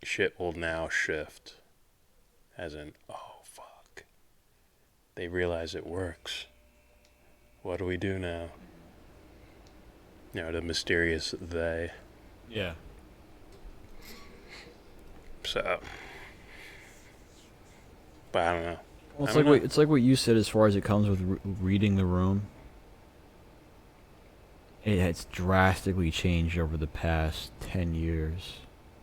shit will now shift. As in, oh, fuck. They realize it works. What do we do now? The mysterious they. Yeah. So, but I don't know. Well, it's like what you said as far as it comes with reading the room. It has drastically changed over the past 10 years.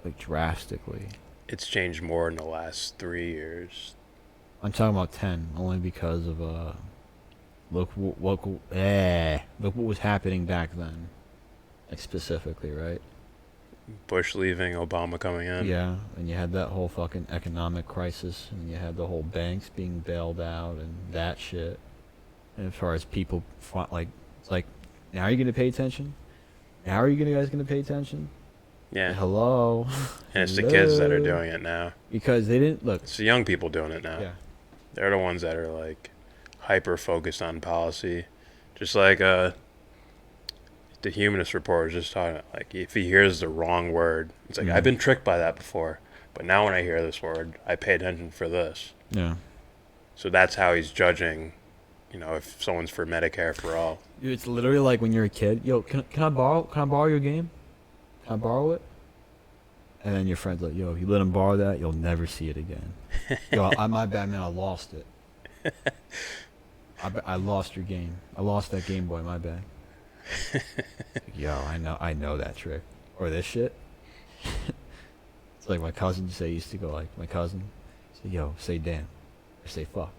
Like, drastically. it's changed more in the last 3 years. I'm talking about 10, only because of look what was happening back then, like specifically, right? Bush leaving, Obama coming in. Yeah, and you had that whole fucking economic crisis, and you had the whole banks being bailed out and that shit. And as far as people, like, it's like, now are you gonna pay attention? Now are you guys gonna pay attention? Yeah. Hello. And it's the kids that are doing it now. Because they didn't look. It's the young people doing it now. Yeah. They're the ones that are like hyper focused on policy, just like the Humanist Report was just talking about, like, if he hears the wrong word, it's like, I've been tricked by that before, but now when I hear this word, I pay attention for this. Yeah. So that's how he's judging, you know, if someone's for Medicare for all. Dude, it's literally like when you're a kid. Yo, can I borrow your game? Can I borrow it? And then your friend's like, yo, if you let him borrow that, you'll never see it again. Yo, my bad, man, I lost it. I lost your game. I lost that Game Boy, my bad. Yo, I know that trick. Or this shit. It's like my cousin used to go like, my cousin say, yo, say damn. Or say fuck.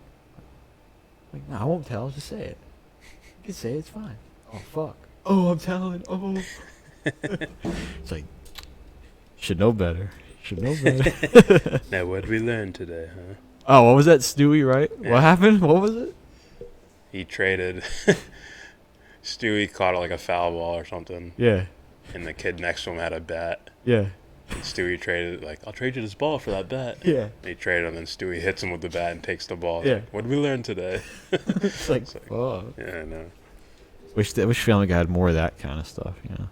I'm like, no, I won't tell, just say it. You can say it, it's fine. Oh, fuck. Oh, I'm telling. Oh. It's like, should know better. Should know better. Now, what did we learn today, huh? Oh, what was that, Stewie, right? Yeah. What happened? What was it? He traded. Stewie caught like a foul ball or something. Yeah. And the kid next to him had a bat. Yeah. And Stewie traded, like, I'll trade you this ball for that bat. Yeah. And he traded him, and Stewie hits him with the bat and takes the ball. Yeah. Like, what did we learn today? It's like, fuck. Yeah, I know. Wish Family Guy had more of that kind of stuff, you know.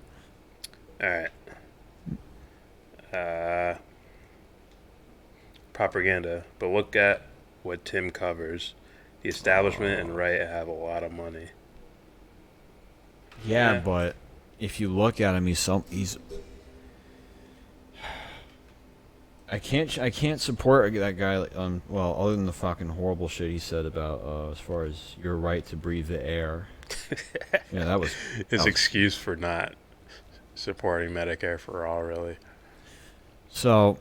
Alright. Propaganda. But look at what Tim covers. The establishment and right have a lot of money. Yeah, but if you look at him, he's I can't support that guy. Well, other than the fucking horrible shit he said about as far as your right to breathe the air. Yeah, that was his excuse for not supporting Medicare for all, really. So,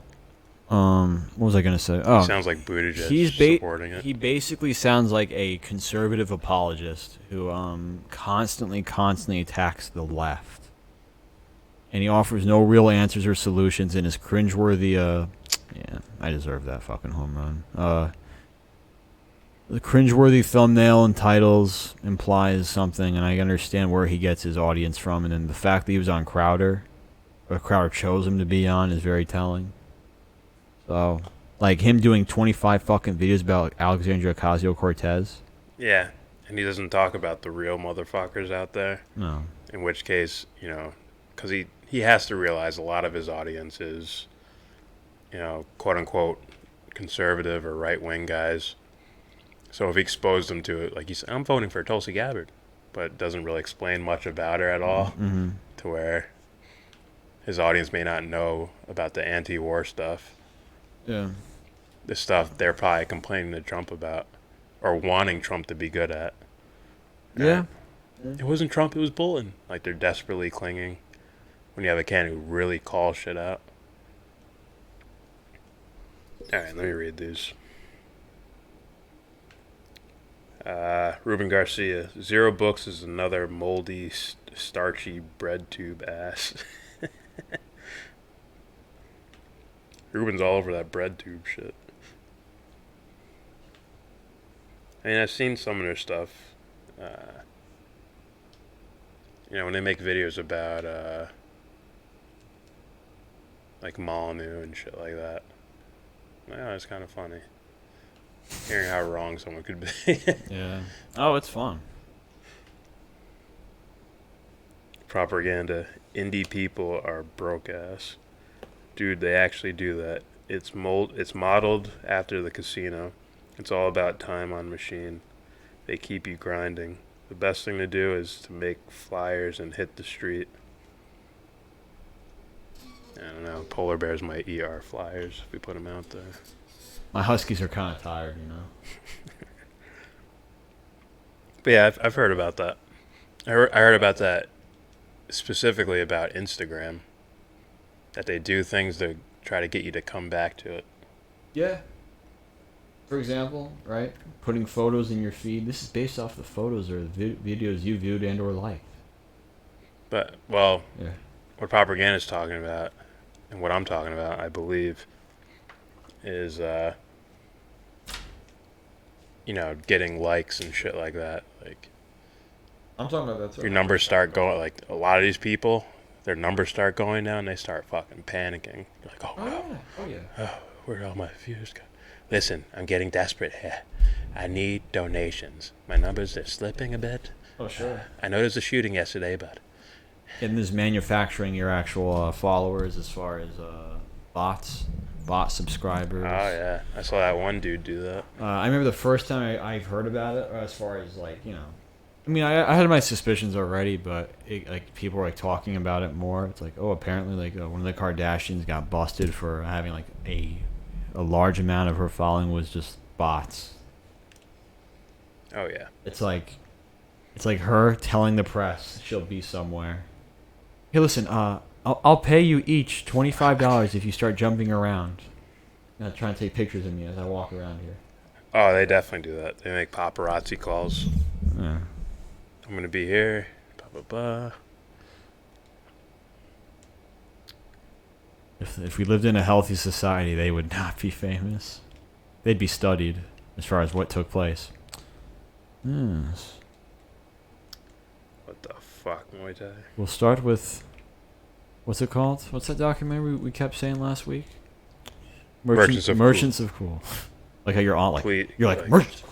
what was I gonna say? Oh, sounds like Buttigieg supporting it. He basically sounds like a conservative apologist who constantly attacks the left, and he offers no real answers or solutions in his cringeworthy. Yeah, I deserve that fucking home run. The cringeworthy thumbnail and titles implies something, and I understand where he gets his audience from, and then the fact that he was on Crowder, or Crowder chose him to be on, is very telling. So, like him doing 25 fucking videos about Alexandria Ocasio-Cortez. Yeah, and he doesn't talk about the real motherfuckers out there. No. In which case, you know, because he has to realize a lot of his audience is, you know, quote unquote conservative or right wing guys. So if he exposed them to it, like he said, I'm voting for Tulsi Gabbard, but doesn't really explain much about her at all, to where his audience may not know about the anti-war stuff. Yeah. The stuff they're probably complaining to Trump about, or wanting Trump to be good at. Yeah. It wasn't Trump, it was Bolton. Like, they're desperately clinging when you have a candidate who really calls shit out. Alright, let me read these. Ruben Garcia. 0 books is another moldy, starchy bread tube ass. Ruben's all over that bread tube shit. I mean, I've seen some of their stuff. You know, when they make videos about, like Molyneux and shit like that. Yeah, it's kind of funny. Hearing how wrong someone could be. Yeah. Oh, it's fun. Propaganda. Indie people are broke ass. Dude, they actually do that. It's modeled after the casino. It's all about time on machine. They keep you grinding. The best thing to do is to make flyers and hit the street. I don't know. Polar bears might eat our flyers if we put them out there. My huskies are kind of tired, you know. But yeah, I've heard about that. I heard about that specifically about Instagram. That they do things to try to get you to come back to it. Yeah. For example, right? Putting photos in your feed. This is based off the photos or the videos you viewed and or liked. But, well, yeah. What propaganda is talking about, and what I'm talking about, I believe, is, you know, getting likes and shit like that. Like, I'm talking about that too. Your numbers start going, like, a lot of these people, their numbers start going down, they start fucking panicking. They're like, oh, wow. Yeah. Oh, yeah. Oh, where'd all my views go? Listen, I'm getting desperate here. I need donations. My numbers are slipping a bit. Oh, sure. I know there was a shooting yesterday, but... And this manufacturing your actual followers as far as bots, bot subscribers. Oh, yeah. I saw that one dude do that. I remember the first time I've heard about it, as far as, like, you know... I mean, I had my suspicions already, but like people were like talking about it more. It's like, oh, apparently like one of the Kardashians got busted for having like a large amount of her following was just bots. Oh yeah. It's like her telling the press she'll be somewhere. Hey, listen, I'll pay you each $25 if you start jumping around. I'm trying to take pictures of me as I walk around here. Oh, they definitely do that. They make paparazzi calls. Yeah. I'm gonna be here. Blah blah blah. If we lived in a healthy society, they would not be famous. They'd be studied as far as what took place. Yes. What the fuck, Muay Thai? We'll start with... What's it called? What's that documentary we kept saying last week? Merchants of Cool. Like how you're on, like... Please, you're like, Merchants.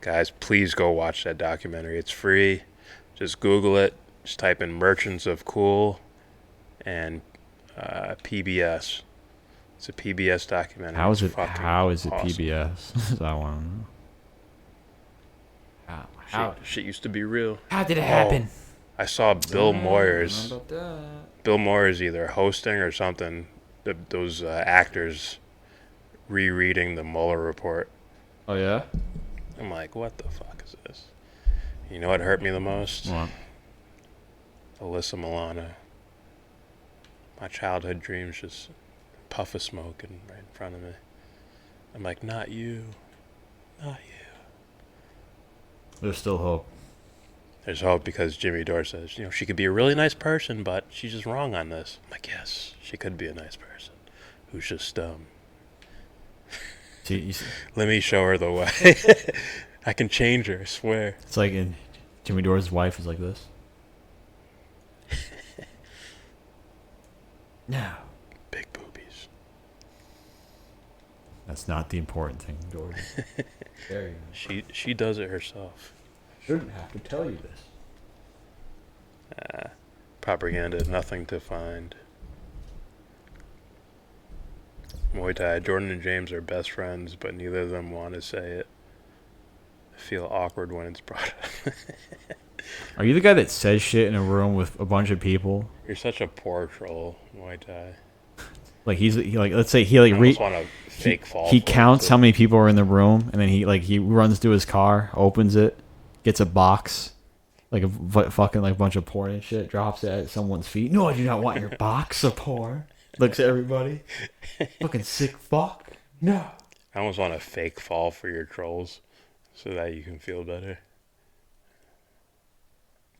Guys, please go watch that documentary. It's free. Just Google it. Just type in Merchants of Cool and PBS. It's a PBS documentary. How is it awesome. PBS? I want to know. How? Shit used to be real. How did it happen? I saw Bill Moyers. How about that? Bill Moyers either hosting or something. Those actors rereading the Mueller report. Oh, yeah? I'm like, what the fuck is this? You know what hurt me the most? What? Alyssa Milano. My childhood dreams just puff of smoke right in front of me. I'm like, not you. Not you. There's still hope. There's hope because Jimmy Dore says, you know, she could be a really nice person, but she's just wrong on this. I'm like, yes, she could be a nice person who's just dumb. Let me show her the way. I can change her, I swear. It's like in Jimmy Dore's wife is like this. No. Big boobies. That's not the important thing, Jordan. There you go. She does it herself. Shouldn't have to tell you this. Propaganda, nothing to find. Muay Thai, Jordan and James are best friends, but neither of them want to say it. I feel awkward when it's brought up. Are you the guy that says shit in a room with a bunch of people? You're such a poor troll, Muay Thai. Like let's say he like he counts how many people are in the room, and then he runs to his car, opens it, gets a box, like a fucking like bunch of porn and shit, drops it at someone's feet. No, I do not want your box of porn. Looks at everybody. Fucking sick fuck. No. I almost want a fake fall for your trolls so that you can feel better.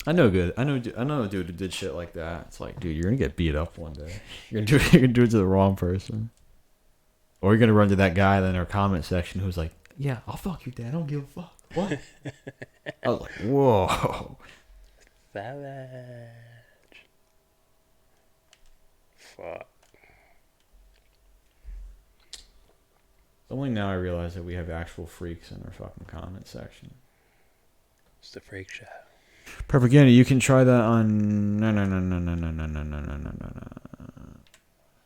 I know a dude who did shit like that. It's like, dude, you're gonna get beat up one day. You're gonna do it to the wrong person. Or you're gonna run to that guy in our comment section who's like, yeah, I'll fuck your dad. I don't give a fuck. What? I was like, whoa. Savage. Fuck. Only now I realize that we have actual freaks in our fucking comment section. It's the freak show. Propaganda, you can try that on... No.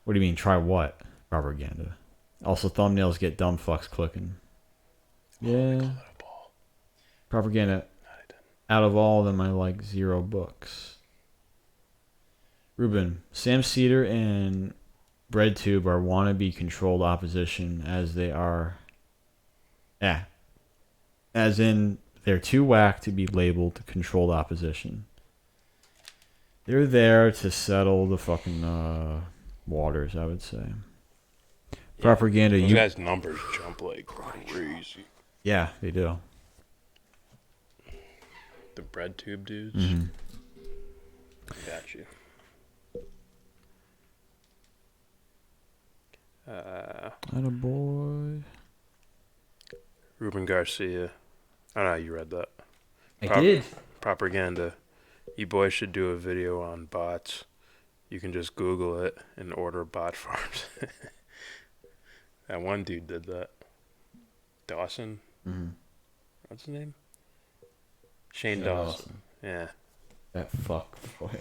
What do you mean, try what? Propaganda. Also, thumbnails get dumb fucks clicking. Yeah. Propaganda. Out of all of them, I like 0 books. Ruben, Sam Cedar and BreadTube are wannabe controlled opposition as they are... As in... They're too whack to be labeled controlled opposition. They're there to settle the fucking waters, I would say. Propaganda. Those You guys' numbers jump like crazy. Yeah, they do. The bread tube dudes. Mm-hmm. Got you. Attaboy. Ruben Garcia. I know you read that. I did. Propaganda. You boys should do a video on bots. You can just Google it and order bot farms. That one dude did that. Dawson? Mm-hmm. What's his name? Shane Dawson. Yeah. That fuck boy.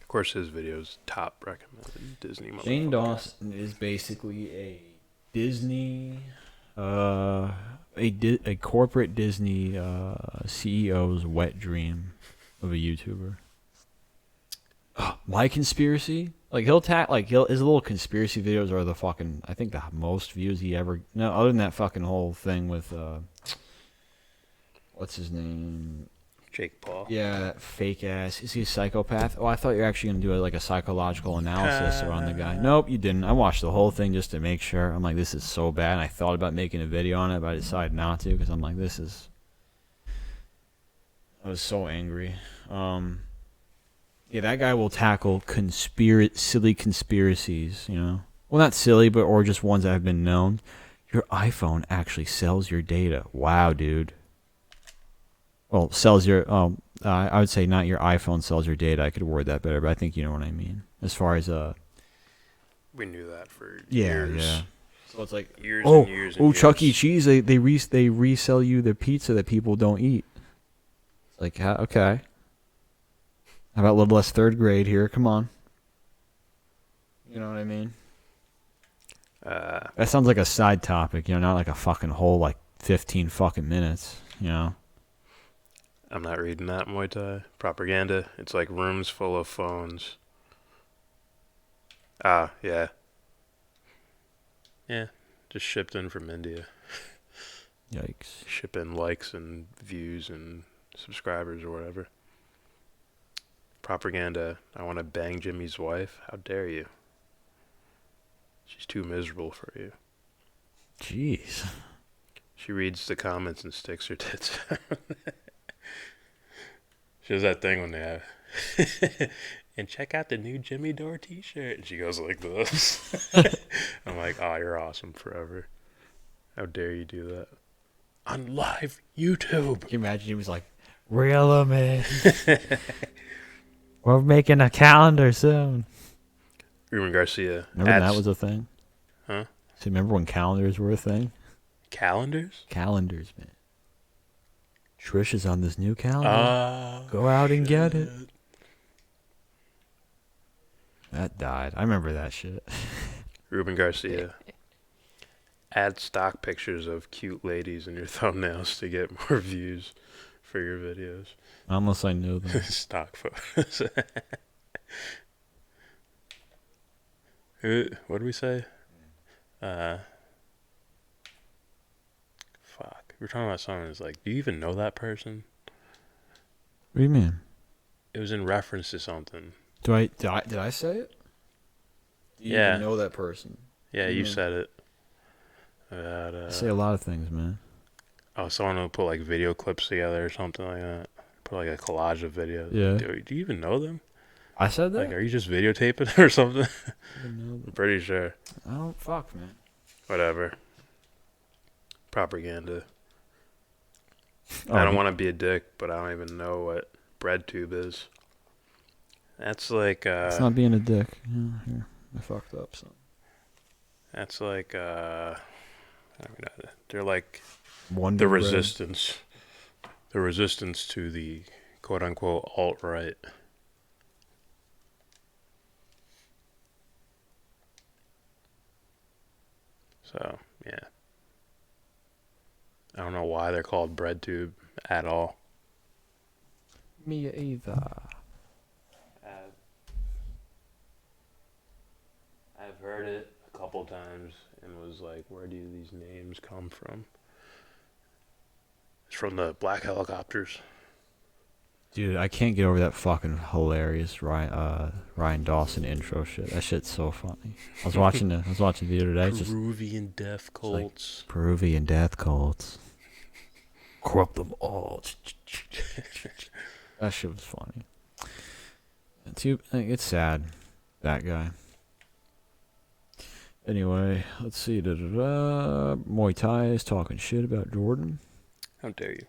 Of course, his video's top recommended Disney. Shane Dawson is basically a Disney, a corporate Disney CEO's wet dream of a YouTuber. My conspiracy, his little conspiracy videos are the fucking, I think the most views he ever. No, other than that fucking whole thing with what's his name? Jake Paul. Yeah, that fake ass. Is he a psychopath? Oh, I thought you were actually gonna do a psychological analysis around the guy. Nope, you didn't. I watched the whole thing just to make sure. I'm like, this is so bad. And I thought about making a video on it, but I decided not to because I'm like, this is. I was so angry. Yeah, that guy will tackle silly conspiracies. Well, not silly, or just ones that have been known. Your iPhone actually sells your data. Wow, dude. Well, sells your. I would say not your iPhone sells your data. I could word that better, but I think you know what I mean. As far as We knew that for years. Yeah. So it's like years and years and years. Chuck E. Cheese. They resell you the pizza that people don't eat. It's like okay. How about a little less third grade here? Come on. You know what I mean? That sounds like a side topic, not like a fucking whole 15 fucking minutes, I'm not reading that, Muay Thai. Propaganda. It's like rooms full of phones. Ah, yeah. Yeah, just shipped in from India. Yikes. Ship in likes and views and subscribers or whatever. Propaganda. I want to bang Jimmy's wife. How dare you? She's too miserable for you. Jeez. She reads the comments and sticks her tits out. She does that thing when they have... And check out the new Jimmy Dore t-shirt. And she goes like this. I'm like, oh, you're awesome forever. How dare you do that? On live YouTube. Can you imagine he was like, reel him in. We're making a calendar soon. Ruben Garcia. Remember that was a thing? Huh? So remember when calendars were a thing? Calendars? Calendars, man. Trish is on this new calendar. Go out and get it. That died. I remember that shit. Ruben Garcia. Add stock pictures of cute ladies in your thumbnails to get more views for your videos. Unless I knew them. Stock photos. What did we say? Fuck. We were talking about something. It's like, do you even know that person? What do you mean? It was in reference to something. Did I say it? Do you even know that person? Yeah, you said it. I say a lot of things, man. Oh, someone will put video clips together or something like that. Put a collage of videos. Yeah. Do you even know them? I said that? Are you just videotaping or something? I'm pretty sure. I don't fuck, man. Whatever. Propaganda. I don't want to be a dick, but I don't even know what breadtube is. That's like it's not being a dick. Yeah, here. I fucked up something. That's like they're like Wonder the Bread. resistance. The resistance to the quote unquote alt-right. So, yeah. I don't know why they're called breadtube at all. Me either. I've heard it a couple times and was like, where do these names come from? It's from the black helicopters. Dude, I can't get over that fucking hilarious Ryan Dawson intro shit. That shit's so funny. I was watching the video today. Peruvian death cults. Like, Peruvian death cults. Corrupt them all. That shit was funny. It's sad. That guy. Anyway, let's see. Muay Thai is talking shit about Jordan. How dare you?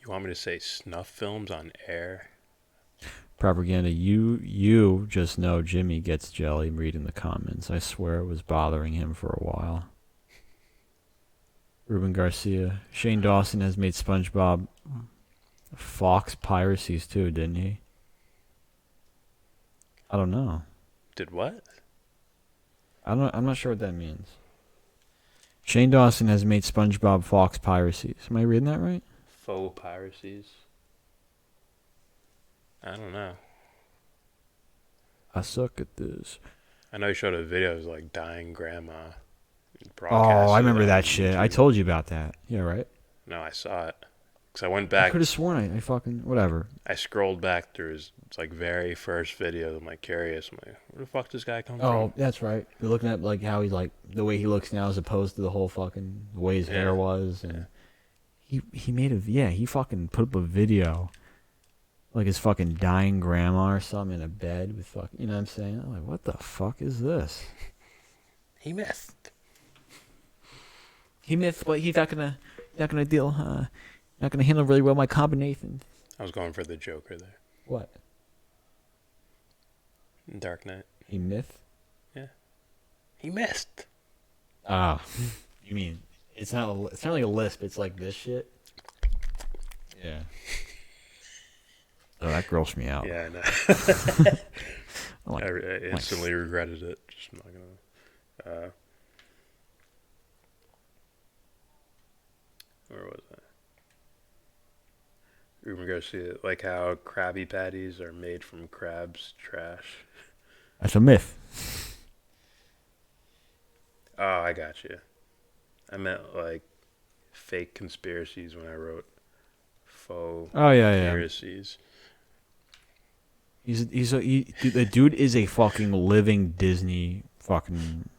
You want me to say snuff films on air? Propaganda. You just know Jimmy gets jelly reading the comments. I swear it was bothering him for a while. Ruben Garcia. Shane Dawson has made SpongeBob Fox piracies too, didn't he? I don't know. Did what? I'm not sure what that means. Shane Dawson has made SpongeBob Fox piracies. Am I reading that right? Faux piracies. I don't know. I suck at this. I know you showed a video of like dying grandma. Oh, I remember that shit. I told you about that. Yeah, right? No, I saw it. Because I went back. I could have sworn I fucking... Whatever. I scrolled back through his like very first video. I'm like curious. I'm like, where the fuck does this guy come from? Oh, that's right. You're looking at like how he's like... The way he looks now as opposed to the whole fucking... The way his hair was. And he made a... Yeah, he fucking put up a video. Like his fucking dying grandma or something in a bed with fucking... You know what I'm saying? I'm like, what the fuck is this? He missed. He missed, but he's not gonna deal, not gonna handle really well my combinations. I was going for the Joker there. What? Dark Knight. He missed? Yeah. He missed. Ah. You mean, it's not like a lisp, it's like this shit? Yeah. Oh, that grossed me out. Yeah, I know. Like, I instantly regretted it. Just not gonna... where was I? Ruben Garcia, like how Krabby Patties are made from crabs trash. That's a myth. Oh, I got you. I meant like fake conspiracies when I wrote faux conspiracies. The dude is a fucking living Disney fucking...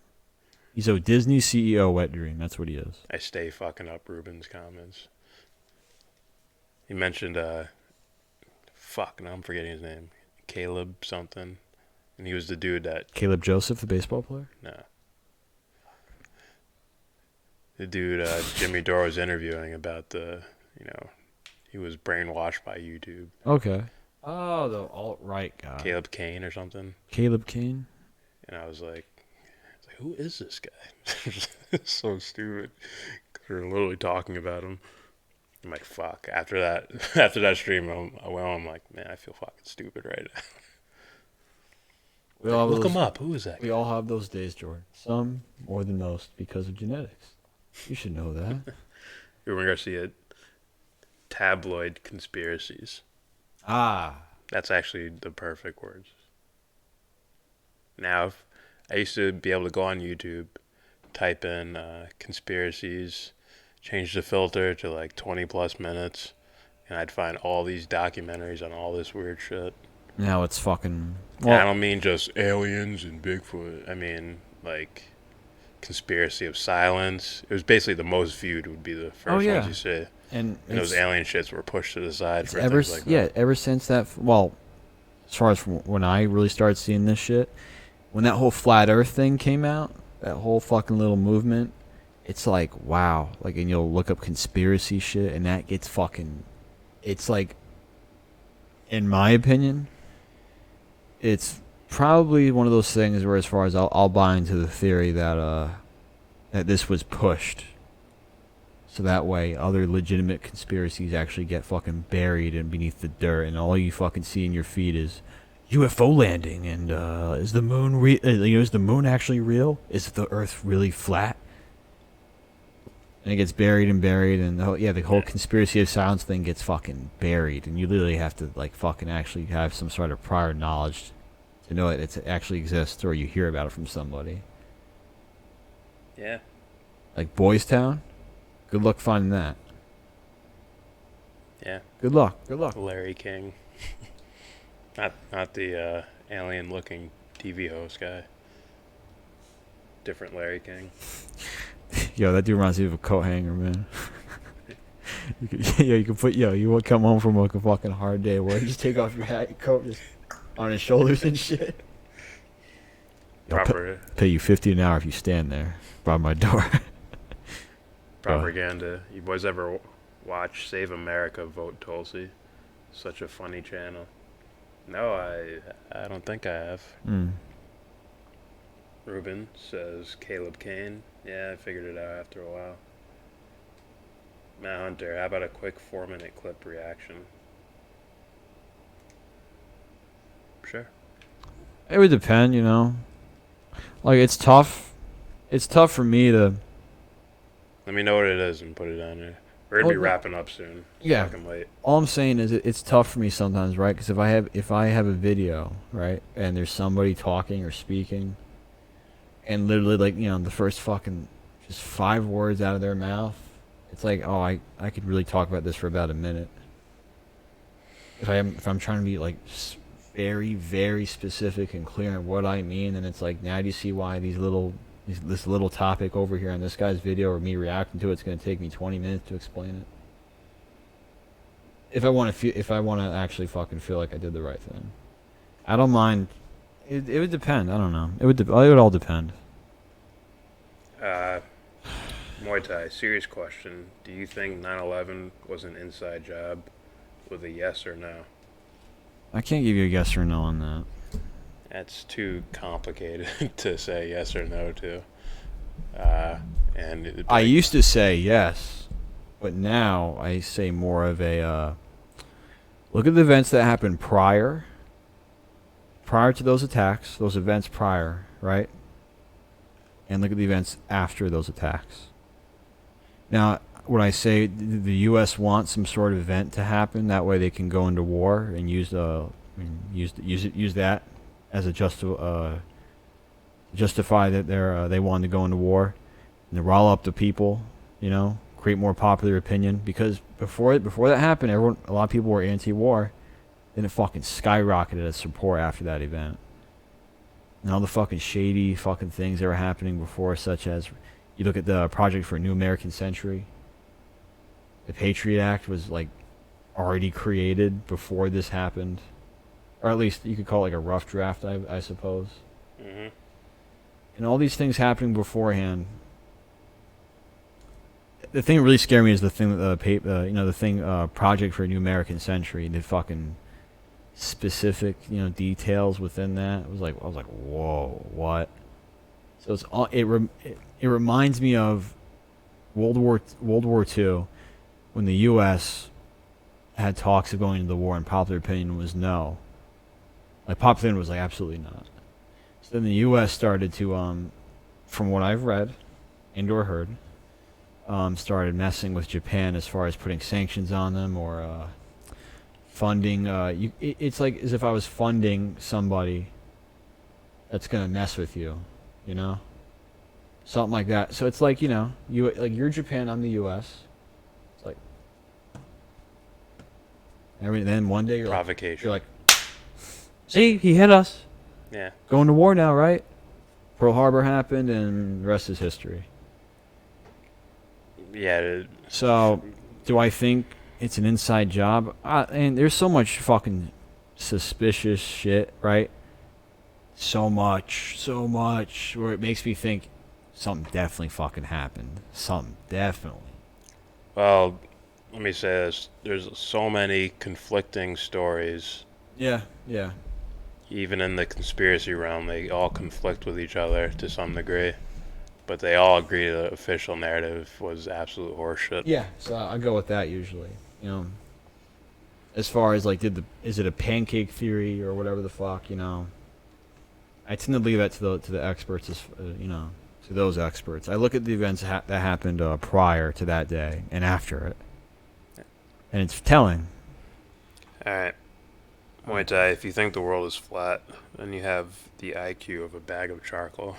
He's a Disney CEO wet dream. That's what he is. I stay fucking up Ruben's comments. He mentioned, fuck, now I'm forgetting his name. Caleb something. And he was the dude that... Caleb Joseph, the baseball player? No. The dude Jimmy Dore was interviewing about he was brainwashed by YouTube. Okay. Oh, the alt-right guy. Caleb Kane or something. Caleb Kane? And I was like, who is this guy? It's so stupid. We're literally talking about him. I'm like, fuck. After that stream, I went home, I'm like, man, I feel fucking stupid right now. Look him up. Who is that guy? We all have those days, Jordan. Some more than most because of genetics. You should know that. Ruben Garcia, tabloid conspiracies. Ah. That's actually the perfect words. Now, if I used to be able to go on YouTube, type in conspiracies, change the filter to like 20 plus minutes, and I'd find all these documentaries on all this weird shit. Now it's fucking... Well, I don't mean just aliens and Bigfoot. I mean, like, conspiracy of silence. It was basically the most viewed would be the first ones you see. And those alien shits were pushed to the side for things like that. Yeah, ever since that... Well, as far as when I really started seeing this shit, when that whole flat earth thing came out, that whole fucking little movement, it's like, wow. Like, and you'll look up conspiracy shit, and that gets fucking... It's like, in my opinion, it's probably one of those things where as far as I'll buy into the theory that that this was pushed. So that way other legitimate conspiracies actually get fucking buried and beneath the dirt, and all you fucking see in your feed is UFO landing, and is the moon is the moon actually real? Is the earth really flat? And it gets buried, and the whole conspiracy of silence thing gets fucking buried, and you literally have to like fucking actually have some sort of prior knowledge to know it actually exists, or you hear about it from somebody. Yeah. Like Boys Town, good luck finding that. Yeah. Good luck. Good luck. Larry King. not the alien-looking TV host guy. Different Larry King. Yo, that dude reminds me of a coat hanger, man. You can put, you would come home from like a fucking hard day where you just take off your hat, your coat, just on his shoulders and shit. I'll pay you $50 an hour if you stand there by my door. Propaganda. You boys ever watch Save America, Vote Tulsi? Such a funny channel. No, I don't think I have. Ruben says Caleb Kane. Yeah, I figured it out after a while. Matt Hunter, how about a quick 4-minute clip reaction? Sure. It would depend, you know. Like, it's tough. It's tough for me to... Let me know what it is and put it on there. We're going to be wrapping up soon. It's Yeah. fucking late. All I'm saying is it's tough for me sometimes, right? Because if I have a video, right, and there's somebody talking or speaking, and literally, like, you know, the first fucking just 5 words out of their mouth, it's like, oh, I could really talk about this for about a minute. If I'm trying to be like very, very specific and clear on what I mean, and it's like, now do you see why this little topic over here on this guy's video or me reacting to it's going to take me 20 minutes to explain it? If I want to actually fucking feel like I did the right thing, I don't mind. It would depend. I don't know. It would all depend. Muay Thai, serious question. Do you think 9/11 was an inside job with a yes or no? I can't give you a yes or no on that. That's too complicated to say yes or no to. I used to say yes, but now I say more of a look at the events that happened prior to those attacks, those events prior, right? And look at the events after those attacks. Now, when I say the U.S. wants some sort of event to happen, that way they can go into war and use that as a justify that they wanted to go into war and to rile up the people, you know, create more popular opinion. Because before that happened, a lot of people were anti-war. Then it fucking skyrocketed as support after that event. And all the fucking shady fucking things that were happening before, such as you look at the Project for a New American Century. The Patriot Act was like already created before this happened, or at least you could call it like a rough draft, I suppose. Mm-hmm. And all these things happening beforehand. The thing that really scared me is the thing that Project for a New American Century. The fucking specific, details within that. I was like, whoa, what? So it reminds me of World War II, when the U.S. had talks of going into the war, and popular opinion was no. Like, popular opinion was like, absolutely not. So then the U.S. started to, from what I've read and or heard, started messing with Japan as far as putting sanctions on them or funding. It's like as if I was funding somebody that's gonna mess with you, you know, something like that. So it's like, you're Japan, I'm the U.S. It's like then one day provocation. You're like, see, he hit us. Yeah. Going to war now, right? Pearl Harbor happened, and the rest is history. Yeah. So, do I think it's an inside job? And there's so much fucking suspicious shit, right? So much, where it makes me think something definitely fucking happened. Something definitely. Well, let me say this. There's so many conflicting stories. Yeah. Even in the conspiracy realm, they all conflict with each other to some degree. But they all agree the official narrative was absolute horseshit. Yeah, so I go with that usually. As far as like, is it a pancake theory or whatever the fuck? I tend to leave that to the experts, to those experts. I look at the events that happened prior to that day and after it, and it's telling. All right, Muay Thai. If you think the world is flat, then you have the IQ of a bag of charcoal.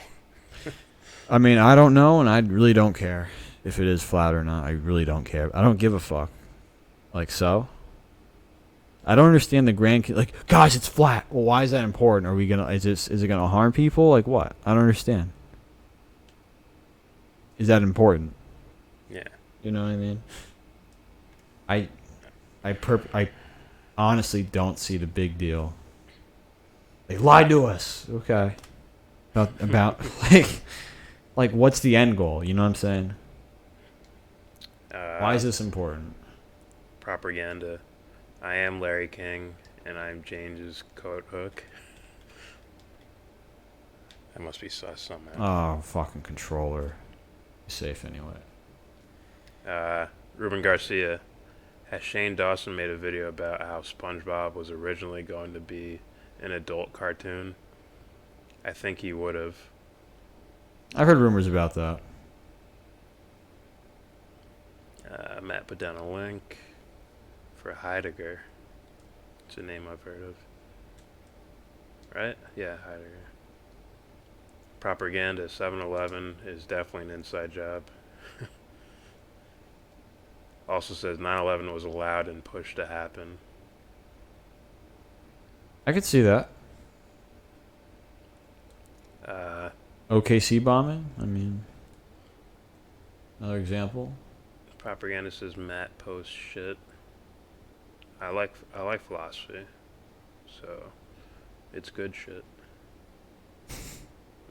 I mean, I don't know, and I really don't care if it is flat or not. I really don't care. I don't give a fuck. Like so. I don't understand the grand like, guys, it's flat. Well, why is that important? Are we gonna is it gonna harm people? Like what? I don't understand. Is that important? Yeah. You know what I mean? I honestly don't see the big deal. They lied to us. Okay. About like what's the end goal? You know what I'm saying? Why is this important? Propaganda. I am Larry King, and I'm James's coat hook. That must be sus somehow. Oh, fucking controller. You're safe anyway. Ruben Garcia. Has Shane Dawson made a video about how SpongeBob was originally going to be an adult cartoon? I think he would have. I've heard rumors about that. Matt put down a link for Heidegger. It's a name I've heard of. Right? Yeah, Heidegger. Propaganda. 7-Eleven is definitely an inside job. Also says 9/11 was allowed and pushed to happen. I could see that. OKC bombing? I mean, another example. Propaganda says Matt posts shit. I like philosophy, so it's good shit.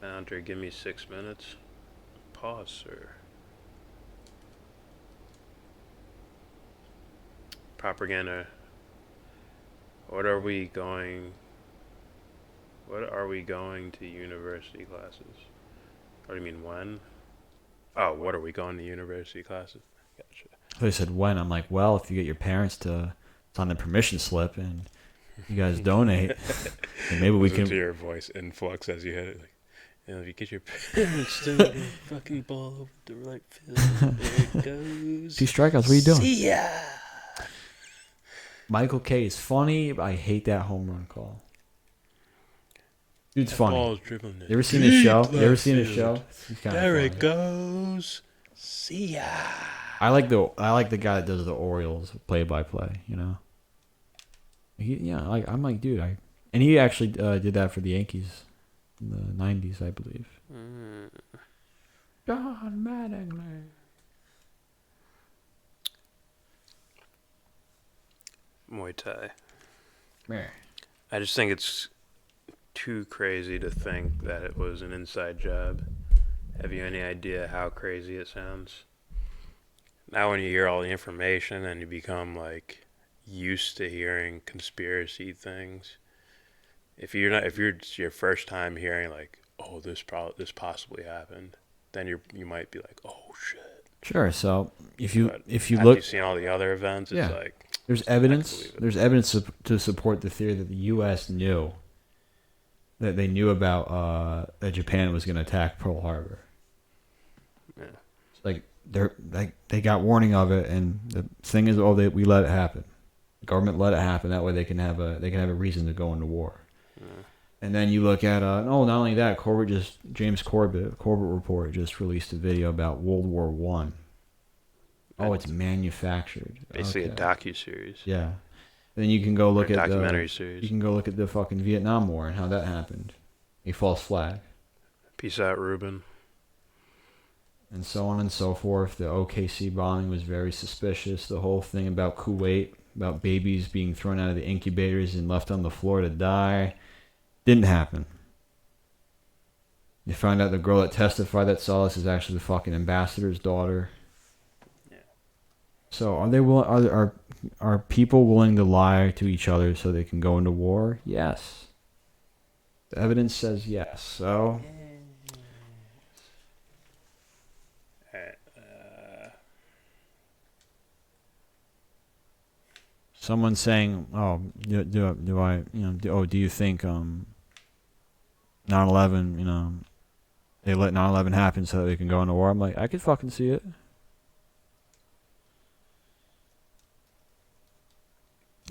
Andre, give me 6 minutes. Pause, sir. Propaganda. What are we going to university classes? What do you mean when? Oh, what are we going to university classes? Gotcha. They said when. I'm like, well, if you get your parents to sign the permission slip and you guys donate, then maybe we can. To your voice influx as you hit it. Like, you know, if you get your parents to fucking ball over the right field, there it goes. 2 strikeouts. What are you doing? See ya. Michael K is funny, but I hate that home run call. Dude's funny. You ever seen his show? You ever seen his show? There it goes. See ya. I like the guy that does the Orioles play-by-play. You know. I'm like, dude. And he actually did that for the Yankees in the '90s, I believe. John Mattingly. Muay Thai. Meh. I just think it's too crazy to think that it was an inside job. Have you any idea how crazy it sounds? Now when you hear all the information and you become like used to hearing conspiracy things, if it's your first time hearing like, oh, this possibly happened, then you might be like, oh shit. Sure. So if you after look, you've seen all the other events, it's like there's evidence. There's evidence to support the theory that the U.S. knew that they knew about that Japan was going to attack Pearl Harbor. Yeah. Like they got warning of it, and the thing is, we let it happen. The government let it happen. That way they can have a reason to go into war. Yeah. And then you look at not only that, James Corbett report just released a video about World War One. Oh, it's manufactured. Basically a docuseries. Yeah. Then you can go look at documentary series. You can go look at the fucking Vietnam War and how that happened. A false flag. Peace out, Ruben. And so on and so forth. The OKC bombing was very suspicious. The whole thing about Kuwait, about babies being thrown out of the incubators and left on the floor to die, didn't happen. You find out the girl that testified that saw this is actually the fucking ambassador's daughter. Yeah. So are people willing to lie to each other so they can go into war? Yes. The evidence says yes. So someone's saying, "Oh, do you think 9/11, they let 9/11 happen so that they can go into war?" I'm like, I could fucking see it.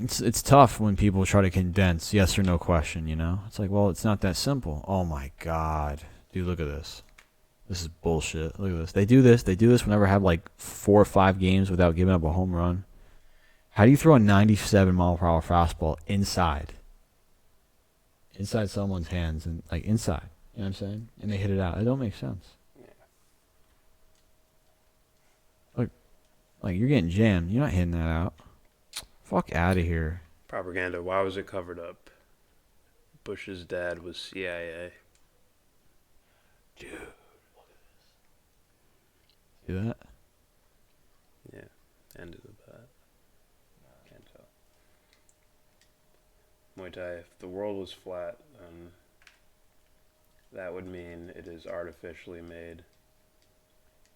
It's tough when people try to condense yes or no question, It's like, well, it's not that simple. Oh my god. Dude, look at this. This is bullshit. Look at this. They do this whenever I have like 4 or 5 games without giving up a home run. How do you throw a 97-mile-per-hour fastball inside someone's hands and like inside? You know what I'm saying? And they hit it out. It don't make sense. Like you're getting jammed. You're not hitting that out. Fuck out of here. Propaganda. Why was it covered up? Bush's dad was CIA. Dude, look at this. See that? Yeah. End of the bat. Can't tell. Muay Thai. If the world was flat, then that would mean it is artificially made.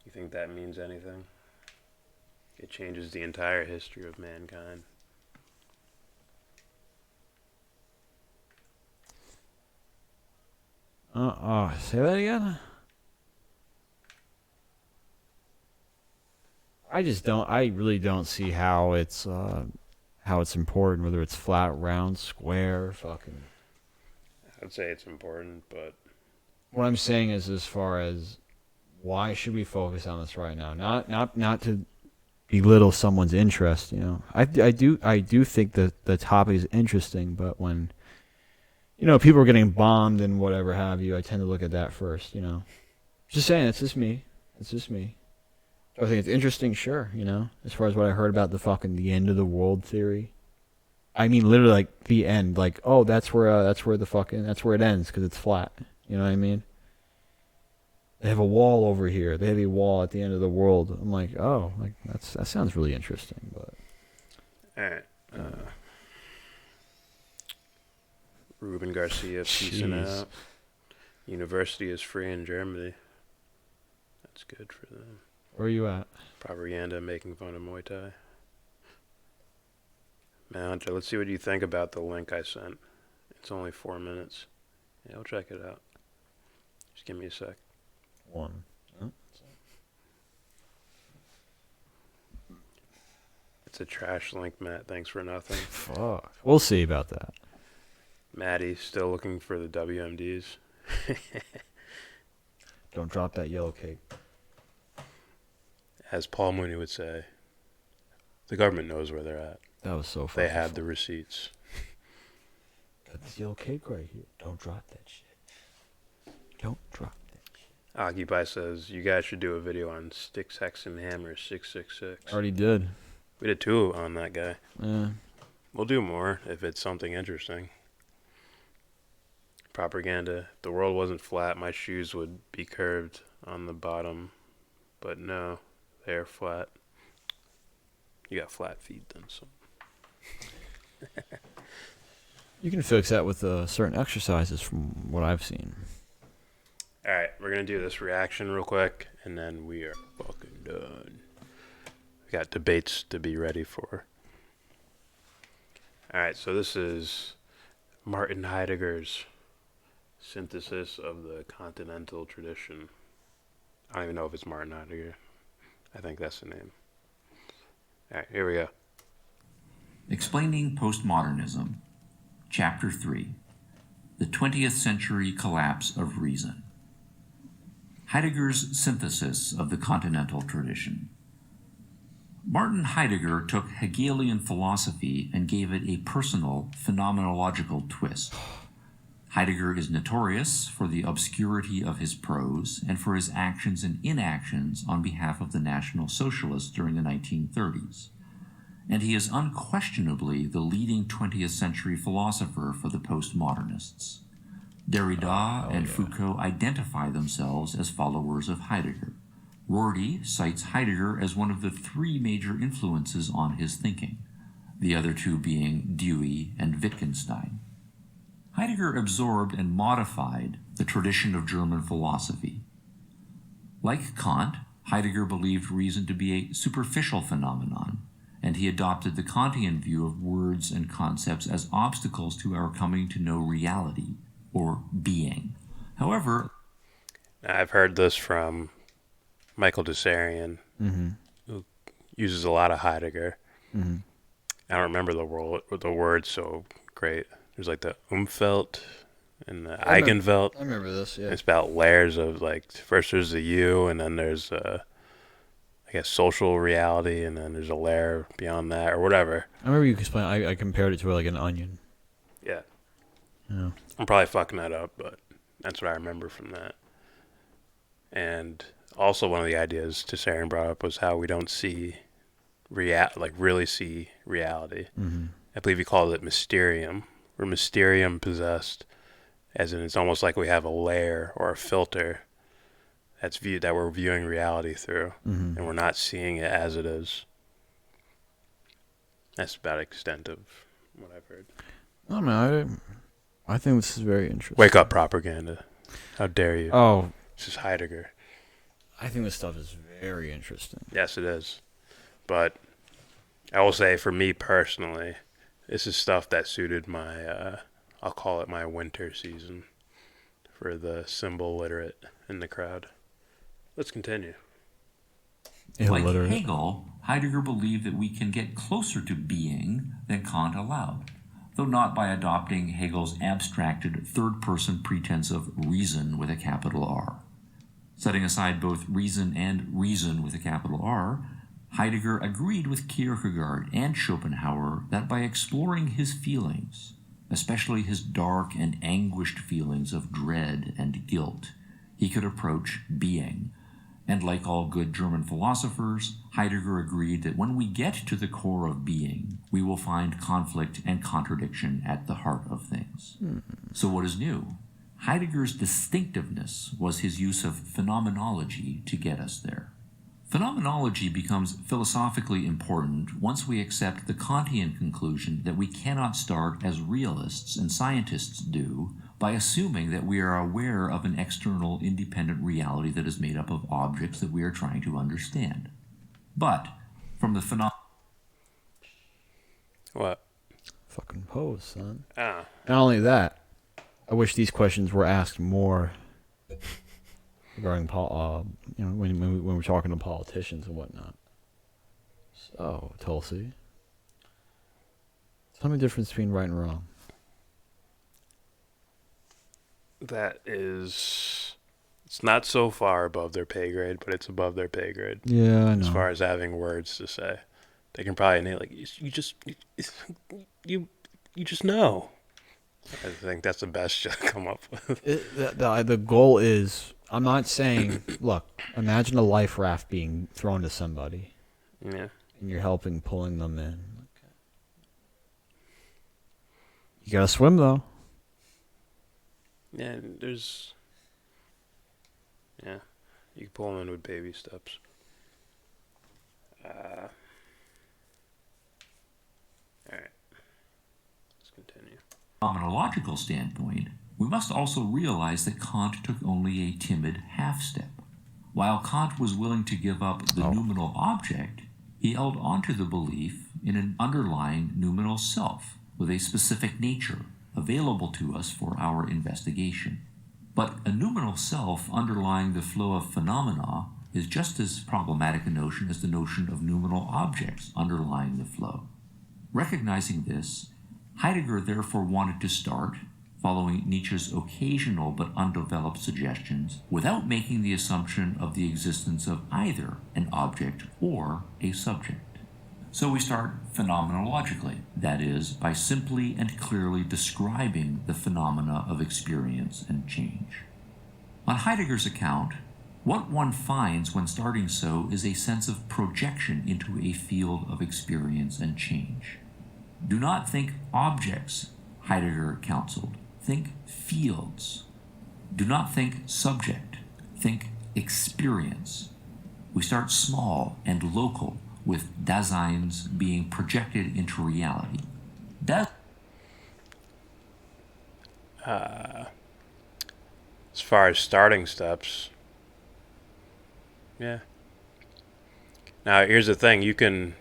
You think that means anything? It changes the entire history of mankind. Say that again? I really don't see how it's important, whether it's flat, round, square, fucking. I'd say it's important, but What I'm saying is, as far as why should we focus on this right now? Not to belittle someone's interest, you know. I do think that the topic is interesting, but when people are getting bombed and whatever have you, I tend to look at that first, you know. Just saying, it's just me. I think it's interesting, sure, as far as what I heard about the end of the world theory. I mean, literally, like, the end. Like, oh, that's where it ends, because it's flat. You know what I mean? They have a wall over here. They have a wall at the end of the world. I'm like, oh, like that sounds really interesting, but. All right. Ruben Garcia piecing out. University is free in Germany. That's good for them. Where are you at? Propaganda making fun of Muay Thai. Man, Hunter, let's see what you think about the link I sent. It's only 4 minutes. Yeah, I'll check it out. Just give me a sec. It's a trash link, Matt. Thanks for nothing. Fuck. We'll see about that. Maddie, still looking for the WMDs. Don't drop that yellow cake. As Paul Mooney would say, the government knows where they're at. That was so funny. They had the receipts. That's yellow cake right here. Don't drop that shit. Don't drop that shit. Occupy says, you guys should do a video on Sticks, Hex, and Hammer 666. Already did. We did 2 on that guy. Yeah. We'll do more if it's something interesting. Propaganda. If the world wasn't flat, my shoes would be curved on the bottom. But no, they're flat. You got flat feet then, so. You can fix that with certain exercises from what I've seen. Alright, we're going to do this reaction real quick, and then we are fucking done. We got debates to be ready for. Alright, so this is Martin Heidegger's synthesis of the continental tradition. I don't even know if it's Martin Heidegger. I think that's the name. Alright, here we go. Explaining Postmodernism, Chapter 3, The 20th Century Collapse of Reason. Heidegger's synthesis of the continental tradition. Martin Heidegger took Hegelian philosophy and gave it a personal, phenomenological twist. Heidegger is notorious for the obscurity of his prose and for his actions and inactions on behalf of the National Socialists during the 1930s. And he is unquestionably the leading 20th century philosopher for the postmodernists. Derrida and Foucault identify themselves as followers of Heidegger. Rorty cites Heidegger as one of the 3 major influences on his thinking, the other 2 being Dewey and Wittgenstein. Heidegger absorbed and modified the tradition of German philosophy. Like Kant, Heidegger believed reason to be a superficial phenomenon, and he adopted the Kantian view of words and concepts as obstacles to our coming to know reality, or being. However, I've heard this from Michael Dessarian, who uses a lot of Heidegger. Mm-hmm. I don't remember the words so great. There's like the Umfeld and the Eigenwelt. I remember this, yeah. It's about layers of, like, first there's the U, and then there's like guess, social reality, and then there's a layer beyond that, or whatever. I remember you explained. I compared it to like an onion. Yeah. Yeah. I'm probably fucking that up, but that's what I remember from that. And also one of the ideas Tessarian brought up was how we don't see really see reality. Mm-hmm. I believe he called it mysterium. We're mysterium possessed, as in it's almost like we have a layer or a filter that we're viewing reality through, Mm-hmm. and we're not seeing it as it is. That's about the extent of what I've heard. I don't know. I think this is very interesting. Wake up, propaganda! How dare you? Oh, this is Heidegger. I think this stuff is very interesting. Yes, it is. But I will say, for me personally, this is stuff that suited my, I'll call it my winter season for the symbol literate in the crowd. Let's continue. Like Hegel, Heidegger believed that we can get closer to being than Kant allowed, though not by adopting Hegel's abstracted third-person pretense of reason with a capital R. Setting aside both reason and reason with a capital R, Heidegger agreed with Kierkegaard and Schopenhauer that by exploring his feelings, especially his dark and anguished feelings of dread and guilt, he could approach being. And like all good German philosophers, Heidegger agreed that when we get to the core of being, we will find conflict and contradiction at the heart of things. So what is new? Heidegger's distinctiveness was his use of phenomenology to get us there. Phenomenology becomes philosophically important once we accept the Kantian conclusion that we cannot start as realists and scientists do by assuming that we are aware of an external independent reality that is made up of objects that we are trying to understand. But from the What? Fucking pose, son. Ah. Not only that, I wish these questions were asked more regarding when we're talking to politicians and whatnot. So, Tulsi, tell me the difference between right and wrong. That is, it's not so far above their pay grade, but it's above their pay grade. Yeah, I know. As far as having words to say, they can probably nail you just know. I think that's the best you come up with. The goal is, I'm not saying, look, imagine a life raft being thrown to somebody. Yeah. And you're helping pulling them in. Okay. You gotta swim, though. Yeah, you can pull them in with baby steps. Alright. Let's continue. phenomenological standpoint, we must also realize that Kant took only a timid half-step. While Kant was willing to give up the noumenal object, he held onto the belief in an underlying noumenal self with a specific nature available to us for our investigation. But a noumenal self underlying the flow of phenomena is just as problematic a notion as the notion of noumenal objects underlying the flow. Recognizing this, Heidegger therefore wanted to start, following Nietzsche's occasional but undeveloped suggestions, without making the assumption of the existence of either an object or a subject. So we start phenomenologically, that is, by simply and clearly describing the phenomena of experience and change. On Heidegger's account, what one finds when starting so is a sense of projection into a field of experience and change. Do not think objects, Heidegger counseled. Think fields. Do not think subject. Think experience. We start small and local, with Daseins being projected into reality. As far as starting steps, yeah. Now, here's the thing. You can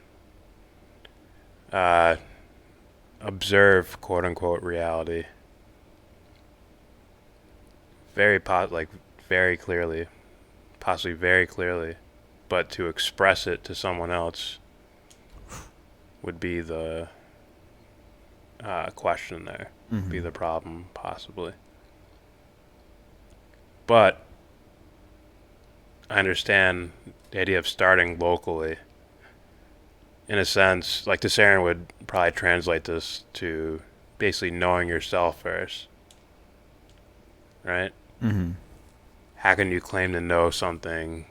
observe quote-unquote reality very clearly, possibly very clearly, but to express it to someone else would be the question there, be the problem, possibly. But I understand the idea of starting locally. In a sense, like Tessarian would probably translate this to basically knowing yourself first. Right? Mm-hmm. How can you claim to know something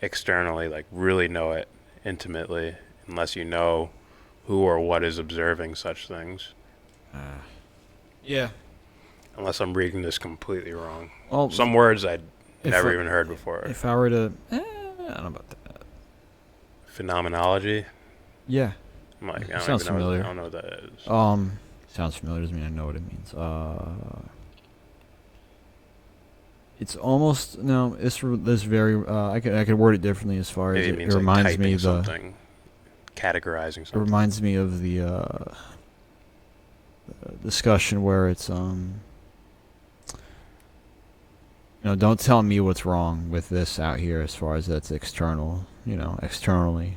externally, like really know it intimately, unless you know who or what is observing such things? Yeah. Unless I'm reading this completely wrong. Well, some words I'd if never I- even heard before. If I were to, I don't know about that. Phenomenology? Yeah. I'm like, It I don't sounds even know. familiar. I don't know what that is. Sounds familiar. Doesn't mean I know what it means. It's almost no. This very. I could word it differently as far as Maybe it it means like reminds me typing of something, categorizing It something. reminds me of the discussion where it's don't tell me what's wrong with this out here as far as that's external. Externally,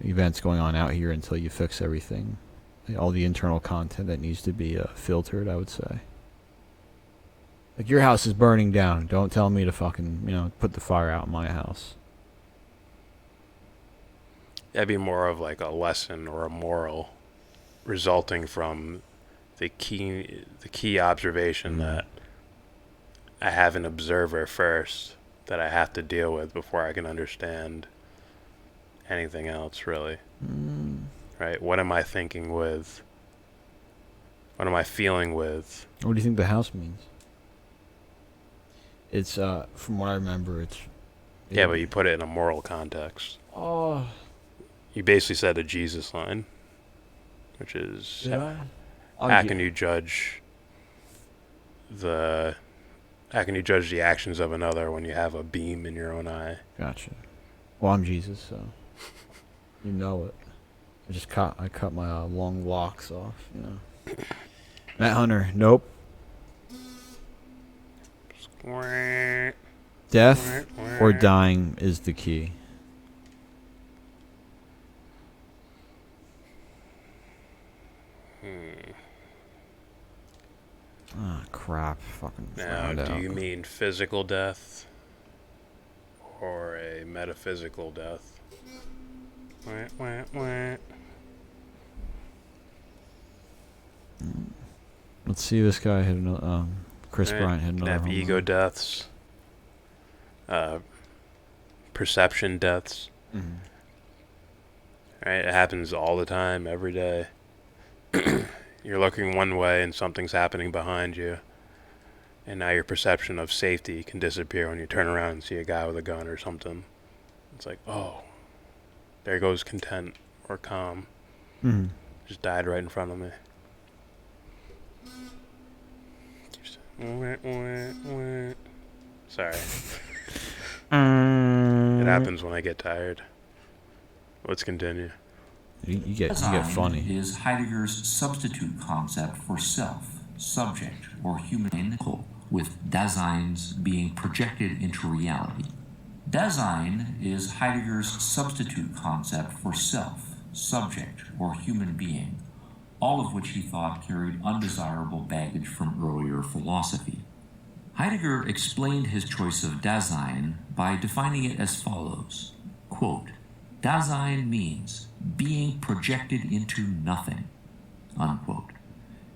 events going on out here until you fix everything, all the internal content that needs to be filtered. I would say. Like, your house is burning down. Don't tell me to fucking, put the fire out in my house. That'd be more of like a lesson or a moral resulting from the key observation that I have an observer first that I have to deal with before I can understand anything else, really. Right? What am I thinking with? What am I feeling with? What do you think the house means? It's from what I remember, it's Yeah, but you put it in a moral context. Oh. You basically said the Jesus line, which is Did I? how can you judge the actions of another when you have a beam in your own eye? Gotcha. Well, I'm Jesus, so you know it. I cut my long locks off. Matt Hunter, nope. Death or dying is the key. Ah, crap. Fucking Now, found do out. you mean physical death or a metaphysical death? Let's see, this guy hit another. Chris Bryant hit Can another have home ego run. deaths, perception deaths. Right? It happens all the time, every day. You're looking one way and something's happening behind you. And now your perception of safety can disappear when you turn around and see a guy with a gun or something. It's like, oh, there goes content or calm. Just died right in front of me. Sorry. It happens when I get tired. Let's continue. You get funny. Is Heidegger's substitute concept for self, subject, or human, with Daseins being projected into reality. Dasein is Heidegger's substitute concept for self, subject, or human being, all of which he thought carried undesirable baggage from earlier philosophy. Heidegger explained his choice of Dasein by defining it as follows, quote, Dasein means being projected into nothing, unquote.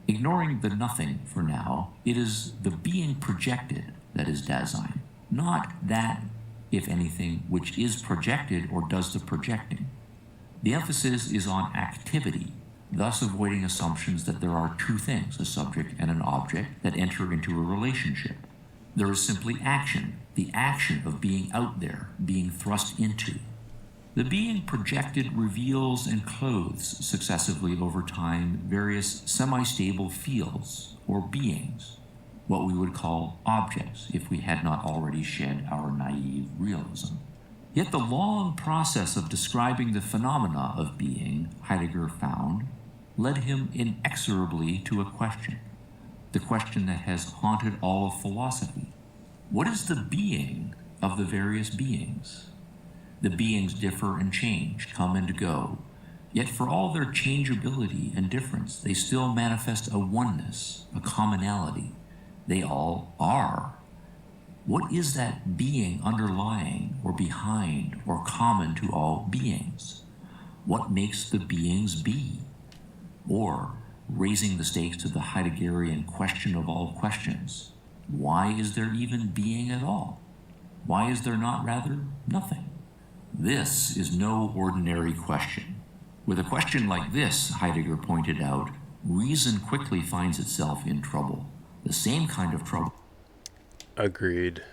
Ignoring the nothing for now, it is the being projected that is Dasein, not that, if anything, which is projected or does the projecting. The emphasis is on activity, thus avoiding assumptions that there are two things, a subject and an object, that enter into a relationship. There is simply action, the action of being out there, being thrust into. The being projected reveals and clothes successively over time various semi-stable fields or beings, what we would call objects if we had not already shed our naive realism. Yet the long process of describing the phenomena of being, Heidegger found, led him inexorably to a question, the question that has haunted all of philosophy. What is the being of the various beings? The beings differ and change, come and go, yet for all their changeability and difference, they still manifest a oneness, a commonality. They all are. What is that being underlying or behind or common to all beings? What makes the beings be? Or, raising the stakes to the Heideggerian question of all questions, why is there even being at all? Why is there not rather nothing? This is no ordinary question. With a question like this, Heidegger pointed out, reason quickly finds itself in trouble. The same kind of trouble. Agreed.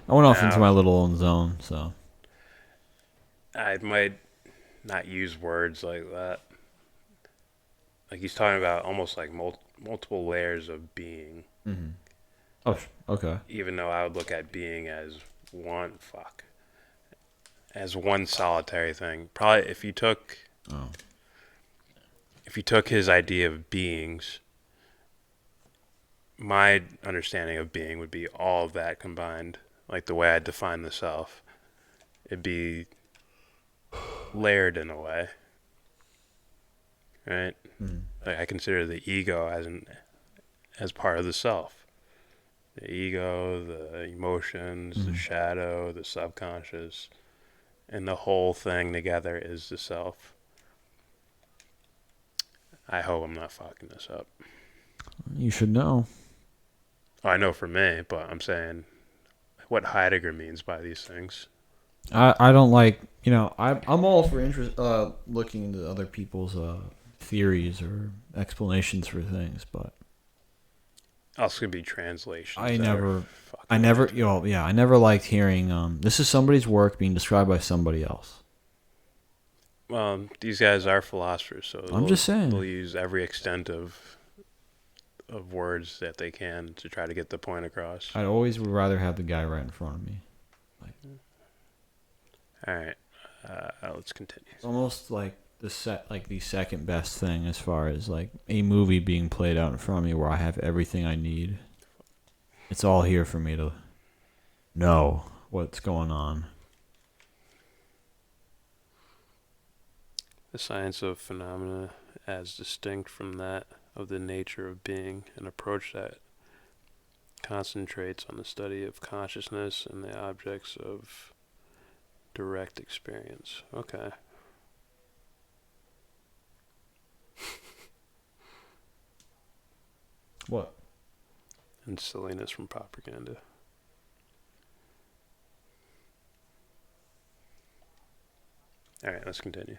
I went off into my little own zone, so. I might not use words like that. Like he's talking about almost like multiple layers of being. Mm-hmm. Oh, okay. Even though I would look at being as as one solitary thing. Probably if you took his idea of beings, my understanding of being would be all of that combined. Like the way I define the self, it'd be layered in a way, right? Like I consider the ego as part of the self. The ego, the emotions, the shadow, the subconscious, and the whole thing together is the self. I hope I'm not fucking this up. You should know. Oh, I know for me, but I'm saying what Heidegger means by these things. I don't like, I'm all for looking into other people's theories or explanations for things, but Also could be translations. I never liked hearing this is somebody's work being described by somebody else. Well, these guys are philosophers, so I'm just saying they'll use every extent of words that they can to try to get the point across. I always would rather have the guy right in front of me. All right, let's continue. It's almost like the second best thing as far as like a movie being played out in front of me where I have everything I need. It's all here for me to know what's going on. The science of phenomena as distinct from that of the nature of being, an approach that concentrates on the study of consciousness and the objects of direct experience. Okay. What? And silliness from propaganda. All right, let's continue.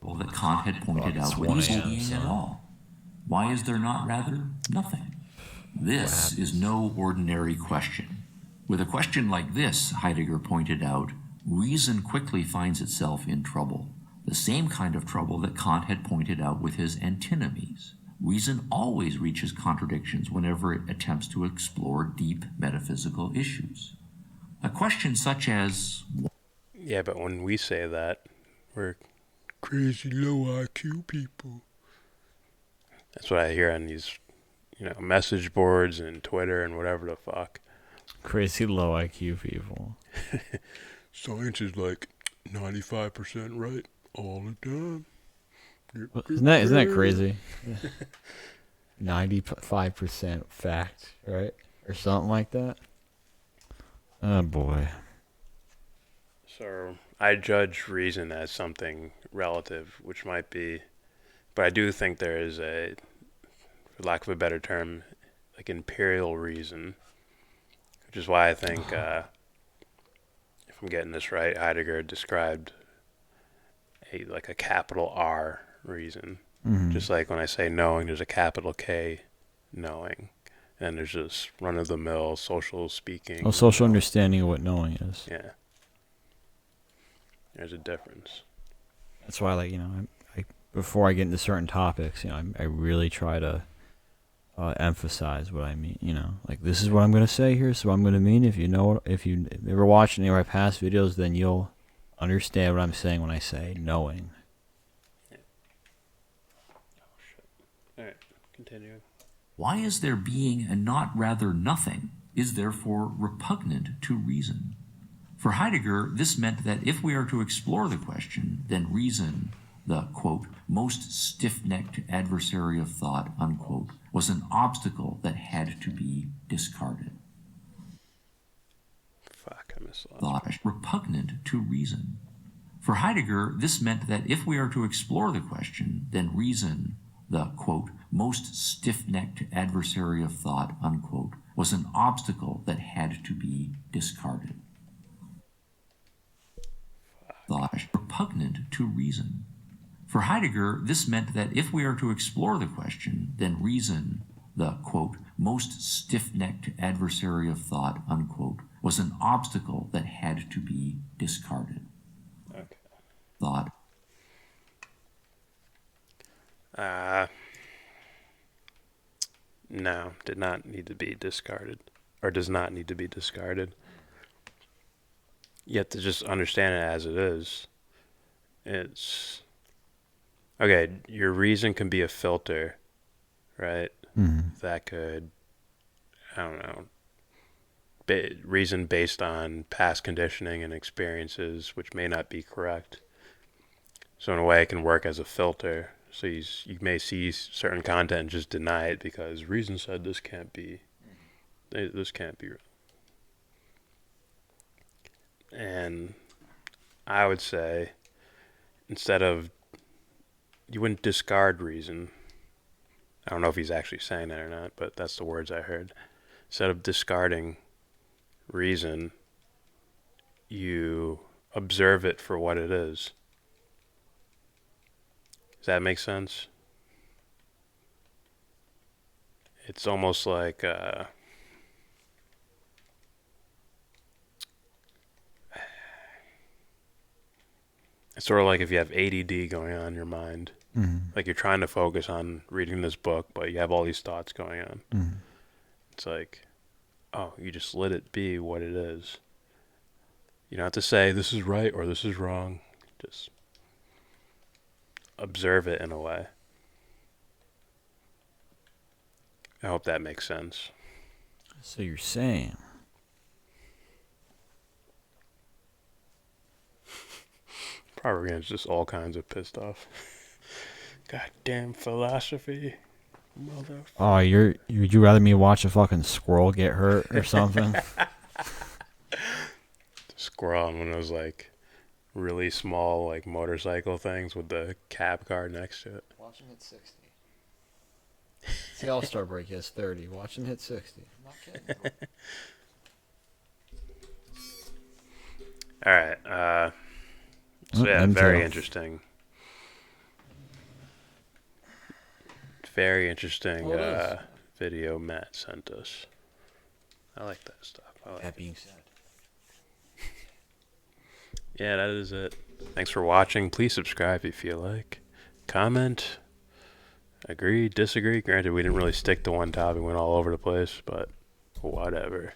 Well, that Kant had pointed out what is being at all. Why is there not rather nothing? This is no ordinary question. With a question like this, Heidegger pointed out, reason quickly finds itself in trouble. The same kind of trouble that Kant had pointed out with his antinomies. Reason always reaches contradictions whenever it attempts to explore deep metaphysical issues. A question such as... Yeah, but when we say that, we're crazy low IQ people. That's what I hear on these, message boards and Twitter and whatever the fuck. Crazy low IQ people. Science is like 95% right all the time. Isn't that crazy? 95% fact, right? Or something like that. Oh boy. So I judge reason as something relative, which might be, but I do think there is a, for lack of a better term, like imperial reason, which is why I think, if I'm getting this right, Heidegger described a capital R reason. Mm-hmm. Just like when I say knowing, there's a capital K knowing. And there's just run-of-the-mill social speaking. Social understanding of what knowing is. Yeah. There's a difference. That's why, I before I get into certain topics, I really try to emphasize what I mean. This is what I'm going to say. Here's what I'm going to mean. If you ever watched any of my past videos, then you'll understand what I'm saying when I say knowing. Yeah. Oh shit! All right, continuing. Why is there being and not rather nothing is therefore repugnant to reason. For Heidegger, this meant that if we are to explore the question, then reason, the, quote, most stiff-necked adversary of thought, unquote, was an obstacle that had to be discarded. thought repugnant to reason. For Heidegger, this meant that if we are to explore the question, then reason, the, quote, most stiff-necked adversary of thought, unquote, was an obstacle that had to be discarded. Thought repugnant to reason. For Heidegger, this meant that if we are to explore the question, then reason, the, quote, most stiff-necked adversary of thought, unquote, was an obstacle that had to be discarded. Okay. Thought. No, did not need to be discarded. Or does not need to be discarded. You have to just understand it as it is. It's... Okay, your reason can be a filter, right? That could, I don't know, reason based on past conditioning and experiences, which may not be correct. So in a way, it can work as a filter. So you may see certain content and just deny it because reason said this can't be real. And I would say, instead of, you wouldn't discard reason. I don't know if he's actually saying that or not, but that's the words I heard. Instead of discarding reason, you observe it for what it is. Does that make sense? It's almost like it's sort of like if you have ADD going on in your mind. Like you're trying to focus on reading this book, but you have all these thoughts going on. It's like, oh, you just let it be what it is. You don't have to say this is right or this is wrong. Just observe it in a way. I hope that makes sense. So you're saying Propagand's just all kinds of pissed off. Goddamn philosophy, mother. Oh, would you rather me watch a fucking squirrel get hurt or something? Squirrel on one of those like really small like motorcycle things with the cab car next to it. Watch him hit 60. It's the All-Star break. He has 30. Watch him hit 60. I'm not kidding. All right. So yeah, very interesting. Very interesting video Matt sent us. I like that stuff. That being said. Yeah, that is it. Thanks for watching. Please subscribe if you like. Comment. Agree, disagree. Granted, we didn't really stick to one topic. We went all over the place, but whatever.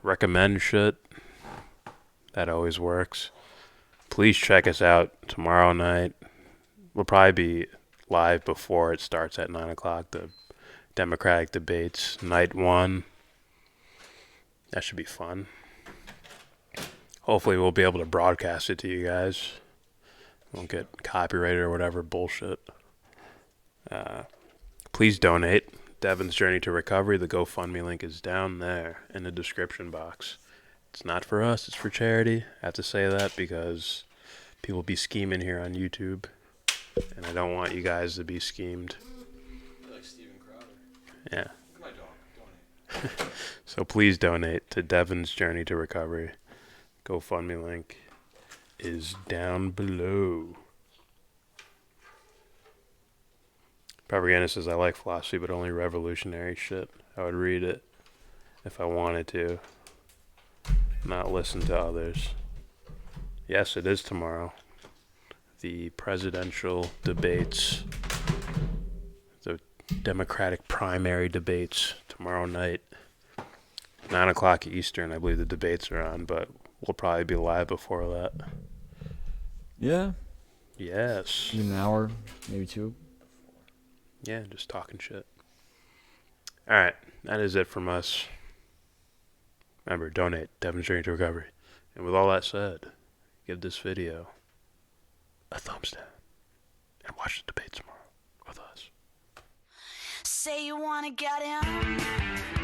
Recommend shit. That always works. Please check us out tomorrow night. We'll probably be live before it starts at 9 o'clock. The Democratic debates, night 1. That should be fun. Hopefully we'll be able to broadcast it to you guys. Won't get copyrighted or whatever bullshit. Please donate. Devon's Journey to Recovery. The GoFundMe link is down there in the description box. It's not for us. It's for charity. I have to say that because people be scheming here on YouTube. And I don't want you guys to be schemed. Like Steven Crowder. Yeah. My dog. Donate. So please donate to Devon's Journey to Recovery. GoFundMe link is down below. Propaganda says, I like philosophy, but only revolutionary shit. I would read it if I wanted to, not listen to others. Yes, it is tomorrow. The presidential debates, the Democratic primary debates tomorrow night, 9 o'clock Eastern. I believe the debates are on, but we'll probably be live before that. Yeah. Yes. An hour, maybe 2. Yeah, just talking shit. Alright, that is it from us. Remember, donate, Devon's Journey to Recovery. And with all that said, give this video a thumbs down. And watch the debate tomorrow with us. Say you wanna get in.